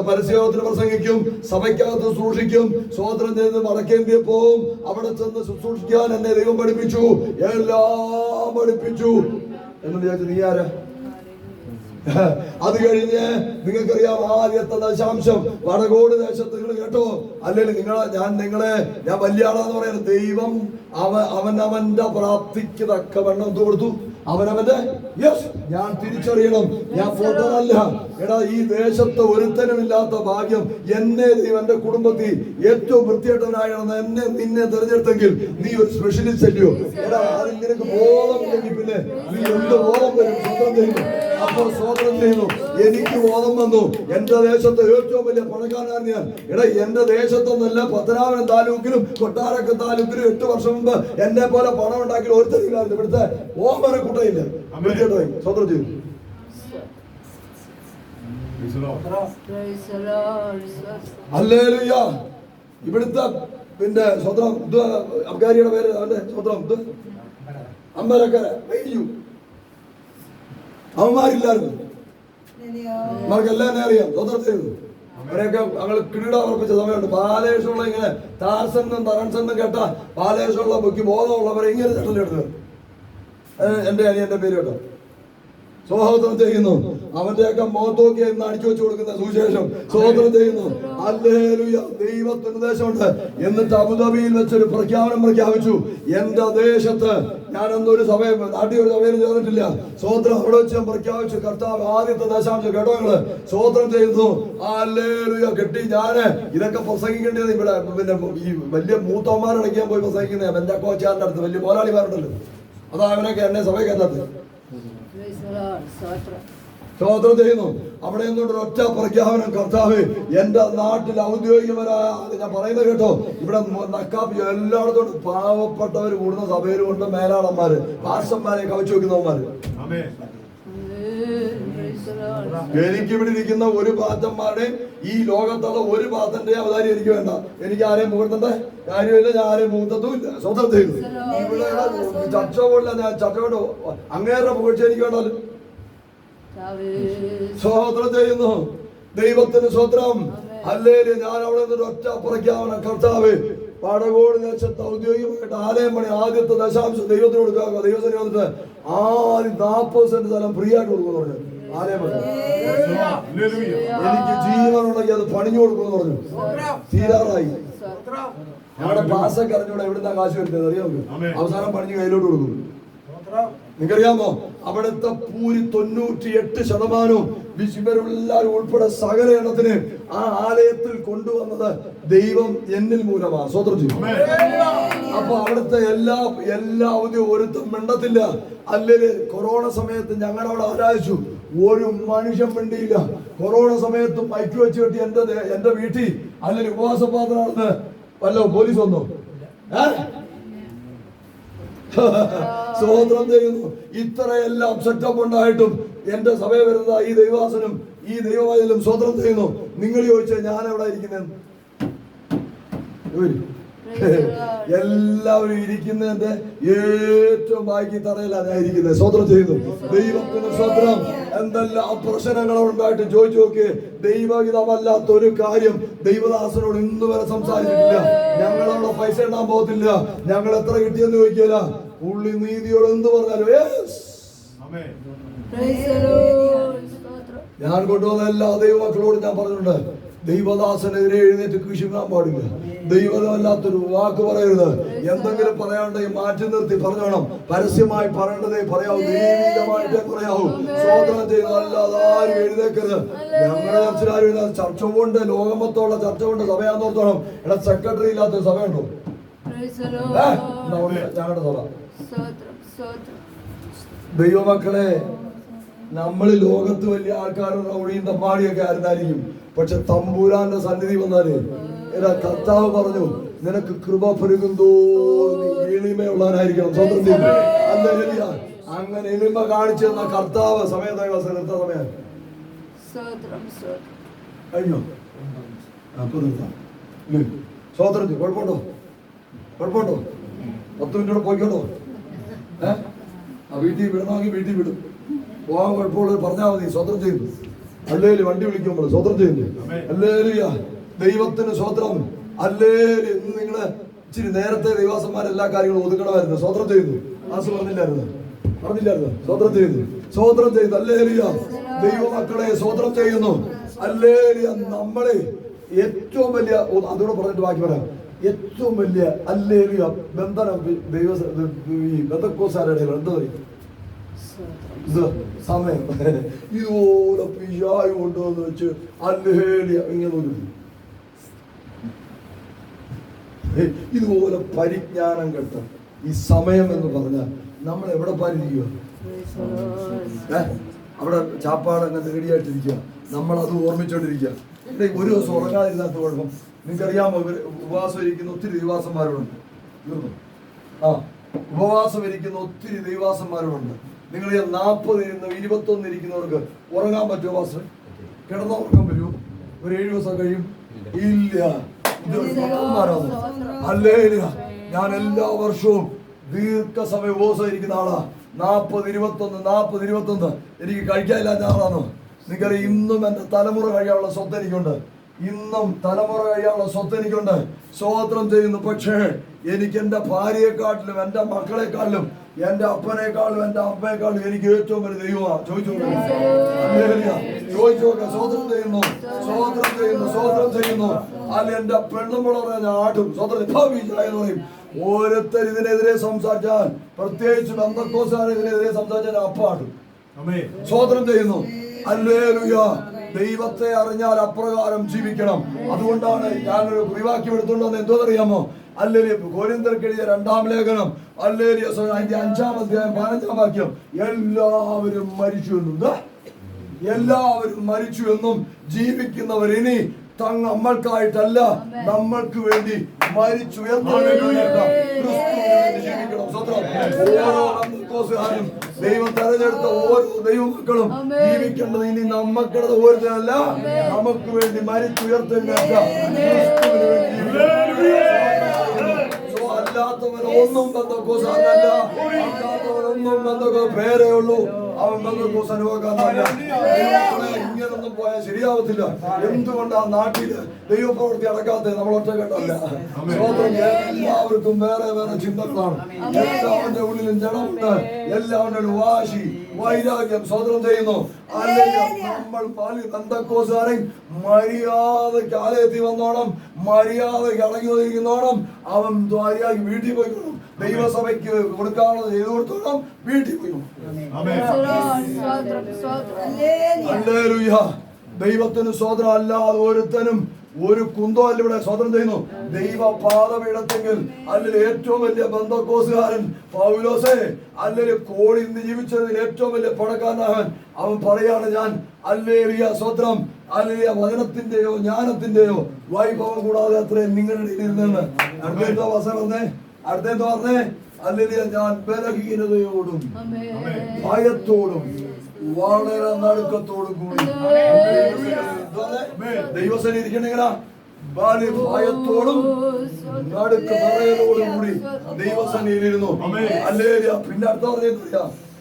പരസ്യത്തിന് പ്രസംഗിക്കും, സഭയ്ക്കകത്ത് സൂക്ഷിക്കും. സ്വോത്രം ചെയ്ത് വടക്കേന്ത്യ പോവും. അവിടെ ചെന്ന് ശുശ്രൂഷിക്കാൻ എന്നെ ദൈവം പഠിപ്പിച്ചു, എല്ലാം പഠിപ്പിച്ചു എന്ന് വിചാരിച്ചു നീ ആരാ? അത് കഴിഞ്ഞ് നിങ്ങൾക്കറിയാം, ആദ്യത്തെ ദശാംശം വടകോട് ദേശത്ത് നിങ്ങൾ കേട്ടോ? അല്ലെങ്കിൽ ഞാൻ വലിയ ആളാന്ന് പറയുന്നത്. ദൈവം അവന്റെ പ്രാപ്തിക്ക് തക്കവണ്ണം എന്ത് കൊടുത്തു? അവനവന്റെ യെസ് ഞാൻ തിരിച്ചറിയണം. ഞാൻ പൊട്ടനല്ല. എടാ, ഈ ദേശത്ത് ഒരുത്തനുമില്ലാത്ത ഭാഗ്യം എന്നെ ദൈവം എന്റെ കുടുംബത്തിൽ ഏറ്റവും വൃത്തികെട്ടവനായാണ് എന്നെ നിന്നെ തെരഞ്ഞെടുത്തെങ്കിൽ നീ ഒരു സ്പെഷ്യലിസ്റ്റ് അല്ലയോ? എടാ, അതിൽ നിനക്ക് ബോധമില്ലെങ്കിൽ പിന്നെ നീ എന്ത് ബോധം വരും? സ്വന്തം ചെയ്യുന്നു. അപ്പോൾ സ്വതന്ത്രം ചെയ്യുന്നു. എനിക്ക് ബോധം വന്നു. എന്റെ ദേശത്ത് ഏറ്റവും വലിയ പണക്കാരനാണ് ഞാൻ. എടാ, എന്റെ ദേശത്തൊന്നല്ല, പത്തനാപുരം താലൂക്കിലും കൊട്ടാരക്ക താലൂക്കിലും 8 വർഷം മുമ്പ് എന്നെ പോലെ പണം ഉണ്ടാക്കി ഒരുത്തരില്ലായിരുന്നു. ഇവിടുത്തെ ഓമന കൂട്ടയില്ല. സ്വതന്ത്രം ചെയ്തു. ഹല്ലേലൂയ. ഇവിടുത്തെ പിന്നെ സ്വതന്ത്രം അബ്കാരിയുടെ പേര് അവന്റെ സ്വതന്ത്രം അമ്പലക്കര കഴിഞ്ഞു. അവന്മാരില്ലായിരുന്നു. നമുക്കെല്ലാം അറിയാം. സ്വതന്ത്രം ചെയ്തു. അവരെയൊക്കെ ഞങ്ങൾ കിരീട ഉറപ്പിച്ച സമയമുണ്ട്. ബാലേഷമുള്ള ഇങ്ങനെ താർസെന്നും തറൻസെന്നും കേട്ട ബാലേഷമുള്ള ബുക്ക് ബോധമുള്ളവരെ ഇങ്ങനെ ചട്ടലെടുത്തത്. എന്റെ അനിയന്റെ പേര് കേട്ടോ. സ്വതന്ത്രം ചെയ്യുന്നു. അവന്റെയൊക്കെ മുഖത്തോക്കി ഇന്ന് അടിച്ചു വെച്ചു കൊടുക്കുന്ന സുവിശേഷം സ്വതന്ത്രം ചെയ്യുന്നു. ഹല്ലേലൂയ. ദൈവത്തിന് ദേശമുണ്ട്. എന്നിട്ട് അബുദാബിയിൽ വെച്ചൊരു പ്രഖ്യാപനം പ്രഖ്യാപിച്ചു. എന്റെ ദേശത്ത് ഞാനൊന്നൊരു സഭയും നാട്ടിൽ ഒരു സഭയിൽ ചേർന്നിട്ടില്ല. സ്വതന്ത്രം അവിടെ വെച്ച് ഞാൻ പ്രഖ്യാപിച്ചു. കർത്താവ് ആദ്യത്തെ ദശാംശം കേട്ടോ നിങ്ങള് സ്വതന്ത്രം ചെയ്യുന്നു. ഹല്ലേലൂയ. കെട്ടി ഞാന് ഇതൊക്കെ പ്രസംഗിക്കേണ്ടത് ഇവിടെ പിന്നെ ഈ വലിയ മൂത്തന്മാരടക്കാൻ പോയി പ്രസംഗിക്കുന്ന എന്റെ കോച്ചാറിന്റെ അടുത്ത് വലിയ പോരാളിമാരുണ്ടല്ലോ. അതാ അവനൊക്കെ എന്നെ സഭയ്ക്ക് എന്നത് സ്വതന്ത്രം ചെയ്യുന്നു. അവിടെ നിന്നുകൊണ്ട് ഒറ്റ പ്രഖ്യാപനം. കർത്താവ് എന്റെ നാട്ടിൽ ഔദ്യോഗികപരമായ ഞാൻ പറയുന്നത് കേട്ടോ. ഇവിടെ നക്കാപ്പി എല്ലായിടത്തും പാവപ്പെട്ടവർ കൂടുന്ന സഭയിലും കൊണ്ട് മേലാളന്മാര് പാർഷന്മാരെ കവച്ചു വെക്കുന്നവന്മാര്. എനിക്കിവിടെ ഇരിക്കുന്ന ഒരു പാത്തന്മാരുടെ ഈ ലോകത്തുള്ള ഒരു പാത്തന്റെ അവതാരി എനിക്ക് വേണ്ട. എനിക്ക് ആരെയും പുകഴ്ത്തേണ്ട കാര്യമില്ല. ഞാൻ ആരെയും പുകഴ്ത്തതും ഇല്ല. സ്വതന്ത്രം ചെയ്യുന്നു. ഇവിടെ ചർച്ച പോലില്ല. ഞാൻ ചർച്ച കൊണ്ട് അങ്ങേറെ പുകഴ്ച എനിക്ക് വേണ്ടല്ലോ. സ്വതന്ത്രം ചെയ്യുന്നു. ദൈവത്തിന് സ്വതന്ത്രം. ഹല്ലേലൂയ. ഞാൻ അവിടെ നിന്നൊരു ഒറ്റ പ്രഖ്യാപനം. കർത്താവ് പാടകോട് ദേശത്ത് ഔദ്യോഗികമായിട്ട് ആലയം പണി ആദ്യത്തെ ദശാംശം ദൈവത്തിന് കൊടുക്കുക. ദൈവത്തിന് വന്നിട്ട് ആദ്യം 40 സെന്റ് സ്ഥലം ഫ്രീ ആയിട്ട് കൊടുക്കുന്നു പറഞ്ഞു. ആലയം പണി എനിക്ക് ജീവനുണ്ടെങ്കിൽ അത് പണിഞ്ഞു കൊടുക്കുമെന്ന് പറഞ്ഞു. തീരാറായി. ഞങ്ങളുടെ പാസൊക്കെ അറിഞ്ഞൂടെ എവിടുന്നാ കാശ് വരുന്നത് അറിയാമോ? അവസാനം പണിഞ്ഞ് കയ്യിലോട്ട് കൊടുക്കും. നിങ്ങൾക്കറിയാമോ? അവിടുത്തെ പൂരി 98% ഇവരെല്ലാവരും ഉൾപ്പെടെ സകല എണ്ണത്തിന് ആ ആലയത്തിൽ കൊണ്ടുവന്നത് ദൈവം എന്നിൽ മൂലമാണ്. സ്വതന്ത്രം ചെയ്യും. അപ്പൊ അവിടുത്തെ എല്ലാ ഒരുത്തും മിണ്ടത്തില്ല. അല്ലെങ്കിൽ കൊറോണ സമയത്ത് ഞങ്ങളവിടെ ആരാധിച്ചു. ഒരു മനുഷ്യൻ മിണ്ടിയില്ല. കൊറോണ സമയത്ത് മൈക്ക് വെച്ച് കെട്ടി എന്റെ വീട്ടിൽ അല്ലെങ്കിൽ ഉപവാസപാത്രമാണെന്ന് വല്ലോ പോലീസ് വന്നോ? സ്വതന്ത്രം ചെയ്യുന്നു. ഇത്രയെല്ലാം സെറ്റപ്പ് ഉണ്ടായിട്ടും എന്റെ സഭയെ വരുന്ന ഈ ദൈവാസനും ഈ ദൈവവാദിലും സ്വതന്ത്രം ചെയ്യുന്നു. നിങ്ങൾ ചോദിച്ചാൽ ഞാൻ എവിടെ ഇരിക്കുന്നത്? എല്ലാവരും ഇരിക്കുന്നതിന്റെ ഏറ്റവും ബാക്കി തറയിലാണ് ഞാൻ ഇരിക്കുന്നത്. സ്വതന്ത്രം ചെയ്യുന്നു. ദൈവത്തിന് സ്വതന്ത്രം. എന്തെല്ലാം പ്രശ്നങ്ങൾ ഉണ്ടായിട്ട് ചോദിച്ചു നോക്കിയേ. ദൈവഹിതമല്ലാത്ത ഒരു കാര്യം ദൈവദാസനോട് ഇന്ന് വരെ സംസാരിച്ചിട്ടില്ല. ഞങ്ങളവിടെ പൈസ ഇടാൻ പോകത്തില്ല. ഞങ്ങൾ എത്ര കിട്ടിയെന്ന് ചോദിക്കില്ല. പുള്ളി നീതിയോട് എന്ത് പറഞ്ഞാലും ഞാൻ കൊണ്ടുവന്ന എല്ലാ ദൈവമക്കളോടും ഞാൻ പറഞ്ഞിട്ടുണ്ട്. ദൈവദാസനെതിരെ എഴുന്നേറ്റ് കൃഷിക്കാൻ പാടില്ല. ദൈവമല്ലാത്തൊരു വാക്ക് പറയരുത്. എന്തെങ്കിലും പറയാനുണ്ടെങ്കിൽ മാറ്റി നിർത്തി പറഞ്ഞോണം. പരസ്യമായി പറയേണ്ടതേ പറയാവൂ. ദൈവികമായിട്ടേ പറയാവൂ. സ്വതന്ത്രം ചെയ്യുന്നത് അല്ലാതെ ആരും എഴുന്നേക്കരുത്. ഞങ്ങളുടെ ചർച്ചയിലാരും ചർച്ച കൊണ്ട് ലോകം മൊത്തമുള്ള ചർച്ച കൊണ്ട് സഭയാന്നോർത്തോണം. എടാ, സെക്രട്ടറി ഇല്ലാത്തൊരു സഭയുണ്ടോ? ഞങ്ങളുടെ സഭ. ദൈവമക്കളെ, നമ്മൾ ലോകത്ത് വലിയ ആൾക്കാരുടെ ഒഴിയും തമ്മാടിയൊക്കെ ആയിരുന്നായിരിക്കും. പക്ഷെ തമ്പൂരാന്റെ സന്നിധി വന്നാല് കർത്താവ് പറഞ്ഞു, നിനക്ക് കൃപ പെരുകുന്തോ എളിമയുള്ളവനായിരിക്കണം. സ്വന്തം ചെയ്തു. അങ്ങനെ എളിമ കാണിച്ചു തന്ന കർത്താവ് സമയം സമയം കഴിഞ്ഞോ? അപ്പൊ നിർത്താം. സ്വതന്ത്രം ചെയ്തു. കുഴപ്പമുണ്ടോ? 10 മിനിറ്റോടെ പോയിക്കോട്ടോ. വീട്ടിൽ വിടണമെങ്കിൽ വീട്ടിൽ വിടും. പോകാൻ കുഴപ്പമുള്ളത് പറഞ്ഞാൽ മതി. സ്വതന്ത്രം ചെയ്യുന്നു. അല്ലേല് വണ്ടി വിളിക്കുമ്പോൾ സ്വതന്ത്രം ചെയ്യുന്നു. അല്ലേലുയ. ദൈവത്തിന് സ്വതന്ത്രം. അല്ലേല്. ഇന്ന് നിങ്ങള് ഇച്ചിരി നേരത്തെ ദൈവാസന്മാർ എല്ലാ കാര്യങ്ങളും ഒതുക്കണമായിരുന്നു. സ്വതന്ത്രം ചെയ്യുന്നു. ആസ് പറഞ്ഞില്ലായിരുന്നു? സ്വതന്ത്രം ചെയ്യുന്നു. സ്വതന്ത്രം ചെയ്യുന്നു. അല്ലേലുയ. ദൈവമക്കളെ സ്വതന്ത്രം ചെയ്യുന്നു. അല്ലേലുയ. നമ്മളെ ഏറ്റവും വലിയ അതോടെ പറഞ്ഞിട്ട് ബാക്കി പറയാം. ഏറ്റവും വലിയ അല്ലേലുയ ബന്ധനം ദൈവ ഈ ബന്ധക്കോസാരുടെ എന്താ പറയും? ഇത് സമയം ഇതുപോലെ പിശാച് കൊണ്ടുവന്ന് വെച്ച് ഹല്ലേലൂയ ഇങ്ങനെ ഒരു ഇതുപോലെ പരിജ്ഞാനം കേട്ട ഈ സമയം എന്ന് പറഞ്ഞാൽ നമ്മൾ എവിടെ പാലിരിക്കുക? അവിടെ ചാപ്പാട് അങ്ങനെ റെഡിയായിട്ടിരിക്കുക, നമ്മളത് ഓർമ്മിച്ചോണ്ടിരിക്കുക. ഒരു ദിവസം ഉറങ്ങാതിരുന്നാത്ത കുഴപ്പം. നിങ്ങൾക്കറിയാമോ, ഉപവാസം ഇരിക്കുന്ന ഒത്തിരി ദൈവാസന്മാരുണ്ട്. ഉപവാസം ഇരിക്കുന്ന ഒത്തിരി ദൈവാസന്മാരുണ്ട്. നിങ്ങൾ 40 ഇരുന്ന് 21 ഇരിക്കുന്നവർക്ക് ഉറങ്ങാൻ പറ്റുമോ? വാസം കിടന്നോ ഉറങ്ങാൻ പറ്റുമോ? ഒരു 7 ദിവസം കഴിയും? ഇല്ല. ഹല്ലേലൂയ. ഞാൻ എല്ലാ വർഷവും ദീർഘസമയ ഉപവാസം ഇരിക്കുന്ന ആളാ. 40-21 എനിക്ക് കഴിക്കാനില്ലാത്ത ആളാണോ? നിങ്ങൾക്കറിയാം, ഇന്നും എൻ്റെ തലമുറ കഴിയാനുള്ള സ്വത്ത് എനിക്കുണ്ട്. ഇന്നും തലമുറ കഴിയാനുള്ള സ്വത്ത് എനിക്കുണ്ട്. സ്തോത്രം ചെയ്യുന്നു. പക്ഷേ എനിക്ക് എൻ്റെ ഭാര്യയെക്കാട്ടിലും എൻ്റെ മക്കളെക്കാളിലും എൻ്റെ അപ്പനേക്കാളും എൻ്റെ അമ്മയെക്കാളും എനിക്ക് ഏറ്റവും വലിയ ദൈവമാണ്. ചോദിച്ചു നോക്കാം. സ്തോത്രം ചെയ്യുന്നു, സ്തോത്രം ചെയ്യുന്നു, സ്തോത്രം ചെയ്യുന്നു. അല്ല, എൻ്റെ പെണ്ണുമ്പോൾ പറഞ്ഞ ആട്ടും സ്വതന്ത്രം പറയും. ഓരോരുത്തർ ഇതിനെതിരെ സംസാരിച്ചാൽ, പ്രത്യേകിച്ച് ബന്ധക്കോസാർ ഇതിനെതിരെ സംസാരിച്ചാൽ അപ്പാട്ടും. സ്തോത്രം ചെയ്യുന്നു. ഹല്ലേലൂയ. ദൈവത്തെ അറിഞ്ഞാൽ അപ്രകാരം ജീവിക്കണം. അതുകൊണ്ടാണ് ഞാനൊരു കുറിവാക്യം എടുത്തുകൊണ്ടെന്ന് എന്തോന്നറിയാമോ? ഹല്ലേലൂയ. കൊരിന്ത്യർക്ക് എഴുതിയ 2-ാം ലേഖനം, ഹല്ലേലൂയ, 5-ാം അധ്യായം 15-ാം വാക്യം. എല്ലാവരും മരിച്ചു എന്നും, എല്ലാവരും മരിച്ചു എന്നും ജീവിക്കുന്നവർ ഇനി നമ്മൾക്കായിട്ടല്ല, നമ്മൾക്ക് വേണ്ടി മരിച്ചുയർന്നിരിക്കണം. ദൈവം തെരഞ്ഞെടുത്ത ഓരോ ദൈവമക്കളും ജീവിക്കേണ്ടത് ഇനി നമ്മൾക്കത് ഓരോരുത്തരല്ല, നമുക്ക് വേണ്ടി മരിച്ചുയർത്തെഴുന്നേൽക്കാം. അല്ലാത്തവരൊന്നും ബന്ധക്കോസാനല്ല, അല്ലാത്തവരൊന്നും ബന്ധക്കോസ് പേരേ ഉള്ളൂ. അവൻ ബന്ധക്കോസ് അനുഭവക്കാരനല്ല. ഇങ്ങനൊന്നും പോയാൽ ശരിയാവത്തില്ല. എന്തുകൊണ്ടാ നാട്ടില് ദൈവപ്രവൃത്തി അടക്കാത്തത്? നമ്മൾ ഒറ്റക്കെട്ടല്ല. എല്ലാവർക്കും വേറെ വേറെ ചിന്തകളാണ്. എല്ലാവരുടെ ഉള്ളിലും ജനമുണ്ട്, എല്ലാവരുടെ വാശി, വൈരാഗ്യം. സ്വതന്ത്രം ചെയ്യുന്നു. അല്ലെങ്കിൽ നമ്മൾ ബന്ധക്കോസുകാരൻ മര്യാദയ്ക്ക് ആലയത്തിൽ വന്നോണം, മര്യാദയ്ക്ക് അടങ്ങി ഒതുങ്ങിക്കുന്നോണം. അവൻ മര്യാദയ്ക്ക് വീട്ടിൽ പോയിക്കോണം. ദൈവസഭയ്ക്ക് കൊടുക്കാനുള്ളത് ചെയ്തു കൊടുത്തോണം, വീട്ടിൽ പോയി. ഹല്ലേലൂയ. ദൈവത്തിന് സ്വതന്ത്രം അല്ലാതെ ഒരുത്തനും ഒരു കുന്തോ അല്ല ഇവിടെ. സ്വതന്ത്രം ചെയ്യുന്നു. ദൈവ പാദപീഠത്തെങ്കിൽ അല്ലെങ്കിൽ ഏറ്റവും വലിയ ബന്ധക്കോസുകാരൻ പൗലോസേ, അല്ലെങ്കിൽ കോടി ഇന്ന് ജീവിച്ചതിൽ ഏറ്റവും വലിയ പണക്കാരനാകൻ. അവൻ പറയാണ്, ഞാൻ ഹല്ലേലൂയ സ്വതന്ത്രം, ഹല്ലേലൂയ വചനത്തിന്റെയോ ജ്ഞാനത്തിന്റെയോ വൈഭവം കൂടാതെ അത്രയും നിങ്ങളുടെ ഇരുന്നെന്ന്. അടുത്ത വസനം പറഞ്ഞേ, അടുത്തെന്താ പറഞ്ഞേ? ഹല്ലേലൂയ, ഞാൻ ബലഹീനതയോടും ഭയത്തോടും വളരെ നടുക്കത്തോടും കൂടി ദൈവസേന ഇരിക്കണെങ്കിലാ ഭയത്തോടും നടുക്ക് പറയലോടും കൂടി ദൈവസേനയിലിരുന്നു. ഹല്ലേലൂയ. പിന്നെ അടുത്ത പറഞ്ഞ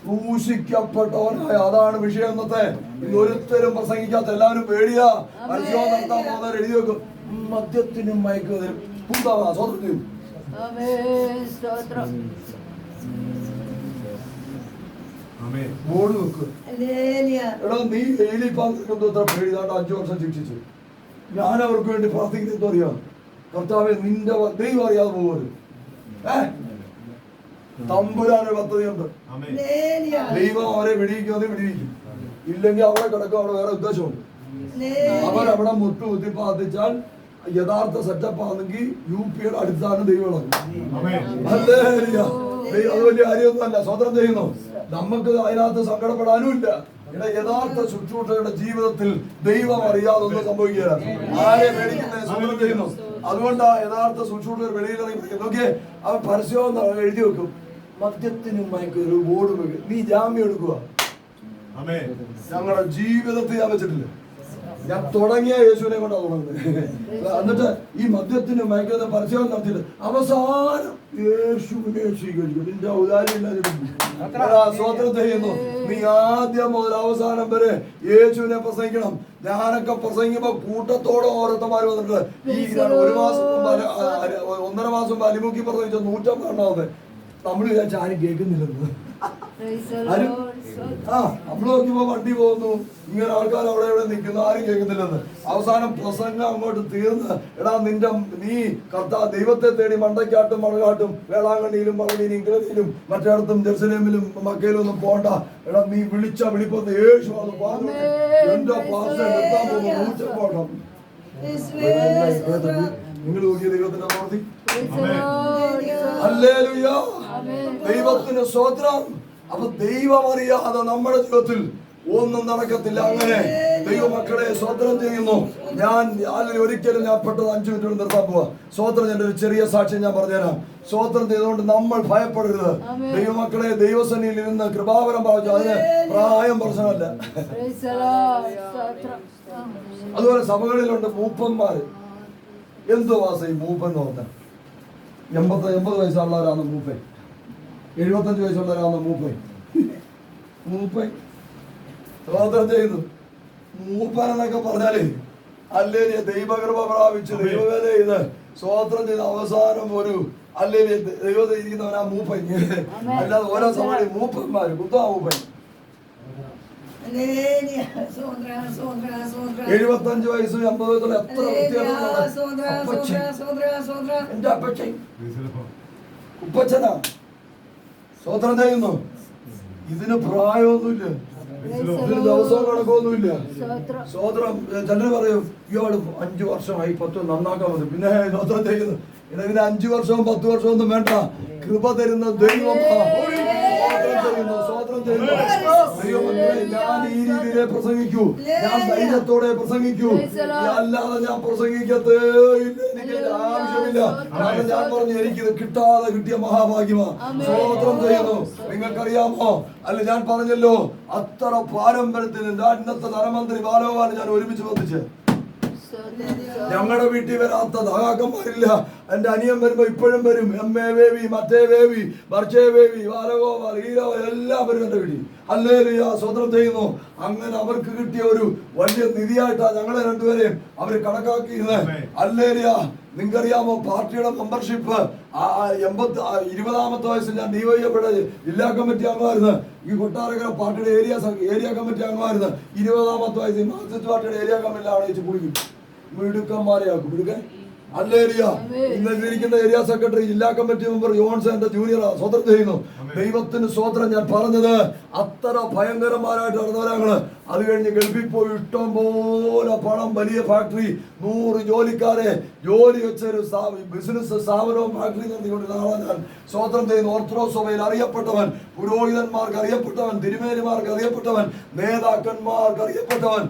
ക്രൂശിക്കപ്പെട്ടവനായ, അതാണ് വിഷയം. ഇന്നത്തെ ഇതൊരുത്തരും പ്രസംഗിക്കാത്ത, എല്ലാവരും പേടിയാ. പരിശോധന നടത്താൻ പോകുന്നവർ എഴുതി വെക്കും, മദ്യത്തിനും മയക്കുമതിനും പുന്താവാ. സ്വതന്ത്രം ബോർഡ് വെക്ക്. എടാ, നീ ജയിലിൽ പാർക്കുന്നത് എത്ര പേടി? 5 വർഷം ശിക്ഷിച്ചു. ഞാൻ അവർക്ക് വേണ്ടി പ്രാർത്ഥിക്കുന്നത് എന്തോ അറിയാം? കർത്താവെ, നിന്റെ ദൈവം അറിയാതെ പോകരുത്. തമ്പുരാനൊരു പദ്ധതിയുണ്ട്. ദൈവം അവരെ വിടിയിക്കുന്നത് വിടിയിക്കും. ഇല്ലെങ്കിൽ അവിടെ കിടക്കും. അവിടെ വേറെ ഉദ്ദേശമുണ്ട്. അവരവിടെ മുട്ടുകുത്തി പ്രാർത്ഥിച്ചാൽ യഥാർത്ഥ സെറ്റപ്പ് ആണെങ്കിൽ UPയുടെ അടുത്താണ് ദൈവം. അത് വലിയ കാര്യമൊന്നുമല്ല. സ്വതന്ത്രം ചെയ്യുന്നു. നമുക്ക് അതിനകത്ത് സങ്കടപ്പെടാനും ഇല്ല. യഥാർത്ഥ ശുശ്രൂഷയുടെ ജീവിതത്തിൽ ദൈവം അറിയാതെ ഒന്നും സംഭവിക്കുകയില്ല. ആരെ മേടിക്കുന്നത്? സ്വതന്ത്രം ചെയ്യുന്നു. അതുകൊണ്ടാ യഥാർത്ഥ ശുശ്രൂഷകർ വെളിയിലിറങ്ങി നോക്കിയേ, അവൻ പരസ്യം എഴുതി വെക്കും, മദ്യത്തിനും മയക്കൊരു ബോർഡ് വെക്കും. നീ ജാമ്യം എടുക്കുക. ഞങ്ങളുടെ ജീവിതത്തിൽ ഞാൻ വെച്ചിട്ടില്ല. ഞാൻ തുടങ്ങിയ യേശുവിനെ കൊണ്ടാ തുടങ്ങുന്നത്. എന്നിട്ട് ഈ മദ്യത്തിന് മയക്കുന്ന പരസ്യം നടത്തിയിട്ട് അവസാനം യേശുവിനെ സ്വീകരിക്കും. നിന്റെ ഔദാര്യമില്ലാതെ സ്വതന്ത്രം ചെയ്യുന്നു. നീ ആദ്യം മുതൽ അവസാനം വരെ യേശുവിനെ പ്രസംഗിക്കണം. ഞാനൊക്കെ പ്രസംഗിക്കുമ്പോ കൂട്ടത്തോടെ ഓരോരുത്തന്മാർ വന്നിട്ട് ഈ 1 മാസം മുമ്പ് 1.5 മാസം മുമ്പ് അലിമുക്കി പ്രസംഗിച്ച 150 നമ്മൾ വിചാരിച്ച ആരും കേൾക്കുന്നില്ലെന്ന്. നമ്മൾ നോക്കിയപ്പോ വണ്ടി പോകുന്നു, ഇങ്ങനെ ആൾക്കാർ അവിടെ ഇവിടെ നിൽക്കുന്നു, ആരും കേൾക്കുന്നില്ലെന്ന്. അവസാനം പ്രസംഗം അങ്ങോട്ട് തീർന്ന്, എടാ നീ ദൈവത്തെ തേടി മണ്ടയ്ക്കാട്ടും മഴകാട്ടും വേളാങ്കണ്ണിയിലും പളനിയിലും ഇംഗ്ലണ്ടിലും മറ്റിടത്തും ജെറുസലേമിലും മക്കയിലും ഒന്നും പോണ്ട. എടാ നീ വിളിച്ച വിളിപ്പൊന്ന് യേശു അത് പറഞ്ഞു. എന്റെ പാസ്റ്റർ നിർത്താൻ പോകുന്നു നൂറ്റപ്പോട്ടം. നിങ്ങൾ നോക്കിയ ദൈവത്തിന്റെ പ്രവൃത്തി. ഹല്ലേലൂയ, ദൈവത്തിന് സ്തോത്രം. അപ്പൊ ദൈവം അറിയാതെ നമ്മുടെ ജീവിതത്തിൽ ഒന്നും നടക്കത്തില്ല. അങ്ങനെ ദൈവമക്കളെ സ്തോത്രം ചെയ്യുന്നു. ഞാൻ ഒരിക്കലും ഞാൻ പെട്ടത് 5 മിനിറ്റ് നിർത്താൻ പോവാ. സ്തോത്രം, എൻ്റെ ഒരു ചെറിയ സാക്ഷ്യം ഞാൻ പറഞ്ഞുതരാം. സ്തോത്രം ചെയ്തുകൊണ്ട് നമ്മൾ ഭയപ്പെടരുത്. ദൈവമക്കളെ ദൈവസന്നിധിയിൽ ഇരുന്ന് കൃപാവരം പ്രാപിച്ചു. അതിന് പ്രായം പ്രശ്നമല്ല. അതുപോലെ സഭകളിലുണ്ട് മൂപ്പന്മാര്. എന്തു വാസം ഈ മൂപ്പൻ എന്ന് പറഞ്ഞാൽ 80 വയസ്സുള്ളവരാണ് മൂപ്പൻ, 75 വയസ്സുള്ളവരാണ് മൂപ്പൻ. സ്തോത്രം ചെയ്തു. മൂപ്പൻ എന്നൊക്കെ പറഞ്ഞാലേ അല്ലേ ദൈവകൃപ പ്രാപിച്ച് ദൈവവേല ചെയ്ത് സ്തോത്രം ചെയ്ത് അവസാനം ഒരു അല്ലേ ദൈവത്തെ ഇരിക്കുന്നവനാ മൂപ്പൻ. അല്ലാതെ ഓരോ സമയം മൂപ്പന്മാര് കുത്താ മൂപ്പൻ. 75 വയസ്സും 80 വയസ്സുള്ള എത്ര എന്റെ അപ്പച്ചൻ ഉപ്പച്ചനാ. സ്തോത്രം ചെയ്യുന്നു. ഇതിന് പ്രായമൊന്നുമില്ല, ഇതിന് ദിവസവും കണക്കൊന്നുമില്ല. സ്തോത്രം. ചിലർ പറയും ഇയാള് 5 വർഷമായി 10 നന്നാക്കാൻ മതി. പിന്നെ സ്തോത്രം ചെയ്യുന്നു. ഇതിന് 5 വർഷവും 10 വർഷവും ഒന്നും വേണ്ട. കൃപ തരുന്ന ദൈവം. സ്തോത്രം ചെയ്യുന്നു. ദൈവമക്കളെ, ഞാൻ ഈ രീതിയിലെ പ്രസംഗിക്കൂ, ഞാൻ ധൈര്യത്തോടെ പ്രസംഗിക്കൂ, അല്ലാതെ ഞാൻ പ്രസംഗിക്കത്തേ ഇല്ല. എനിക്ക് ആവശ്യമില്ല. കാരണം ഞാൻ പറഞ്ഞു എനിക്കിത് കിട്ടാതെ കിട്ടിയ മഹാഭാഗ്യമാ. സ്തോത്രം ചെയ്യുന്നു. നിങ്ങൾക്കറിയാമോ, അല്ല ഞാൻ പറഞ്ഞല്ലോ, അത്ര പാരമ്പര്യത്തിന് ഇന്നത്തെ ധനമന്ത്രി ബാലഗോപാൽ ഞാൻ ഒരുമിച്ച് ബന്ധിച്ച്. ഞങ്ങളുടെ വീട്ടിൽ വരാത്ത ദാകാക്കന്മാരില്ല. എന്റെ അനിയൻ വരുമ്പോ ഇപ്പോഴും വരും. MA വേവി, മറ്റേ വേവി, മർച്ചേ വേവി, ബാലഗോപാൽ, ഹീരോ എല്ലാവരും എന്റെ വീട്ടിൽ. ഹല്ലേലൂയ, സ്തോത്രം ചെയ്യുന്നു. അങ്ങനെ അവർക്ക് കിട്ടിയ ഒരു വലിയ നിധിയായിട്ടാണ് ഞങ്ങളെ രണ്ടുപേരെയും അവര് കണക്കാക്കിയിരുന്നത്. ഹല്ലേലൂയ. നിങ്ങൾക്കറിയാമോ, പാർട്ടിയുടെ മെമ്പർഷിപ്പ് 20ാമത്തെ വയസ്സിൽ ഞാൻ DYFയുടെ ജില്ലാ കമ്മിറ്റി അംഗമായിരുന്നു. ഈ കൊട്ടാരക്കര പാർട്ടിയുടെ ഏരിയ കമ്മിറ്റി അംഗമായിരുന്നു. 20ാമത്തെ വയസ്സിൽ മാർക്സിസ്റ്റ് പാർട്ടിയുടെ ഏരിയ കമ്മിറ്റിയിലാണ് വെച്ച് കുടിക്കും. മിടുക്കന്മാരെയാക്കും മിടുക്കൻ. ഹല്ലേലൂയ. ഇന്നിരിക്കുന്ന ഏരിയ സെക്രട്ടറി, ജില്ലാ കമ്മിറ്റി മെമ്പർ യോൺസ് എന്റെ ജൂനിയറാ. സ്വതന്ത്രം ചെയ്യുന്നു. ദൈവത്തിന് സ്വതന്ത്രം. ഞാൻ പറഞ്ഞത് അത്ര ഭയങ്കരന്മാരായിട്ട് നടന്നവരാണ്. അത് കഴിഞ്ഞ് ഗൾഫിൽ പോയി ഇഷ്ടം പോലെ പണം, വലിയ ഫാക്ടറി, 100 ജോലിക്കാരെ ജോലി വെച്ചൊരു ബിസിനസ് സ്ഥാപനവും ഫാക്ടറി നടത്തിക്കൊണ്ടിരുന്ന ആളാണ് ഞാൻ. സ്വതന്ത്രം ചെയ്യുന്നു. ഓർത്തഡോക്സ് സഭയിൽ അറിയപ്പെട്ടവൻ, പുരോഹിതന്മാർക്ക് അറിയപ്പെട്ടവൻ, തിരുമേനിമാർക്ക് അറിയപ്പെട്ടവൻ, നേതാക്കന്മാർക്ക് അറിയപ്പെട്ടവൻ,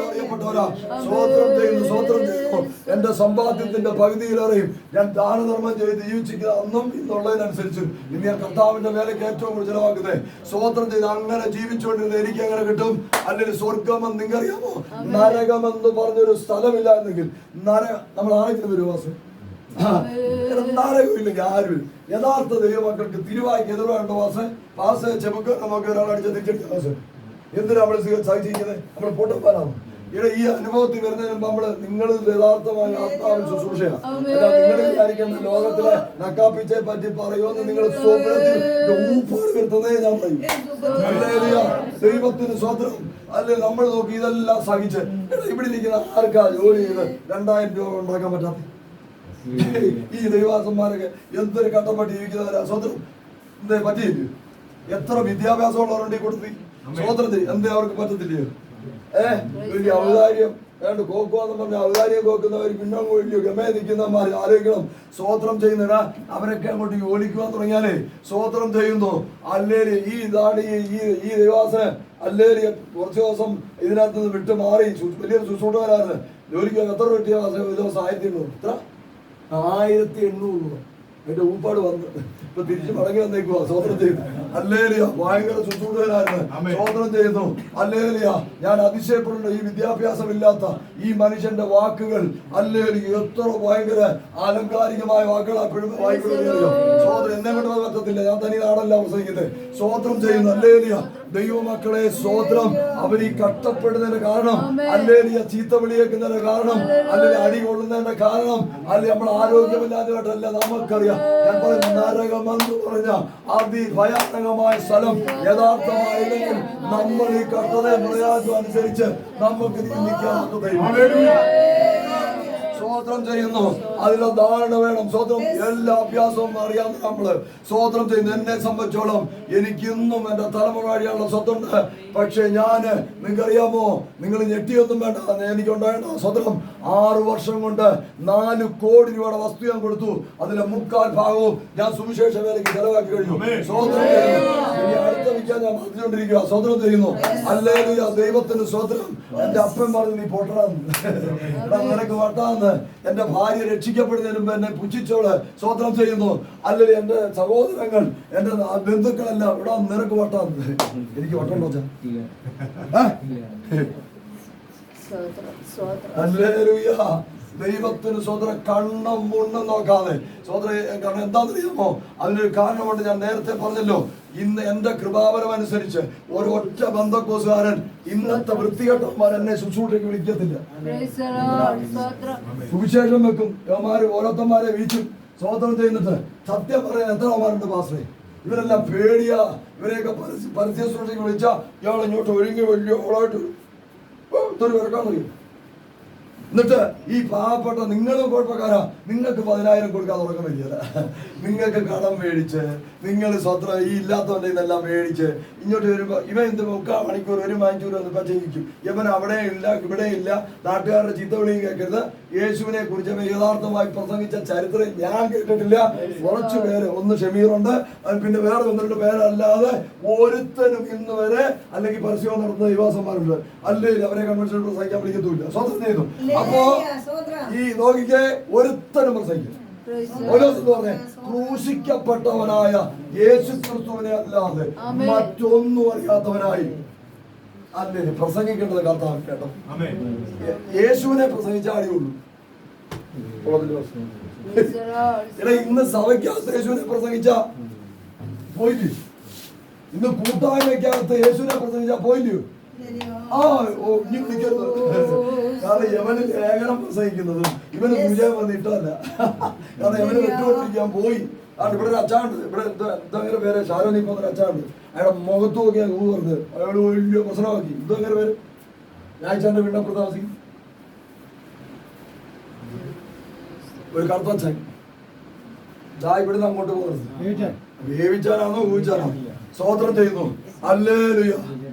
അറിയപ്പെട്ടവരാ. സ്വതന്ത്രം ചെയ്യുന്നു. സ്വതന്ത്രം ചെയ്യുന്നു. എന്റെ സമ്പാദ്യത്തിന്റെ പകുതിയിലേറെയും ഞാൻ ദാനധർമ്മം ചെയ്ത് ജീവിച്ചിരിക്കുന്ന അന്നും ഇന്നുള്ളതിനനുസരിച്ച് ഇന്ന് ഞാൻ കർത്താവിന്റെ വേലയ്ക്ക് ഏറ്റവും കൂടുതൽ ചെലവാക്കുന്നത്. സ്വതന്ത്രം ചെയ്ത് അങ്ങനെ ജീവിച്ചുകൊണ്ടിരുന്ന എനിക്ക് എങ്ങനെ കിട്ടും? അല്ലെങ്കിൽ സ്വർഗമെന്ന് നിങ്ങറിയാമോ? നരകമെന്ന് പറഞ്ഞൊരു സ്ഥലമില്ലായിരുന്നെങ്കിൽ നമ്മൾ ആരെങ്കിലും ഒരു വാസം നരകമില്ലെങ്കിൽ ആരും. യഥാർത്ഥ ദൈവമക്കൾക്ക് തിരുവായ്ക്ക് എതിർവേണ്ട വാസ ചെബുക്ക് നമുക്ക് ഒരാളടിച്ച് തിരിച്ചടിച്ച വാസം. എന്തിനാ നമ്മൾ സഹിച്ചിരിക്കുന്നത്? നമ്മൾ പൊട്ടപ്പാനാണ്. ഇവിടെ ഈ അനുഭവത്തിൽ വരുന്നതിന് മുമ്പ് നിങ്ങൾ യഥാർത്ഥമായ ആത്മാവിൻ ശുശ്രൂഷയാണ്. നിങ്ങൾ വിചാരിക്കേണ്ട ലോകത്തിലെ നക്കാപ്പിച്ചെ പറ്റി പറയുമെന്ന് നിങ്ങൾ സ്വപ്നത്തിൽ ഊപ്പാട് വരുത്തുന്നേ ഞാൻ പറയും. ദൈവത്തിന് സ്വതന്ത്രം. അല്ലെ നമ്മൾ നോക്കി ഇതെല്ലാം സഹിച്ച് ഇവിടെ ഇരിക്കുന്ന ആർക്കാ ജോലി ചെയ്ത് 2000 രൂപ ഉണ്ടാക്കാൻ പറ്റാത്ത ഈ ദൈവാസന്മാരൊക്കെ എന്തൊരു കട്ടപ്പെട്ട് ജീവിക്കുന്നവരാ. സ്വതന്ത്രം എന്തേ പറ്റിയില്ല? എത്ര വിദ്യാഭ്യാസമുള്ളവരുണ്ട് ഈ കൊടുത്തി സ്വതന്ത്രത്തിൽ എന്തേ അവർക്ക് പറ്റത്തില്ലയോ? വലിയ ഔദാര്യം വേണ്ട കോക്കുവാന്ന് പറഞ്ഞ ഔദാര്യം കോക്കുന്നവർ പിന്നെ വലിയ ഗമയെ നിൽക്കുന്നവന്മാർ ആലോചിക്കണം. സ്തോത്രം ചെയ്യുന്നടാ, അവരൊക്കെ അങ്ങോട്ട് യോലിക്കുവാൻ തുടങ്ങിയാലേ സ്തോത്രം ചെയ്യുന്നു. അല്ലേല് ഈ ഇതാണ് ഈ ദൈവാസന അല്ലേല് കുറച്ച് ദിവസം ഇതിനകത്ത് നിന്ന് വിട്ട് മാറി വലിയൊരു ശുശ്രൂഷകരാണ്. ജോലിക്ക് എത്ര കിട്ടിയ ദിവസം 1800 എത്ര 1800 എന്റെ ഊപ്പാട് വന്ന് ഇപ്പൊ തിരിച്ചു മടങ്ങി വന്നേക്കുവാ. സ്വതന്ത്രം ചെയ്യുന്നു. ഹല്ലേലൂയ. ഭയങ്കര ശുശ്രൂഷകനായിരുന്നു. സ്വതന്ത്രം ചെയ്യുന്നു. ഹല്ലേലൂയ. ഞാൻ അതിശയപ്പെടുന്ന ഈ വിദ്യാഭ്യാസമില്ലാത്ത ഈ മനുഷ്യന്റെ വാക്കുകൾ ഹല്ലേലൂയ എത്ര ഭയങ്കര ആലങ്കാരികമായ വാക്കുകളാണ് വായിക്കുന്നത്. സ്വതന്ത്രം എന്നെ കൊണ്ട് പറ്റത്തില്ല. ഞാൻ തനി നാടല്ല പ്രസംഗിക്കുന്നത്. സ്വതന്ത്രം ചെയ്യുന്നു. ഹല്ലേലൂയ. ദൈവമക്കളെ സ്വതന്ത്രം. അവർ ഈ കഷ്ടപ്പെടുന്നതിന്റെ കാരണം ഹല്ലേലൂയ, ചീത്ത വിളിയേക്കുന്നതിന്റെ കാരണം അല്ലെങ്കിൽ അടി കൊള്ളുന്നതിന്റെ കാരണം അല്ലെങ്കിൽ നമ്മൾ ആരോഗ്യമില്ലാത്തതല്ല നമുക്കറിയാം. ഞാൻ പറയുന്ന നരകമെന്ന് പറയുന്നത് പറഞ്ഞ അതിഭയാനകമായ സ്ഥലം യഥാർത്ഥമായില്ലെങ്കിൽ നമ്മൾ ഈ കട്ടതയെ പ്രയാസം അനുസരിച്ച് നമുക്ക് സ്വോത്രം ചെയ്യുന്നു. അതിലെ ധാരണ വേണം. സ്വോത്രം എല്ലാ അഭ്യാസവും അറിയാവുന്ന നമ്മള് സ്വോത്രം ചെയ്യുന്നു. എന്നെ സംബന്ധിച്ചോളം എനിക്കിന്നും എന്റെ തലമുറ വഴിയുള്ള സ്വത്തുണ്ട്. പക്ഷെ ഞാന് നിങ്ങൾക്കറിയാമോ, നിങ്ങൾ ഞെട്ടിയൊന്നും വേണ്ട, എനിക്കുണ്ടായ സ്വത്രം 6 വർഷം കൊണ്ട് 4 കോടി രൂപയുടെ വസ്തു ഞാൻ കൊടുത്തു. അതിലെ 3/4 ഭാഗവും ഞാൻ സുവിശേഷ വേലയ്ക്ക് ചെലവാക്കി കഴിഞ്ഞു. സ്വോത്രം ചെയ്യുന്നു. ഇനി അടുത്ത വിൽക്കാൻ ഞാൻ പറഞ്ഞുകൊണ്ടിരിക്കുക. സ്വോത്രം ചെയ്യുന്നു. ഹല്ലേലൂയ. ദൈവത്തിന് സ്വോത്രം. എന്റെ അപ്പൻ പറഞ്ഞു നീ പൊട്ടണമെന്ന്, നിനക്ക് വട്ടാന്ന്. എന്റെ ഭാര്യ രക്ഷിക്കപ്പെടുന്നതിന് മുമ്പ് എന്നെ പുച്ഛിച്ചോള്. സ്വോത്രം ചെയ്യുന്നു. അല്ലെങ്കിൽ എന്റെ സഹോദരങ്ങൾ, എന്റെ ബന്ധുക്കളെല്ലാം ഇവിടെ നിനക്ക് വട്ടാന്ന്. എനിക്ക് വട്ടുണ്ടോ? ഹല്ലേലൂയ. ദൈവത്തിന് സ്വതന്ത്ര കണ്ണം മുണ്ണം നോക്കാതെ സ്വതന്ത്ര. കാരണം എന്താണെന്നറിയാമോ, അതിനൊരു കാരണമുണ്ട്. ഞാൻ നേരത്തെ പറഞ്ഞല്ലോ, ഇന്ന് എന്റെ കൃപാവരം അനുസരിച്ച് ഒരൊറ്റ ബന്ധക്കോസുകാരൻ ഇന്നത്തെ വൃത്തികെട്ടന്മാർ എന്നെ ശുശ്രൂഷയ്ക്ക് വിളിക്കത്തില്ല. സുവിശേഷം വെക്കും, യവന്മാര് ഓരോരുത്തന്മാരെ വീച്ചും സ്വതന്ത്രം ചെയ്യുന്നിട്ട് സത്യം പറയാൻ എത്ര അവന്മാരുണ്ട് പാസ്റ്ററെ? ഇവരെല്ലാം പേടിയാ. ഇവരെയൊക്കെ പരസ്യ ശുശ്രൂഷയ്ക്ക് വിളിച്ചാ ഇയാൾ ഇങ്ങോട്ട് ഒരുങ്ങി വലിയ ഓളായിട്ട് ഇതൊരു വിറക്കാൻ കഴിയും. എന്നിട്ട് ഈ പാവപ്പെട്ട നിങ്ങളും കുഴപ്പക്കാരാ, നിങ്ങൾക്ക് 10,000 കൊടുക്കാതെ ഉറക്കം വരികയില്ല. നിങ്ങൾക്ക് കടം മേടിച്ച് നിങ്ങൾ സ്വത്ര ഈ ഇല്ലാത്തവൻ്റെ ഇതെല്ലാം മേടിച്ച് ഇങ്ങോട്ട് വരുമ്പോൾ ഇവൻ എന്ത് 3/4 മണിക്കൂർ 1 മണിക്കൂർ ഒന്ന് പച്ചയിക്കും. ഇവൻ അവിടെ ഇല്ല ഇവിടെ ഇല്ല. നാട്ടുകാരുടെ ചീത്തവിളിയും കേൾക്കരുത്. യേശുവിനെ കുറിച്ച് യഥാർത്ഥമായി പ്രസംഗിച്ച ചരിത്രം ഞാൻ കേട്ടിട്ടില്ല. കുറച്ചു പേര്, ഒന്ന് ഷമീറുണ്ട്, പിന്നെ വേറെ 1-2 പേരല്ലാതെ ഒരുത്തനും ഇന്ന് വരെ അല്ലെങ്കിൽ പരസ്യം നടത്തുന്ന യുവാസന്മാരുണ്ട്. അല്ലെങ്കിൽ അവരെ കൺവെൻഷൻ പ്രസംഗിക്കാൻ വിളിക്കത്തുമില്ല. സ്വന്തം ചെയ്തു. അപ്പോ ഈ നോക്കിക്കെ ഒരുത്തനും പ്രസംഗിക്കും. പറഞ്ഞേ, ക്രൂശിക്കപ്പെട്ടവനായ യേശു ക്രിസ്തുവിനെ അല്ലാതെ മറ്റൊന്നും അറിയാത്തവനായി അല്ലേ പ്രസംഗിക്കേണ്ടത്. കർത്താവ് കേട്ടോ, യേശുവിനെ പ്രസംഗിച്ചാടിയുള്ളൂ. ഇന്ന് സഭയ്ക്കകത്ത് യേശുവിനെ പ്രസംഗിച്ച പോയില്ലേ? ഇന്ന് കൂട്ടായ്മയ്ക്കകത്ത് യേശുവിനെ പ്രസംഗിച്ചാ പോയില്ലയോ? ഇനി വിളിക്കരുത്. കാരണം യവന് ലേഖനം പ്രസംഗിക്കുന്നതും ഇവന് വിജയം വന്നിട്ടല്ല. കാരണം യവന് വിട്ടുകൊണ്ടിരിക്കാൻ പോയി. ഇവിടെ ഒരു അച്ചാണ്ട്, ഇവിടെ എന്തങ്ങനെ പേര്, ഷാരോനി പോകുന്ന അച്ചാണ്ട്. അയാളുടെ മുഖത്ത് നോക്കി ഞാൻ പറഞ്ഞത് അയാൾ വലിയ പ്രശ്നമാക്കി. ഇതെങ്ങനെ പേര്? ഞായച്ചാന്റെ വീണ്ടപ്പുറത്ത് താമസിക്കും ഒരു കറുത്തച്ഛൻ. ചായ ഇവിടുന്ന് അങ്ങോട്ട് പോകുന്നത് വേവിച്ചാനാണോ ഊഹിച്ചാനോ? സ്വോത്രം ചെയ്യുന്നു. Hallelujah,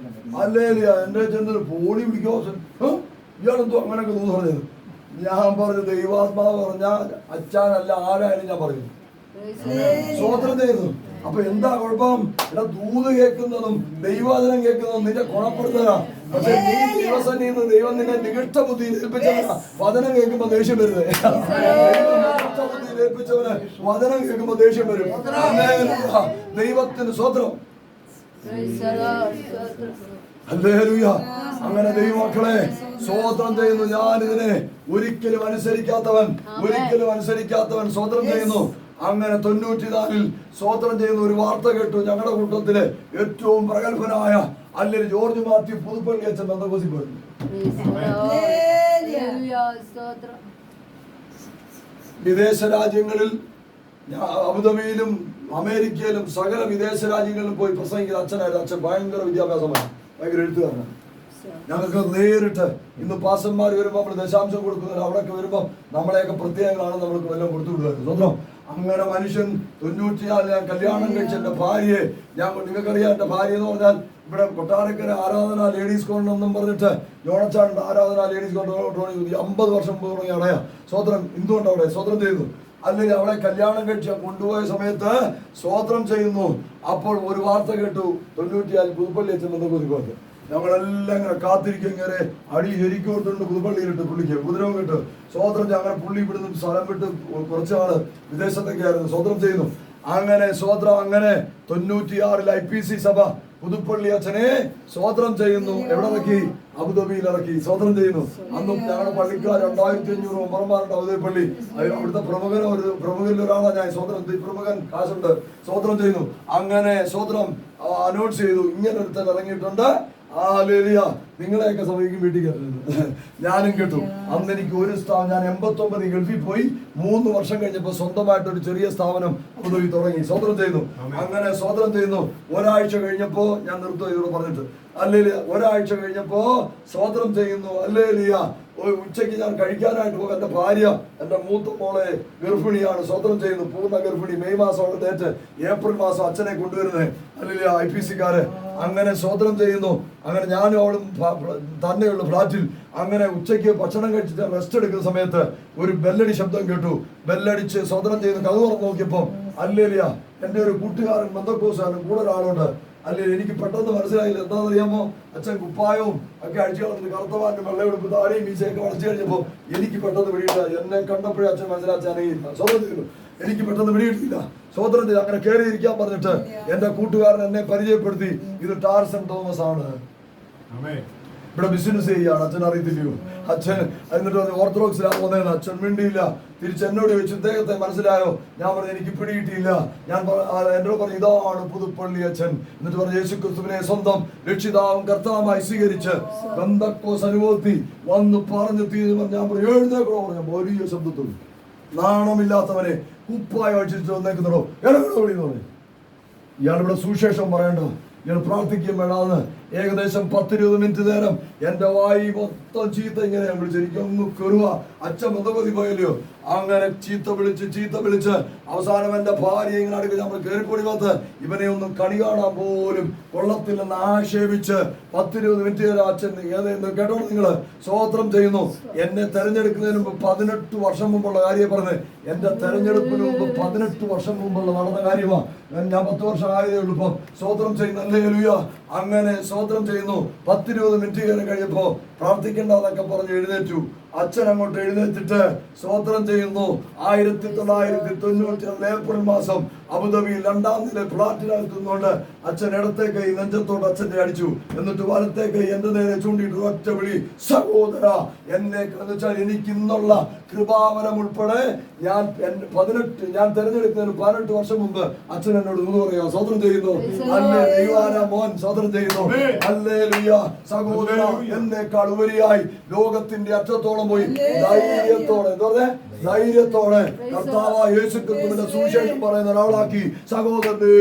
hallelujah. എന്റെ ചെന്നിട്ട് പോളി പിടിക്കോ, ഇയാളെന്തോ അങ്ങനെയൊക്കെ തോന്നുന്നു പറഞ്ഞത്. ഞാൻ പറഞ്ഞു ദൈവാത്മാവ് പറഞ്ഞ അച്ഛനല്ല ആരായാലും ഞാൻ പറഞ്ഞു. സ്വോത്രം ചെയ്യുന്നു. അപ്പൊ എന്താ കുഴപ്പം? ഇവിടെ ദൂത് കേൾക്കുന്നതും ദൈവവചനം കേൾക്കുന്നതും നിന്നെ ഗുണപ്പെടുത്തുക. പക്ഷെ നീ ദിവസത്തിൽ നിന്ന് ദൈവം നിന്നെ നികഷ്ട ബുദ്ധിയിൽ ഏൽപ്പിച്ചവനാ വചനം കേൾക്കുമ്പോ ദേഷ്യം വരുന്നത്. ബുദ്ധിയിൽ ഏൽപ്പിച്ചവന് വചനം കേൾക്കുമ്പോ ദേഷ്യം വരും. ദൈവത്തിന് സ്വോത്രം. ഹല്ലേലൂയ. അങ്ങനെ ദൈവമക്കളെ സ്വോത്രം ചെയ്യുന്നു. ഞാനിതിനെ ഒരിക്കലും അനുസരിക്കാത്തവൻ സ്വോത്രം ചെയ്യുന്നു. അങ്ങനെ 94-ൽ സ്വോത്രം ചെയ്യുന്ന ഒരു വാർത്ത കേട്ടു. ഞങ്ങളുടെ കൂട്ടത്തില് ഏറ്റവും പ്രഗത്ഭനായ അല്ലെങ്കിൽ ജോർജ് മാത്യു പുതുപ്പള്ളി അച്ഛൻ ബന്ധകോസിൽ പോയിരുന്നു. വിദേശ രാജ്യങ്ങളിൽ, അബുദാബിയിലും അമേരിക്കയിലും സകല വിദേശ രാജ്യങ്ങളിലും പോയി പ്രസംഗിക്കുന്ന അച്ഛനായിരുന്നു. അച്ഛൻ ഭയങ്കര വിദ്യാഭ്യാസമാണ്, ഭയങ്കര എഴുത്തുകാരനാണ്. ഞങ്ങൾക്ക് നേരിട്ട് ഇന്ന് പാസ്റ്റർമാർ വരുമ്പോൾ നമ്മൾ ദശാംശം കൊടുക്കുന്നില്ല. അവിടെയൊക്കെ വരുമ്പോൾ നമ്മളെയൊക്കെ പ്രത്യേകങ്ങളാണ് നമ്മൾക്ക് വല്ലതും കൊടുത്തു വിടുന്നത്. സ്വന്തം അങ്ങനെ മനുഷ്യൻ 94 ഞാൻ കല്യാണം കഴിച്ച എൻ്റെ ഭാര്യയെ നിങ്ങൾക്കറിയാം. എൻ്റെ ഭാര്യ എന്ന് പറഞ്ഞാൽ ഇവിടെ കൊട്ടാരക്കര ആരാധന ലേഡീസ് കോർണർ എന്നും പറഞ്ഞിട്ട് ജോണച്ചാണ്ട് ആരാധന ലേഡീസ് കോർണർ 50 വർഷം മുമ്പ് തുടങ്ങി അടയാ. സ്വോത്രം എന്തുകൊണ്ട് അവിടെ സ്വോത്രം ചെയ്തു. അല്ലെങ്കിൽ അവളെ കല്യാണം കഴിച്ച് കൊണ്ടുപോയ സമയത്ത് സ്വോത്രം ചെയ്യുന്നു. അപ്പോൾ ഒരു വാർത്ത കേട്ടു. 94 പുതുപ്പള്ളി അച്ഛൻ ബന്ധകോസിൽ ഞങ്ങളെല്ലാം ഇങ്ങനെ കാത്തിരിക്കും. ഇങ്ങനെ അടി ശരിക്കും കൊടുത്തിട്ടുണ്ട് പുതുപ്പള്ളിയിലിട്ട് പുള്ളിക്ക് കുതിരവും കിട്ട് സ്വോത്രം. അങ്ങനെ പുള്ളി ഇവിടുന്ന് സ്ഥലം വിട്ട് കുറച്ചാള് വിദേശത്തൊക്കെയായിരുന്നു സ്വോത്രം ചെയ്യുന്നു. അങ്ങനെ സ്വോത്രം. അങ്ങനെ 96-ൽ IPC സഭ പുതുപ്പള്ളി അച്ഛനെ സ്വോത്രം ചെയ്യുന്നു. എവിടെ ഇറക്കി? അബുദാബിയിൽ ഇറക്കി സ്വോത്രം ചെയ്യുന്നു. അന്നും ഞങ്ങളുടെ പള്ളിക്കാർ 2500 മെമ്പർമാരുണ്ട് അബുദാബി. അവിടുത്തെ പ്രമുഖരിൽ ഒരാളാണ് ഞാൻ. സ്വോത്രം പ്രമുഖൻ കാശുണ്ട്. സ്വോത്രം ചെയ്യുന്നു. അങ്ങനെ സ്വോത്രം അനൗൺസ് ചെയ്തു, ഇങ്ങനെ ഒരുത്തൻ ഇറങ്ങിയിട്ടുണ്ട്. ഹല്ലേലൂയ. നിങ്ങളെയൊക്കെ സമയക്കും വീട്ടിൽ കയറുന്നത് ഞാനും കേട്ടു. അന്ന് എനിക്ക് ഒരു സ്ഥാപനം, ഞാൻ 89 ഗൾഫിൽ പോയി 3 വർഷം കഴിഞ്ഞപ്പോൾ സ്വന്തമായിട്ട് ഒരു ചെറിയ സ്ഥാപനം അബുദാബി തുടങ്ങി. സ്വതന്ത്രം ചെയ്യുന്നു. അങ്ങനെ സ്വതന്ത്രം ചെയ്യുന്നു. ഒരാഴ്ച കഴിഞ്ഞപ്പോ ഞാൻ നിർത്തും ഇതിലൂടെ പറഞ്ഞിട്ട്. ഹല്ലേലൂയ. ഒരാഴ്ച കഴിഞ്ഞപ്പോ സ്വതന്ത്രം ചെയ്യുന്നു. ഹല്ലേലൂയ. ഉച്ചയ്ക്ക് ഞാൻ കഴിക്കാനായിട്ട് പോകും. എൻ്റെ ഭാര്യ, എൻ്റെ മൂത്ത മോളെ ഗർഭിണിയാണ്. സ്വതന്ത്രം ചെയ്യുന്നു. പൂർണ്ണ ഗർഭിണി. മെയ് മാസമാണ് ഡേറ്റ്. ഏപ്രിൽ മാസം അച്ഛനെ കൊണ്ടുവരുന്നത്. അല്ലെങ്കിൽ IPC-ക്കാര്. അങ്ങനെ സ്വതന്ത്രം ചെയ്യുന്നു. അങ്ങനെ ഞാനും അവളും തന്നെയുള്ള ഫ്ലാറ്റിൽ. അങ്ങനെ ഉച്ചയ്ക്ക് ഭക്ഷണം കഴിച്ചിട്ട് റെസ്റ്റ് എടുക്കുന്ന സമയത്ത് ഒരു ബെല്ലടി ശബ്ദം കേട്ടു. ബെല്ലടിച്ച് സ്വതന്ത്രം ചെയ്യുന്നു. കഥ തുറന്ന് നോക്കിയപ്പോൾ ഹല്ലേലൂയ, എൻ്റെ ഒരു കൂട്ടുകാരൻ ബന്ധക്കോസാണ്, കൂടെ ഒരാളുണ്ട്. അല്ലെങ്കിൽ എനിക്ക് പെട്ടെന്ന് മനസ്സിലായില്ല. എന്താണെന്നറിയാമോ? അച്ഛൻ കുപ്പായവും ഒക്കെ അടിച്ചു കളഞ്ഞിട്ട് കറുത്തവാൻ്റെ വെള്ളമെടുപ്പ് താഴെയും മീശയൊക്കെ വളച്ചു കഴിഞ്ഞപ്പോൾ എനിക്ക് പെട്ടെന്ന് പിടിയില്ല. എന്നെ കണ്ടപ്പോഴേ അച്ഛൻ മനസ്സിലാച്ചാണെങ്കിൽ സ്വതന്ത്രം ചെയ്തു. എനിക്ക് പെട്ടെന്ന് പിടിയിട്ടില്ല. സ്വതന്ത്രം ചെയ്ത് അങ്ങനെ കയറിയിരിക്കാൻ പറഞ്ഞിട്ട് എൻ്റെ കൂട്ടുകാരൻ എന്നെ പരിചയപ്പെടുത്തി. ഇത് ടാർസൻ തോമസ് ആണ്, ഇവിടെ ബിസിനസ് ചെയ്യാണ്. അച്ഛൻ അറിയത്തില്ലയോ? അച്ഛൻ എന്നിട്ട് ഓർത്തഡോക്സിലാണ് വന്നതെന്ന്. അച്ഛൻ മിണ്ടിയില്ല. തിരിച്ചെന്നോട് ചോദിച്ചു, ഇദ്ദേഹത്തെ മനസ്സിലായോ? ഞാൻ പറഞ്ഞു എനിക്ക് പിടിയിട്ടില്ല. ഞാൻ എന്നോട് പറഞ്ഞു ഇതാണ് പുതുപ്പള്ളി അച്ഛൻ. എന്നിട്ട് പറഞ്ഞു യേശു ക്രിസ്തുവിനെ സ്വന്തം രക്ഷിതാവും കർത്താവുമായി സ്വീകരിച്ച് പെന്തക്കോസ്ത് അനുഭവത്തിൽ വന്ന് പറഞ്ഞു തീരുമാനം. ഞാൻ പറഞ്ഞു എഴുന്നേക്കണോ? പറഞ്ഞു വലിയ ശബ്ദത്തിൽ. നാണമില്ലാത്തവനെ കുപ്പായ അടിച്ചിട്ട് വന്നേക്കുന്നുണ്ടോ? ഇടപെടോ വിളിന്ന് പറഞ്ഞു. ഇയാളിവിടെ സുവിശേഷം പറയണ്ട, ഇയാൾ പ്രാർത്ഥിക്കുകയും വേണമെന്ന്. ഏകദേശം 10-20 മിനിറ്റ് നേരം എൻ്റെ വായി മൊത്തം ചീത്ത ഇങ്ങനെ വിളിച്ചിരിക്കും. ഒന്ന് കെറുക. അച്ഛൻ മതപതി പോയല്ലോ. അങ്ങനെ ചീത്ത വിളിച്ച് അവസാനം എൻ്റെ ഭാര്യ ഇങ്ങനെ അടുക്കുക. നമ്മൾ കയറിപ്പൊടി പത്ത് ഇവനെ ഒന്നും കണി കാണാൻ പോലും കൊള്ളത്തില്ലെന്ന് ആക്ഷേപിച്ച് 10-20 മിനിറ്റ് നേരം അച്ഛൻ ഏതെന്ന് കേട്ടോ. നിങ്ങൾ സ്വതന്ത്രം ചെയ്യുന്നു. എന്നെ തെരഞ്ഞെടുക്കുന്നതിന് മുമ്പ് 18 വർഷം മുമ്പുള്ള കാര്യം പറഞ്ഞത്. എൻ്റെ തെരഞ്ഞെടുപ്പിന് മുമ്പ് 18 വർഷം മുമ്പുള്ള നടന്ന കാര്യമാണ്. ഞാൻ 10 വർഷം ആയതേ ഉള്ളൂ. ഇപ്പം സ്വതന്ത്രം ചെയ്യുന്നു. ഹല്ലേലൂയ. അങ്ങനെ സ്വതന്ത്രം ചെയ്യുന്നു. 10-20 മിനിറ്റ് കഴിഞ്ഞപ്പോ പ്രാർത്ഥിക്കേണ്ടതൊക്കെ പറഞ്ഞ് എഴുന്നേറ്റു. അച്ഛൻ അങ്ങോട്ട് എഴുന്നേറ്റിട്ട് സ്വതന്ത്രം ചെയ്യുന്നു. 1992 ഏപ്രിൽ മാസം അബുദാബിയിൽ 2ാം നില ഫ്ലാറ്റിനകത്തുന്നുകൊണ്ട് അച്ഛൻ ഇടത്തെ കൈ നെഞ്ചത്തോട് അച്ഛനെ അടിച്ചു. എന്നിട്ട് വലത്തെ കൈ എന്റെ നേരെ ചൂണ്ടിയിട്ട് ഒറ്റ വിളി, സഹോദര. എന്നെ വെച്ചാൽ എനിക്ക് ഇന്നുള്ള കൃപാവരം ഉൾപ്പെടെ ഞാൻ തെരഞ്ഞെടുക്കുന്നതിന് 18 വർഷം മുമ്പ് അച്ഛൻ എന്നോട് എന്ന് പറയാ സ്വതന്ത്രം ചെയ്യുന്നു. അല്ലേ ദൈവാന മോൻ സ്വതന്ത്രം ചെയ്യുന്നു. ഹല്ലേലൂയ. സഹോദര, എന്നേക്കാൾ ഉപരിയായി ലോകത്തിന്റെ അറ്റത്തോളം പോയി ധൈര്യത്തോടെ, എന്താ പറഞ്ഞേ, ധൈര്യത്തോടെ കർത്താവായ യേശു ക്രിസ്തുവിന്റെ സുവിശേഷം പറയുന്ന ഒരാളാക്കി സഹോദരനെ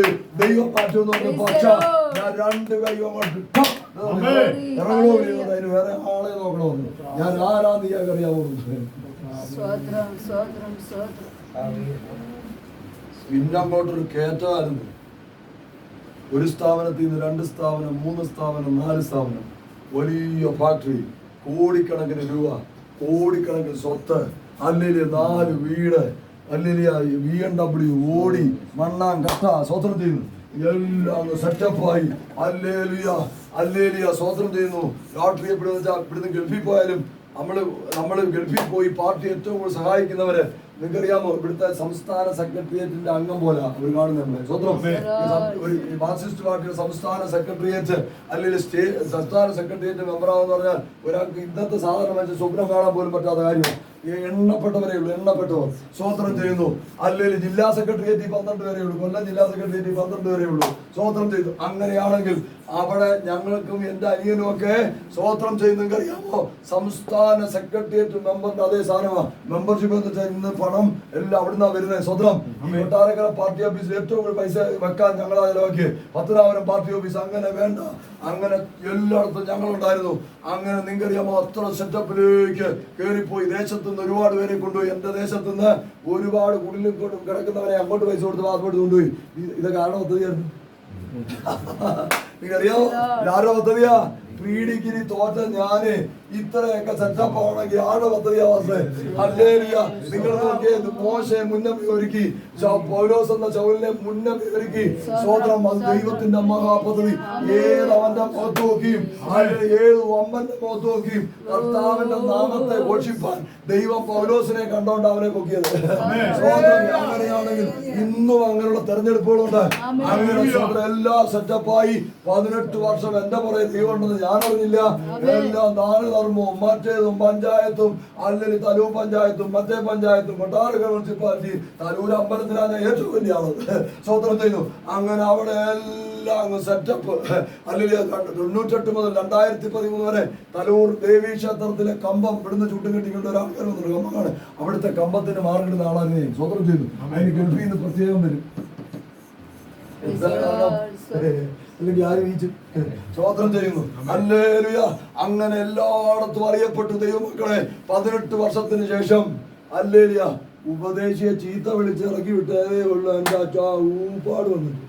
ദൈവം മാറ്റുന്നു. പക്ഷേ ഞാൻ 2 കൈ അങ്ങോട്ട് ഇറങ്ങണോ അതിന് വേറെ ആളെ നോക്കണമെന്ന്. ഞാൻ ആരാന്ന് ഇയാൾക്ക് അറിയാമോ? പിന്നെ അങ്ങോട്ടൊരു കയറ്റമായിരുന്നു. ഒരു സ്ഥാപനത്തിൽ നിന്ന് 2 സ്ഥാപനം, 3 സ്ഥാപനം, 4 സ്ഥാപനം, വലിയ ഫാക്ടറി, കോടിക്കണക്കിന് രൂപ, കോടിക്കണക്കിന് സ്വത്ത്, അല്ലെങ്കിൽ 4 വീട്, അല്ലെങ്കിൽ BMW, ഓടി, മണ്ണാൻ കട്ട, സ്വതന്ത്രം ചെയ്യുന്നു. എല്ലാം സെറ്റപ്പായി. ഹല്ലേലൂയ. സ്വതന്ത്രം ചെയ്യുന്നു. ലോട്ടറി എപ്പോഴെന്ന് വെച്ചാൽ ഇവിടുന്ന് ഗൾഫിൽ പോയാലും നമ്മള് ഗൾഫിൽ പോയി പാർട്ടി ഏറ്റവും കൂടുതൽ സഹായിക്കുന്നവര് നിങ്ങൾക്കറിയാമോ? ഇവിടുത്തെ സംസ്ഥാന സെക്രട്ടേറിയറ്റിന്റെ അംഗം പോലെ അവർ കാണുന്നത്. നമ്മളെ സ്വന്തം ഒരു മാർക്സിസ്റ്റ് പാർട്ടിയുടെ സംസ്ഥാന സെക്രട്ടേറിയറ്റ് അല്ലെങ്കിൽ സംസ്ഥാന സെക്രട്ടേറിയറ്റ് മെമ്പറാവെന്ന് പറഞ്ഞാൽ ഒരാൾക്ക് ഇന്നത്തെ സാധാരണ മനുഷ്യൻ സ്വപ്നം കാണാൻ പോലും പറ്റാത്ത കാര്യമാണ്. എണ്ണപ്പെട്ടവരേ ഉള്ളൂ, എണ്ണപ്പെട്ടവർ സ്വതന്ത്രം ചെയ്യുന്നു. അല്ലെങ്കിൽ ജില്ലാ സെക്രട്ടേറിയറ്റ് 12 വരെ ഉള്ളൂ. കൊല്ലം ജില്ലാ സെക്രട്ടേറിയറ്റ് 12 വരെ ഉള്ളൂ. സ്വതന്ത്രം ചെയ്തു. അങ്ങനെയാണെങ്കിൽ അവിടെ ഞങ്ങൾക്കും എൻ്റെ അനിയനും ഒക്കെ സ്വതന്ത്രം ചെയ്യുന്നെങ്കിൽ അറിയാമോ? സംസ്ഥാന സെക്രട്ടേറിയറ്റ് മെമ്പറിന്റെ അതേ സാധനമാണ് മെമ്പർഷിപ്പ്. എന്ന് വെച്ചാൽ ഇന്ന് പണം എല്ലാം അവിടുന്ന് വരുന്നത്. സ്വതന്ത്രം ഈ കൊട്ടാരക്കര പാർട്ടി ഓഫീസിൽ ഏറ്റവും കൂടുതൽ പൈസ വെക്കാൻ ഞങ്ങളാ ചിലവാക്കി. പത്തനാപുരം പാർട്ടി ഓഫീസ് അങ്ങനെ വേണ്ട, അങ്ങനെ എല്ലായിടത്തും ഞങ്ങളുണ്ടായിരുന്നു. അങ്ങനെ നിങ്ങൾക്കറിയാമോ? അത്ര സെറ്റപ്പിലേക്ക് കയറിപ്പോയി. ദേശത്ത് നിന്ന് ഒരുപാട് പേരെ കൊണ്ടുപോയി. എൻ്റെ ദേശത്ത് നിന്ന് ഒരുപാട് കുടിലും കിടക്കുന്നവരെ അങ്ങോട്ട് പൈസ കൊടുത്ത് പാസ്പോർട്ട് കൊണ്ടുപോയി. ഇതൊക്കെ ആരുടെ പദ്ധതിയായിരുന്നു? നിങ്ങറിയാമോ? ആരുടെ പദ്ധതിയാ? പ്രീഡിഗ്രി തോറ്റ ഞാന് ഇത്രയൊക്കെ സെറ്റപ്പ് ആവണമെങ്കിൽ ആരുടെ പദ്ധതിയാ വന്നത്? ഹല്ലേലൂയ. നിങ്ങൾ നോക്കിയത് മോശയെ മുന്നമേ ഒരുക്കി, പൗലോസ് എന്ന ശൗലിനെ മുന്നമേ ഒരുക്കി. സ്വതന്ത്രം. അത് ദൈവത്തിന്റെ മഹാപദ്ധതി. ഏത് അവന്റെ മുഖത്ത് നോക്കിയും, ഏത് അമ്മന്റെ മുഖത്ത് നോക്കിയും കർത്താവിന്റെ നാമത്തെ ഘോഷിപ്പാൻ ദൈവം പൗലോസിനെ കണ്ടോണ്ട് അവനെ പൊക്കിയത്. സ്വതന്ത്രം. അങ്ങനെയാണെങ്കിൽ ഇന്നും അങ്ങനെയുള്ള തെരഞ്ഞെടുപ്പുകളുണ്ട്. അങ്ങനെ സ്വതന്ത്രം എല്ലാം സെറ്റപ്പായി 18 വർഷം എന്റെ പുറകെ ദൈവം ഉണ്ടെന്ന് ഞാൻ അറിഞ്ഞില്ല. എല്ലാം ദാനധർമ്മവും മറ്റേതും പഞ്ചായത്തും അല്ലെങ്കിൽ തലൂർ പഞ്ചായത്തും മറ്റേ പഞ്ചായത്തും കൊട്ടാരക്കര മുനിസിപ്പാലിറ്റി തലൂർ അമ്പലത്തിലാണ് ഏറ്റവും വലിയ ആള്. സ്വതന്ത്രം ചെയ്യുന്നു. അങ്ങനെ അവിടെ എല്ലാം അങ്ങ് സെറ്റപ്പ്. അല്ലെങ്കിൽ 98 മുതൽ 2013 വരെ തലൂർ ദേവീ ക്ഷേത്രത്തിലെ കമ്പം ഇവിടുന്ന് ചുട്ടും കെട്ടിക്കൊണ്ട് ഒരാൾക്കാർ വന്നു. കമ്പമാണ് അവിടുത്തെ കമ്പത്തിന് മാറിടുന്ന ആളാണ്. സ്വതന്ത്രം ചെയ്തു. അതിന് ഗൾഫിൽ നിന്ന് പ്രത്യേകം വരും. അല്ലെങ്കിൽ ആരും ഈ സ്വതന്ത്രം ചെയ്യുന്നു. ഹല്ലേലൂയ. അങ്ങനെ എല്ലായിടത്തും അറിയപ്പെട്ടു ദൈവമക്കളെ. 18 വർഷത്തിന് ശേഷം ഹല്ലേലൂയ ഉപദേശിയെ ചീത്ത വിളിച്ച് ഇറക്കി വിട്ടതേ ഉള്ളൂ. എന്റെ അച്ഛാ ഊപ്പാട് വന്നിട്ട്.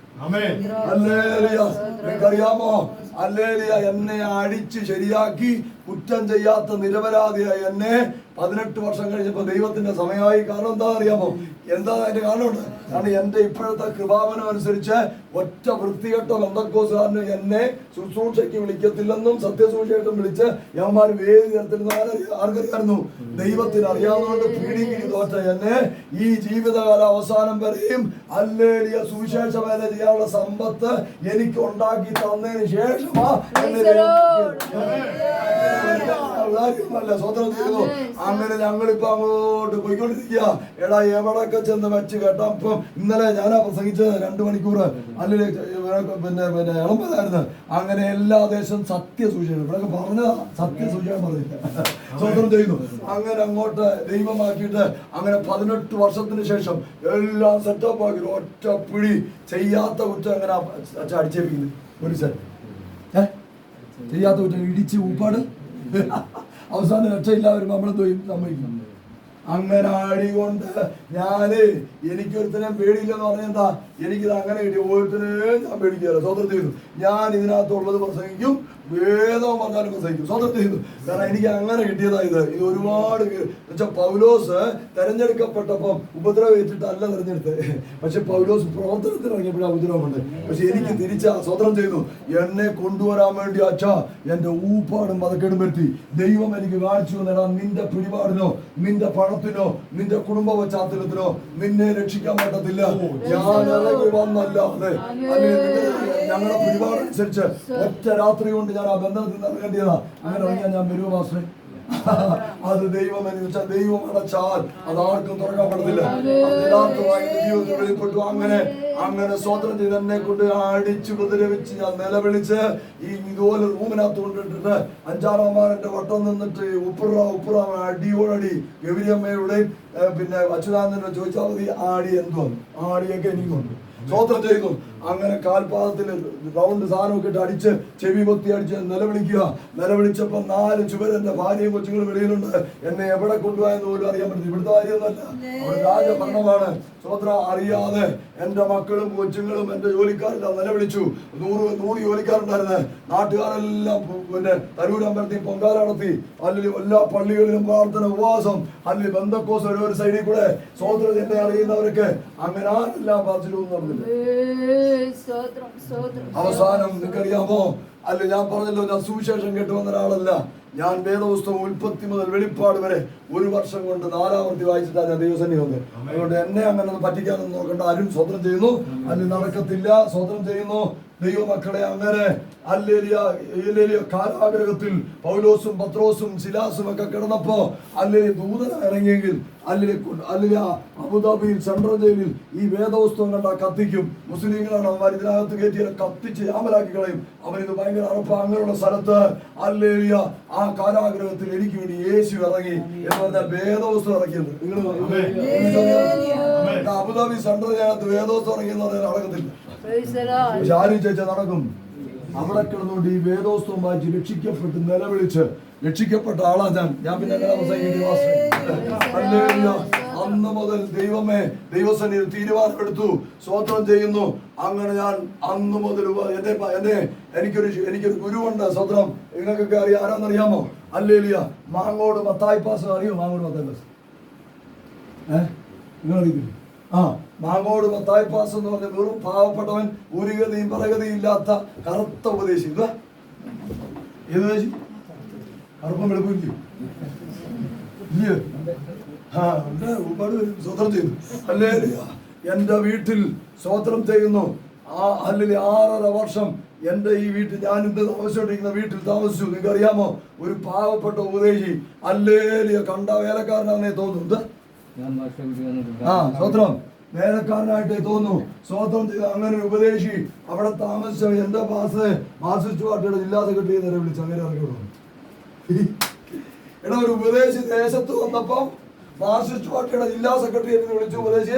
ഹല്ലേലൂയ. നിങ്ങൾക്കറിയാമോ? ഹല്ലേലൂയ. എന്നെ അടിച്ച് ശരിയാക്കി കുറ്റം ചെയ്യാത്ത നിരപരാധിയായി എന്നെ 18 വർഷം കഴിഞ്ഞപ്പോ ദൈവത്തിന്റെ സമയമായി. കാരണം എന്താ അറിയാമോ? എന്താ അതിന്റെ കാരണമുണ്ട്. കാരണം എന്റെ ഇപ്പോഴത്തെ കൃപാവനം അനുസരിച്ച് ഒറ്റ വൃത്തികെട്ട ബന്ധക്കോസുകാരന് എന്നെ ശുശ്രൂഷയ്ക്ക് വിളിക്കത്തില്ലെന്നും സത്യസൂചയായിട്ടും വിളിച്ച് യവന്മാർ വേദി തരത്തിലെന്ന് ആർക്കറിയായിരുന്നു? ദൈവത്തിന് അറിയാവുന്നതുകൊണ്ട് പീഡിക്കിരി തോറ്റ എന്നെ ഈ ജീവിതകാല അവസാനം വരെയും ഹല്ലേലൂയ സുവിശേഷ വേല ചെയ്യാനുള്ള സമ്പത്ത് എനിക്ക് ഉണ്ടാക്കി തന്നതിന് ശേഷമാ സ്വതന്ത്രം ചെയ്തു. അങ്ങനെ ഞങ്ങളിപ്പോ അങ്ങോട്ട് പോയിക്കൊണ്ടിരിക്കുക. എടാ എവിടൊക്കെ ചെന്ന് വെച്ച് കേട്ടാ. ഇപ്പം ഇന്നലെ ഞാനാ പ്രസംഗിച്ചത് 2 മണിക്കൂർ അല്ലെങ്കിൽ പിന്നെ ഇളമ്പലായിരുന്നു. അങ്ങനെ എല്ലാ ദേശവും സത്യസൂചന ഇവിടെയൊക്കെ പറഞ്ഞതാ. സത്യസൂചന പറഞ്ഞില്ല. സ്വതന്ത്രം ചെയ്യുന്നു. അങ്ങനെ അങ്ങോട്ട് ദൈവമാക്കിയിട്ട് അങ്ങനെ 18 വർഷത്തിന് ശേഷം എല്ലാം സെറ്റപ്പ് ആക്കി ഒറ്റ പിടി ചെയ്യാത്ത കുറ്റം അങ്ങനെ അടിച്ചേപ്പിക്കുന്നു. പോലീസ് ചെയ്യാത്ത കുറ്റം ഇടിച്ച് ഊപ്പാട് അവസാനം രക്ഷയില്ല വരുമ്പോ നമ്മളെന്തോ സമ്മതിക്കും. അങ്ങനെ അടികൊണ്ട് എനിക്കൊരുത്തനെ പേടിയില്ലെന്ന് പറഞ്ഞെന്താ? എനിക്കിത് അങ്ങനെ കിട്ടി. ഓരോരുത്തരെയും ഞാൻ പേടിക്കാറ്. സ്വതന്ത്രം ചെയ്തു. ഞാൻ ഇതിനകത്തുള്ളത് പ്രസംഗിക്കും, വേദവും പറഞ്ഞാലും പ്രസംഗിക്കും. സ്വതന്ത്രം ചെയ്തു. കാരണം എനിക്ക് അങ്ങനെ കിട്ടിയതാ. ഇത് ഒരുപാട് എന്നുവെച്ചാൽ പൗലോസ് തെരഞ്ഞെടുക്കപ്പെട്ടപ്പം ഉപദ്രവേറ്റിട്ടല്ല തെരഞ്ഞെടുത്തത്. പക്ഷെ പൗലോസ് പ്രവർത്തനത്തിന് ഇറങ്ങിയപ്പോഴാ ഉപദ്രവമുണ്ട്. പക്ഷെ എനിക്ക് തിരിച്ചാ. സ്വതന്ത്രം ചെയ്തു. എന്നെ കൊണ്ടുവരാൻ വേണ്ടി അച്ഛാ എന്റെ ഊപ്പാടും പതക്കേടും വരുത്തി ദൈവം എനിക്ക് കാണിച്ചു നേടാൻ. നിന്റെ പിടിപാടിനോ നിന്റെ പണത്തിനോ നിന്റെ കുടുംബ പശ്ചാത്തലത്തിനോ നിന്നെ രക്ഷിക്കാൻ പറ്റത്തില്ല. ഞാൻ ഇറങ്ങി വന്നല്ലാതെ ഞങ്ങളുടെ പിടിപാടനുസരിച്ച് ഒറ്റ രാത്രി കൊണ്ട് ഞാൻ ആ ബന്ധത്തിൽ ഇറങ്ങേണ്ടതാ. അങ്ങനെ ഇറങ്ങിയാൽ ഞാൻ വരുമോ മാസ്റ്റർ? അത് ദൈവം എന്ന് വെച്ചാൽ ദൈവം അടച്ചാൽ അതാർക്കും തുറക്കാൻ പറ്റത്തില്ല. ജീവിതത്തിൽ വെളിപ്പെട്ടു. അങ്ങനെ സ്വതന്ത്രം ചെയ്ത് എന്നെ കൊണ്ട് അടിച്ചു ഉപദ്രവിച്ച് ഞാൻ നിലവിളിച്ച് ഇതുപോലെ റൂമിനകത്ത് കൊണ്ടിട്ടിട്ട് 5-ആം വട്ടം നിന്നിട്ട് ഉപ്പുറ അടിയോടടി ഗൗരിയമ്മയുടെയും പിന്നെ അച്യുതാനന്ദനെ ചോദിച്ചാൽ മതി ആടി എന്തുവന്നു. ആടിയൊക്കെ എനിക്കുണ്ട്. സ്വതന്ത്രം ചെയ്യുന്നു. അങ്ങനെ കാൽപാദത്തിൽ റൗണ്ട് സാധനമൊക്കെ ഇട്ട് അടിച്ച് ചെവി കൊത്തി അടിച്ച് നിലവിളിച്ചപ്പോ 4 ചുവർ എന്റെ ഭാര്യയും കൊച്ചുങ്ങളും വെളിയിലുണ്ട്. എന്നെ എവിടെ കൊണ്ടുപോയെന്ന് പോലും അറിയാൻ പറ്റില്ല. ഇവിടുത്തെ കാര്യമൊന്നുമല്ല, അവിടെ രാജഭരണമാണ്. സ്വതന്ത്രം അറിയാതെ എന്റെ മക്കളും കൊച്ചുങ്ങളും എന്റെ ജോലിക്കാരെല്ലാം നിലവിളിച്ചു. 100 ജോലിക്കാരുണ്ടായിരുന്നു. നാട്ടുകാരെല്ലാം പിന്നെ തരൂരമ്പലത്തിൽ പൊങ്കാല നടത്തി. അല്ലെങ്കിൽ എല്ലാ പള്ളികളിലും പ്രാർത്ഥന ഉപവാസം. അല്ലെങ്കിൽ ബന്ധക്കോസ് ഒരു സൈഡിൽ കൂടെ സ്വതന്ത്രം എന്നെ അറിയുന്നവരൊക്കെ അങ്ങനെ ആരെല്ലാം പാർച്ചിലൊന്നും നടന്നില്ല. അവസാനം നിങ്ങൾക്കറിയാമോ? അല്ല ഞാൻ പറഞ്ഞല്ലോ, ഞാൻ സുവിശേഷം കേട്ട് വന്ന ഒരാളല്ല. ഞാൻ വേദപുസ്തകം ഉൽപ്പത്തി മുതൽ വെളിപ്പാട് വരെ 1 വർഷം കൊണ്ട് 4 ആവർത്തി വായിച്ചിട്ടാണ് ഞാൻ ദൈവസന്നിധി വന്നത്. അതുകൊണ്ട് എന്നെ അങ്ങനെ പറ്റിക്കാനൊന്നും നോക്കണ്ട. ആരും സ്വതന്ത്രം ചെയ്യുന്നു അല്ലെങ്കിൽ നടക്കത്തില്ല. സ്വതന്ത്രം ചെയ്യുന്നു. ദൈവമക്കളെ അങ്ങനെ ഹല്ലേലൂയ കാരാഗ്രഹത്തിൽ പൗലോസും പത്രോസും ശിലാസും ഒക്കെ കിടന്നപ്പോ അല്ലെങ്കിൽ ദൂതന ഇറങ്ങിയെങ്കിൽ അല്ലെങ്കിൽ അബുദാബിയിൽ സെൻട്രൽ ജയിലിൽ ഈ വേദപുസ്തകം കണ്ട കത്തിക്കും. മുസ്ലിങ്ങളാണ് അവന്മാർ ഇതിനകത്ത് കയറ്റി കത്തിച്ച് യാമലാക്കി കളയും. അവനിത് ഭയങ്കര അറപ്പ. അങ്ങനെയുള്ള സ്ഥലത്ത് ഹല്ലേലൂയ ആ കാരാഗ്രഹത്തിൽ എനിക്ക് വേണ്ടി യേശു ഇറങ്ങി എന്ന് പറഞ്ഞാൽ വേദപുസ്തകം ഇറക്കിയത്. നിങ്ങൾ അബുദാബി സെൻട്രൽ ജയിലകത്ത് വേദപുസ്തകം ഇറങ്ങിയെന്ന് പറഞ്ഞാൽ നടക്കത്തില്ല. പക്ഷെ ആരും ചോദിച്ചാൽ നടക്കും. അവിടെ കിടന്നുകൊണ്ട് ഈ വേദോസ്തവം വായിച്ച് രക്ഷിക്കപ്പെട്ട് നിലവിളിച്ച് രക്ഷിക്കപ്പെട്ട ആളാ ഞാൻ പിന്നെ അന്ന് മുതൽ ദൈവമേ ദൈവസന്നിധിയിൽ തീരുമാനമെടുത്തു. സ്വതന്ത്രം ചെയ്യുന്നു. അങ്ങനെ ഞാൻ അന്ന് മുതൽ എനിക്കൊരു ഗുരുവുണ്ട്. സ്വതന്ത്രം നിങ്ങൾക്കൊക്കെ അറിയാം. ആരാന്നറിയാമോ? Hallelujah Mangode Mathai pass. അറിയോ മാങ്ങോട് മത്തായി പാസ്? നിങ്ങൾ അറിയത്തില്ല? മാങ്ങോട് മത്തായി പാസ് എന്ന് പറഞ്ഞ വെറും പാവപ്പെട്ടവൻ, ഒരു ഗതിയും പരഗതിയും ഇല്ലാത്ത കറുത്ത ഉപദേശി. ഏത് ഉപദേശി? കറുപ്പം വെളുപ്പില്ല. ഒരുപാട് സ്വതന്ത്രം ചെയ്യുന്നു. ഹല്ലേലൂയ. എന്റെ വീട്ടിൽ സ്വതന്ത്രം ചെയ്യുന്നു. അല്ലെങ്കിൽ 6.5 വർഷം എൻ്റെ ഈ വീട്ടിൽ, ഞാൻ ഇന്ന് താമസിച്ചുകൊണ്ടിരിക്കുന്ന വീട്ടിൽ താമസിച്ചു. നിങ്ങൾക്ക് അറിയാമോ, ഒരു പാവപ്പെട്ട ഉപദേശി അല്ലേലിയ കണ്ട വേലക്കാരനാണെന്നേ തോന്നുന്നു. സ്വത്രം വേലക്കാരനായിട്ടേ തോന്നുന്നു. സ്വത്രം ചെയ്ത അങ്ങനെ ഒരു ഉപദേശി അവിടെ താമസിച്ച എന്റെ മാർസിസ്റ്റ് പാർട്ടിയുടെ ജില്ലാ സെക്രട്ടറി നേരെ വിളിച്ച് അങ്ങനെ ഇറങ്ങി വിടുന്നു. എടാ, ഒരു ഉപദേശി ദേശത്ത് വന്നപ്പം മാർസിസ്റ്റ് പാർട്ടിയുടെ ജില്ലാ സെക്രട്ടറി എന്ന് വിളിച്ചു. ഉപദേശി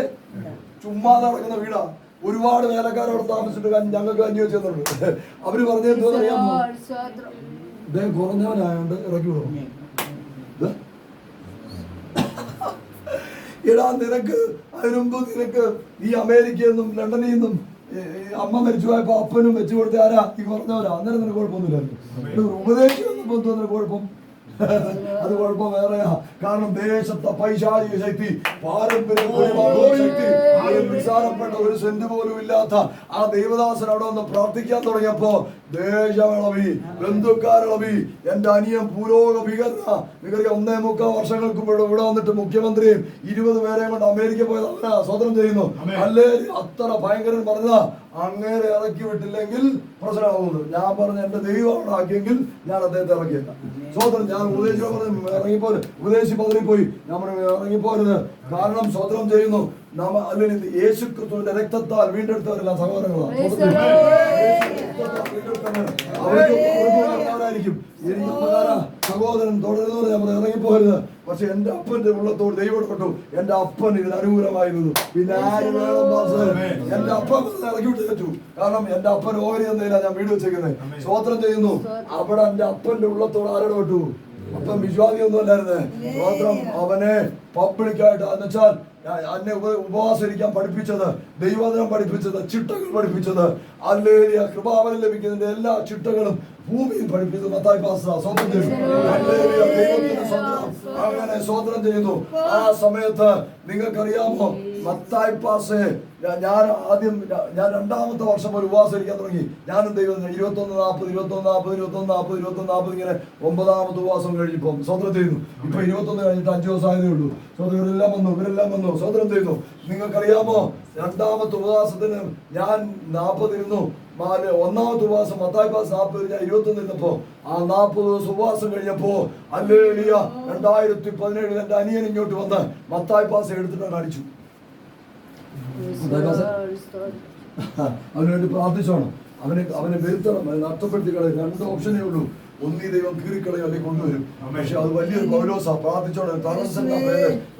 ചുമ്മാ നടക്കുന്ന വീടാ, ഒരുപാട് വേലക്കാരോട് താമസിച്ചിട്ട് ഞങ്ങൾക്ക് അന്വേഷിച്ചു തന്നിട്ടുണ്ട്. അവര് പറഞ്ഞറിയാമോ, ഇദ്ദേഹം കുറഞ്ഞവനായോണ്ട് ഇറക്കി വിടും. എടാ, നിനക്ക് അതിനുമുമ്പ് നിനക്ക് ഈ അമേരിക്കയിൽ നിന്നും ലണ്ടനിൽ നിന്നും അമ്മ മരിച്ചു പോയപ്പോ അപ്പനും വെച്ചു കൊടുത്ത ആരാ? ഈ പറഞ്ഞവരാ. അന്നേരം നിനക്ക് കുഴപ്പമൊന്നുമില്ലായിരുന്നു. ഉപദേശി വന്നപ്പോ തോന്നുന്ന കുഴപ്പം, അത് കുഴപ്പം വേറെയാ. കാരണം ദേശത്തെ പൈശാചിക ശക്തി, പാരമ്പര്യം, ശക്തി, നിസാരപ്പെട്ട ഒരു സെന്റ് പോലും ഇല്ലാത്ത ആ ദൈവദാസൻ അവിടെ വന്ന് പ്രാർത്ഥിക്കാൻ തുടങ്ങിയപ്പോ ദേശമിളവി, ബന്ധുക്കാരിളവി. എന്റെ അനിയൻ പുരോഗമികർന്ന 1.25 വർഷങ്ങൾക്ക് മുമ്പ് ഇവിടെ വന്നിട്ട് മുഖ്യമന്ത്രിയും 20 പേരെയും കൊണ്ട് അമേരിക്ക പോയത് അവനാ. സ്വതന്ത്രം ചെയ്യുന്നു. അല്ലേ, അത്ര ഭയങ്കരൻ പറഞ്ഞതാ. അങ്ങനെ ഇറക്കി വിട്ടില്ലെങ്കിൽ പ്രശ്നമാകുന്നു. ഞാൻ പറഞ്ഞ എന്റെ ദൈവമാണ് ആക്കിയെങ്കിൽ ഞാൻ അദ്ദേഹത്തെ ഇറക്കിയില്ല. സ്വതന്ത്രം ഞാൻ ഉപദേശിച്ചു പറഞ്ഞു ഇറങ്ങിപ്പോലെ, ഉപദേശി പതിരിപ്പോയി. ഞാൻ പറഞ്ഞു ഇറങ്ങിപ്പോരുത്. കാരണം സ്വതന്ത്രം ചെയ്യുന്നു. അല്ലെങ്കിൽ യേശു ക്രിസ്തുവിന്റെ രക്തത്താൽ വീണ്ടെടുത്തവരെല്ലാം സഹോദരങ്ങളാണ്. അവരായിരിക്കും സഹോദരൻ തുടരുന്നത്. നമ്മൾ ഇറങ്ങിപ്പോരുത്. പക്ഷെ എന്റെ അപ്പന്റെ ഉള്ളത്തോട് ദൈവം ഇടപെട്ടു. എന്റെ അപ്പൻ ഇതിന് അനുകൂലമായിരുന്നു. പിന്നെ ആര് വേണം പാസ്? എന്റെ അപ്പൻ ഇറക്കി വിട്ട് പറ്റൂ. കാരണം എന്റെ അപ്പൻ ഓഹരി എന്നതിനാ ഞാൻ വീട് വെച്ചേക്കുന്നത്. സ്വതന്ത്രം ചെയ്യുന്നു. അവിടെ എന്റെ അപ്പന്റെ ഉള്ളത്തോട് ആരിടപെട്ടു? അപ്പം വിശ്വാസിയൊന്നും അല്ലായിരുന്നേ. സ്വതന്ത്രം അവനെ പബ്ലിക്കായിട്ട്, എന്നുവെച്ചാൽ എന്നെ ഉപവാസം ഇരിക്കാൻ പഠിപ്പിച്ചത്, ദൈവവചനം പഠിപ്പിച്ചത്, ചിട്ടകൾ പഠിപ്പിച്ചത്, അല്ലേലിയ കൃപാവനം ലഭിക്കുന്നതിന്റെ എല്ലാ ചിട്ടകളും ഭൂമിയിൽ പഠിപ്പിച്ചത് മത്തായി പാസ്റ്റർ. സ്വന്തം ചെയ്തു. ദൈവത്തിന്റെ സ്വന്തം അങ്ങനെ സ്വതന്ത്രം ചെയ്യുന്നു. ആ സമയത്ത് നിങ്ങൾക്കറിയാമോ, മത്തായി പാസ്റ്റേ, ഞാൻ 2ാമത്തെ വർഷം ഒരു ഉപവാസം ഇരിക്കാൻ തുടങ്ങി. ഞാനും ദൈവം 21-40 ഇങ്ങനെ 9ാമത്തെ ഉപവാസം കഴിഞ്ഞിപ്പം സ്വതന്ത്രം ചെയ്യുന്നു. ഇപ്പൊ 21 കഴിഞ്ഞിട്ട് 5 ദിവസം ആയതേ ഉള്ളൂ. ഇവരെല്ലാം വന്നു സ്വതന്ത്രം ചെയ്യുന്നു. നിങ്ങൾക്കറിയാമോ, 2ാമത്തെ ഉപവാസത്തിന് ഞാൻ 40 ഇരുന്നു. 1ാമത്തെ ഉപവാസം മത്തായി പാസ് 40, ഞാൻ 21 ഇരുന്നപ്പോ ആ 40 ദിവസം ഉപവാസം കഴിഞ്ഞപ്പോ ഹല്ലേലൂയ 2017 എന്റെ അനിയൻ ഇങ്ങോട്ട് വന്ന് മത്തായി പാസ് എടുത്തിട്ടാണ് അടിച്ചു. അവന് വേണ്ടി പ്രാർത്ഥിച്ചോണം. അവനെ വരുത്തണം, നഷ്ടപ്പെടുത്തി കളയും. 2 ഓപ്ഷനേ ഉള്ളൂ. ഒന്നീ ദൈവം കീറിക്കളയും അല്ലെങ്കിൽ കൊണ്ടുവരും. പക്ഷെ അത് വലിയൊരു പൗലോസാ. പ്രാർത്ഥിച്ചോണം.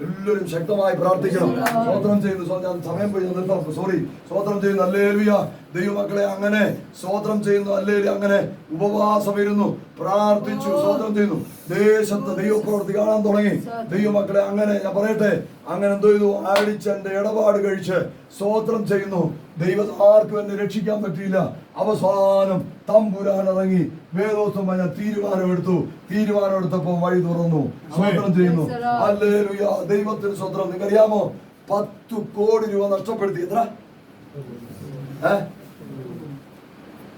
എല്ലാവരും ശക്തമായി പ്രാർത്ഥിക്കണം. സ്വതന്ത്രം ചെയ്യുന്നു. ഞാൻ സമയം പോയി നിർത്താം, സോറി. സ്വതന്ത്രം ചെയ്യുന്നു. ഹല്ലേലൂയ. ദൈവമക്കളെ അങ്ങനെ സ്വതന്ത്രം ചെയ്യുന്നു. ഹല്ലേലൂയ. അങ്ങനെ ഉപവാസം ഇരുന്നു, പ്രാർത്ഥിച്ചു, സ്വതന്ത്രം ചെയ്യുന്നു. ദേശത്ത് ദൈവപ്രവൃത്തി കാണാൻ തുടങ്ങി. ദൈവമക്കളെ അങ്ങനെ ഞാൻ പറയട്ടെ, അങ്ങനെ എന്തോ ചെയ്തു? അടിച്ചെന്റെ ഇടപാട് കഴിച്ച് സ്വതന്ത്രം ചെയ്യുന്നു. ദൈവം ആർക്കും എന്നെ രക്ഷിക്കാൻ പറ്റിയില്ല. അവസാനം തമ്പുരാൻ ഇറങ്ങി വേദോത്സവം ഞാൻ തീരുമാനമെടുത്തപ്പോ വഴി തുറന്നു. സ്വതന്ത്രം ചെയ്യുന്നു. ഹല്ലേലൂയ. ദൈവത്തിന് സ്വതന്ത്രം. നിങ്ങൾക്കറിയാമോ, 10 കോടി രൂപ നഷ്ടപ്പെടുത്തി.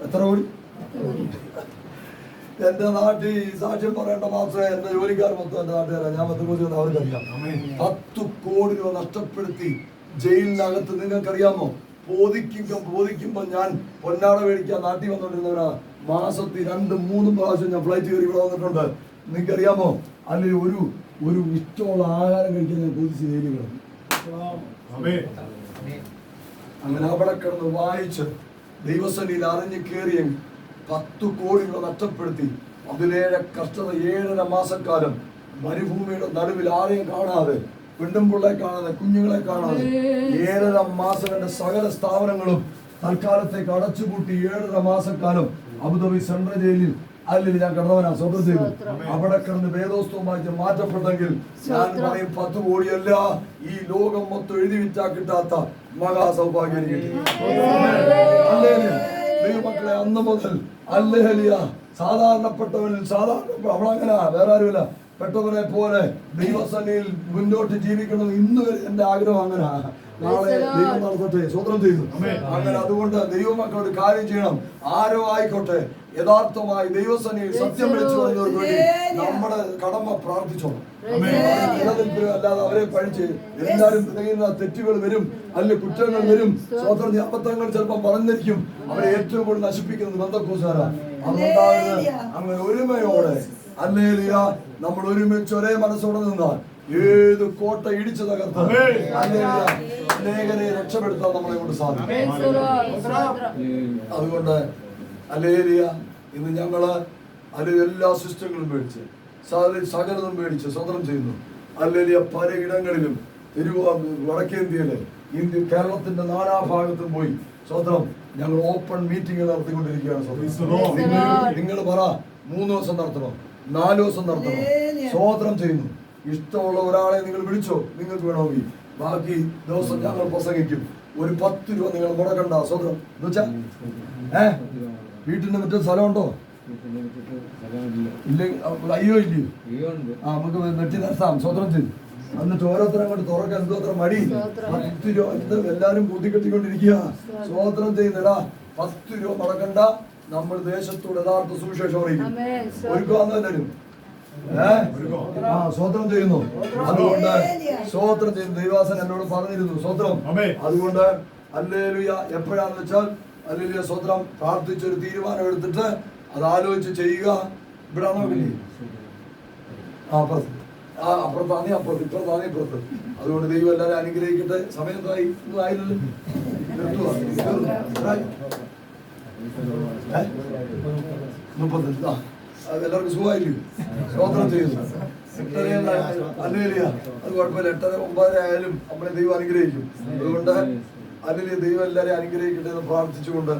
എത്ര കോടി? എന്റെ നാട്ടിൽ സാക്ഷ്യം പറയേണ്ട മാത്രമേ എന്റെ ജോലിക്കാർ മൊത്തം എന്റെ നാട്ടുകാരാണ്. ഞാൻ 10 കോടി അവർക്കറിയാം. 10 കോടി രൂപ നഷ്ടപ്പെടുത്തി ജയിലിനകത്ത്. നിങ്ങൾക്കറിയാമോ, ബോധിക്കുമ്പോ ഞാൻ പൊന്നാട മേടിക്കാൻ നാട്ടിൽ വന്നോണ്ടിരുന്നവരാ. മാസത്തിൽ 2-3 പ്രാവശ്യം ഞാൻ ഫ്ലൈറ്റ് കയറി ഇവിടെ വന്നിട്ടുണ്ട്. നിങ്ങൾക്കറിയാമോ, അല്ലെങ്കിൽ ഒരു ഇഷ്ടമുള്ള ആഹാരം കഴിക്കാൻ ഞാൻ കൊതിച്ച് ജയിലിൽ കിടന്നു. അങ്ങനെ അവിടെ കിടന്ന് വായിച്ച് ദൈവസന്നിധിയിൽ അറിഞ്ഞ് കയറിയ 10 കോടി രൂപ നഷ്ടപ്പെടുത്തി. അതിലേറെ കഷ്ടത. 7.5 മാസക്കാലം മരുഭൂമിയുടെ നടുവിൽ ആരെയും കാണാതെ, പെണ്ണുമ്പിള്ളെ കാണാതെ, കുഞ്ഞുങ്ങളെ കാണാതെ 7.5 മാസം എന്റെ സകല സ്ഥാപനങ്ങളും തൽക്കാലത്തേക്ക് അടച്ചുപൂട്ടി 7.5 മാസക്കാലം അബുദാബി സെൻട്രൽ ജയിലിൽ അല്ലെങ്കിൽ ഞാൻ കിടന്നവനാ. സ്വന്തം ചെയ്തു. അവിടെ കിടന്ന് വേദോസ്തവമായി മാറ്റപ്പെട്ടെങ്കിൽ ഞാൻ പറയും 10 കോടിയല്ല, ഈ ലോകം മൊത്തം എഴുതി വിറ്റാ കിട്ടാത്ത മഹാസൗഭാഗ്യം കിട്ടി. ദൈവമക്കളെ, അന്ന് മുതൽ ഹല്ലേലൂയ സാധാരണപ്പെട്ടവനിൽ അവളങ്ങനെ വേറെ ആരുമില്ല. പെട്ടവനെ പോലെ ദൈവസന്നിധിയിൽ മുന്നോട്ട് ജീവിക്കണം. ഇന്ന് വരെ എന്റെ ആഗ്രഹം അങ്ങനെ. നാളെ ദൈവം നടത്തട്ടെ. സ്വതന്ത്രം ചെയ്തു അങ്ങനെ. അതുകൊണ്ട് ദൈവമക്കളോട് കാര്യം ചെയ്യണം. ആരോ ആയിക്കോട്ടെ, യഥാർത്ഥമായി ദൈവസന്നിധിയിൽ സത്യം വിളിച്ചു പറയുന്നവർക്ക് വേണ്ടി നമ്മുടെ കടമ പ്രാർത്ഥിച്ചോണം. അല്ലാതെ അവരെ പഴിച്ച് എല്ലാവരും ചെയ്യുന്ന തെറ്റുകൾ വരും, അല്ലെ കുറ്റങ്ങൾ വരും, സ്വതന്ത്ര അബദ്ധങ്ങൾ ചിലപ്പോൾ പറഞ്ഞിരിക്കും. അവരെ ഏറ്റവും കൂടുതൽ നശിപ്പിക്കുന്നത് ബന്ധക്കൂസാരാ. അതുകൊണ്ടാണ് അങ്ങനെ ഒരുമയോടെ ഹല്ലേലൂയ നമ്മൾ ഒരുമിച്ച് ഒരേ മനസ്സോടെ നിന്നാൽ ഏത് കോട്ട ഇടിച്ചു തകർത്ത് അനേകരെ രക്ഷപ്പെടുത്താൻ നമ്മളെ കൊണ്ട് സാധിക്കും. അതുകൊണ്ട് ഹല്ലേലൂയ ഇന്ന് ഞങ്ങള് എല്ലാ സിസ്റ്റങ്ങളും മേടിച്ച് സകലതും മേടിച്ച് സ്വതന്ത്രം ചെയ്യുന്നു. ഹല്ലേലൂയ പലയിടങ്ങളിലും വടക്കേന്ത്യയില് കേരളത്തിന്റെ നാനാഭാഗത്തും പോയി സ്വതന്ത്രം ഞങ്ങൾ ഓപ്പൺ മീറ്റിംഗ് നടത്തിക്കൊണ്ടിരിക്കുകയാണ്. നിങ്ങൾ പറ, 3 ദിവസം നടത്തണം, 4 ദിവസം നടത്തണം, സ്വതന്ത്രം ചെയ്യുന്നു. ഇഷ്ടമുള്ള ഒരാളെ നിങ്ങൾ വിളിച്ചോ, നിങ്ങൾക്ക് വേണമെങ്കിൽ. ബാക്കി ദിവസം ഞങ്ങൾ പ്രസംഗിക്കും. ഒരു 10 രൂപ നിങ്ങൾ മുടക്കണ്ട. സ്വതന്ത്രം എന്ന് വെച്ചാ വീട്ടിന്റെ മറ്റൊരു സ്ഥലമുണ്ടോ? ഇല്ല. അയ്യോ ഇല്ലയോ? നമുക്ക് വെട്ടി നിർത്താം. സ്വതന്ത്രം ചെയ്തു എന്നിട്ട് ഓരോരുത്തരും അങ്ങോട്ട് തുറക്കാൻ എന്തോത്ര മടി. 10 രൂപ എല്ലാരും കൂട്ടിക്കെട്ടിക്കൊണ്ടിരിക്കുക. സ്വതന്ത്രം ചെയ്യുന്നടാ. 10 രൂപ മുടക്കണ്ട. നമ്മൾ ദേശത്തോട് യഥാർത്ഥ സുവിശേഷം അറിയിക്കും. ഒരുക്കുവാന്ന് എല്ലാവരും സ്വതന്ത്രം ചെയ്യുന്നു. അതുകൊണ്ട് സ്വതന്ത്രം ചെയ്യുന്നു. ദൈവാസൻ എന്നോട് പറഞ്ഞിരുന്നു സ്വതന്ത്രം. അതുകൊണ്ട് ഹല്ലേലൂയ എപ്പോഴാന്ന് വെച്ചാൽ ഹല്ലേലൂയ സ്വതന്ത്രം പ്രാർത്ഥിച്ചൊരു തീരുമാനം എടുത്തിട്ട് അത് ആലോചിച്ച് ചെയ്യുക. ഇവിടെ നോക്കില്ലേ, അപ്പുറത്താണി അപ്പുറത്ത്, ഇപ്പുറത്താണി ഇപ്പുറത്ത്. അതുകൊണ്ട് ദൈവം എല്ലാവരും അനുഗ്രഹിക്കട്ടെ. സമയം ആയില്ലല്ലോ, നിർത്തുക. 35 എല്ലാവർക്കും സുഖമായില്ലേ? സ്വതന്ത്രം ചെയ്യുന്നു. 8:30 ഹല്ലേലൂയ. അത് കുഴപ്പമില്ല. 8:30 9:30 ആയാലും നമ്മളെ ദൈവം അനുഗ്രഹിക്കും. അതുകൊണ്ട് ഹല്ലേലൂയ ദൈവം എല്ലാവരെയും അനുഗ്രഹിക്കട്ടെ എന്ന് പ്രാർത്ഥിച്ചുകൊണ്ട്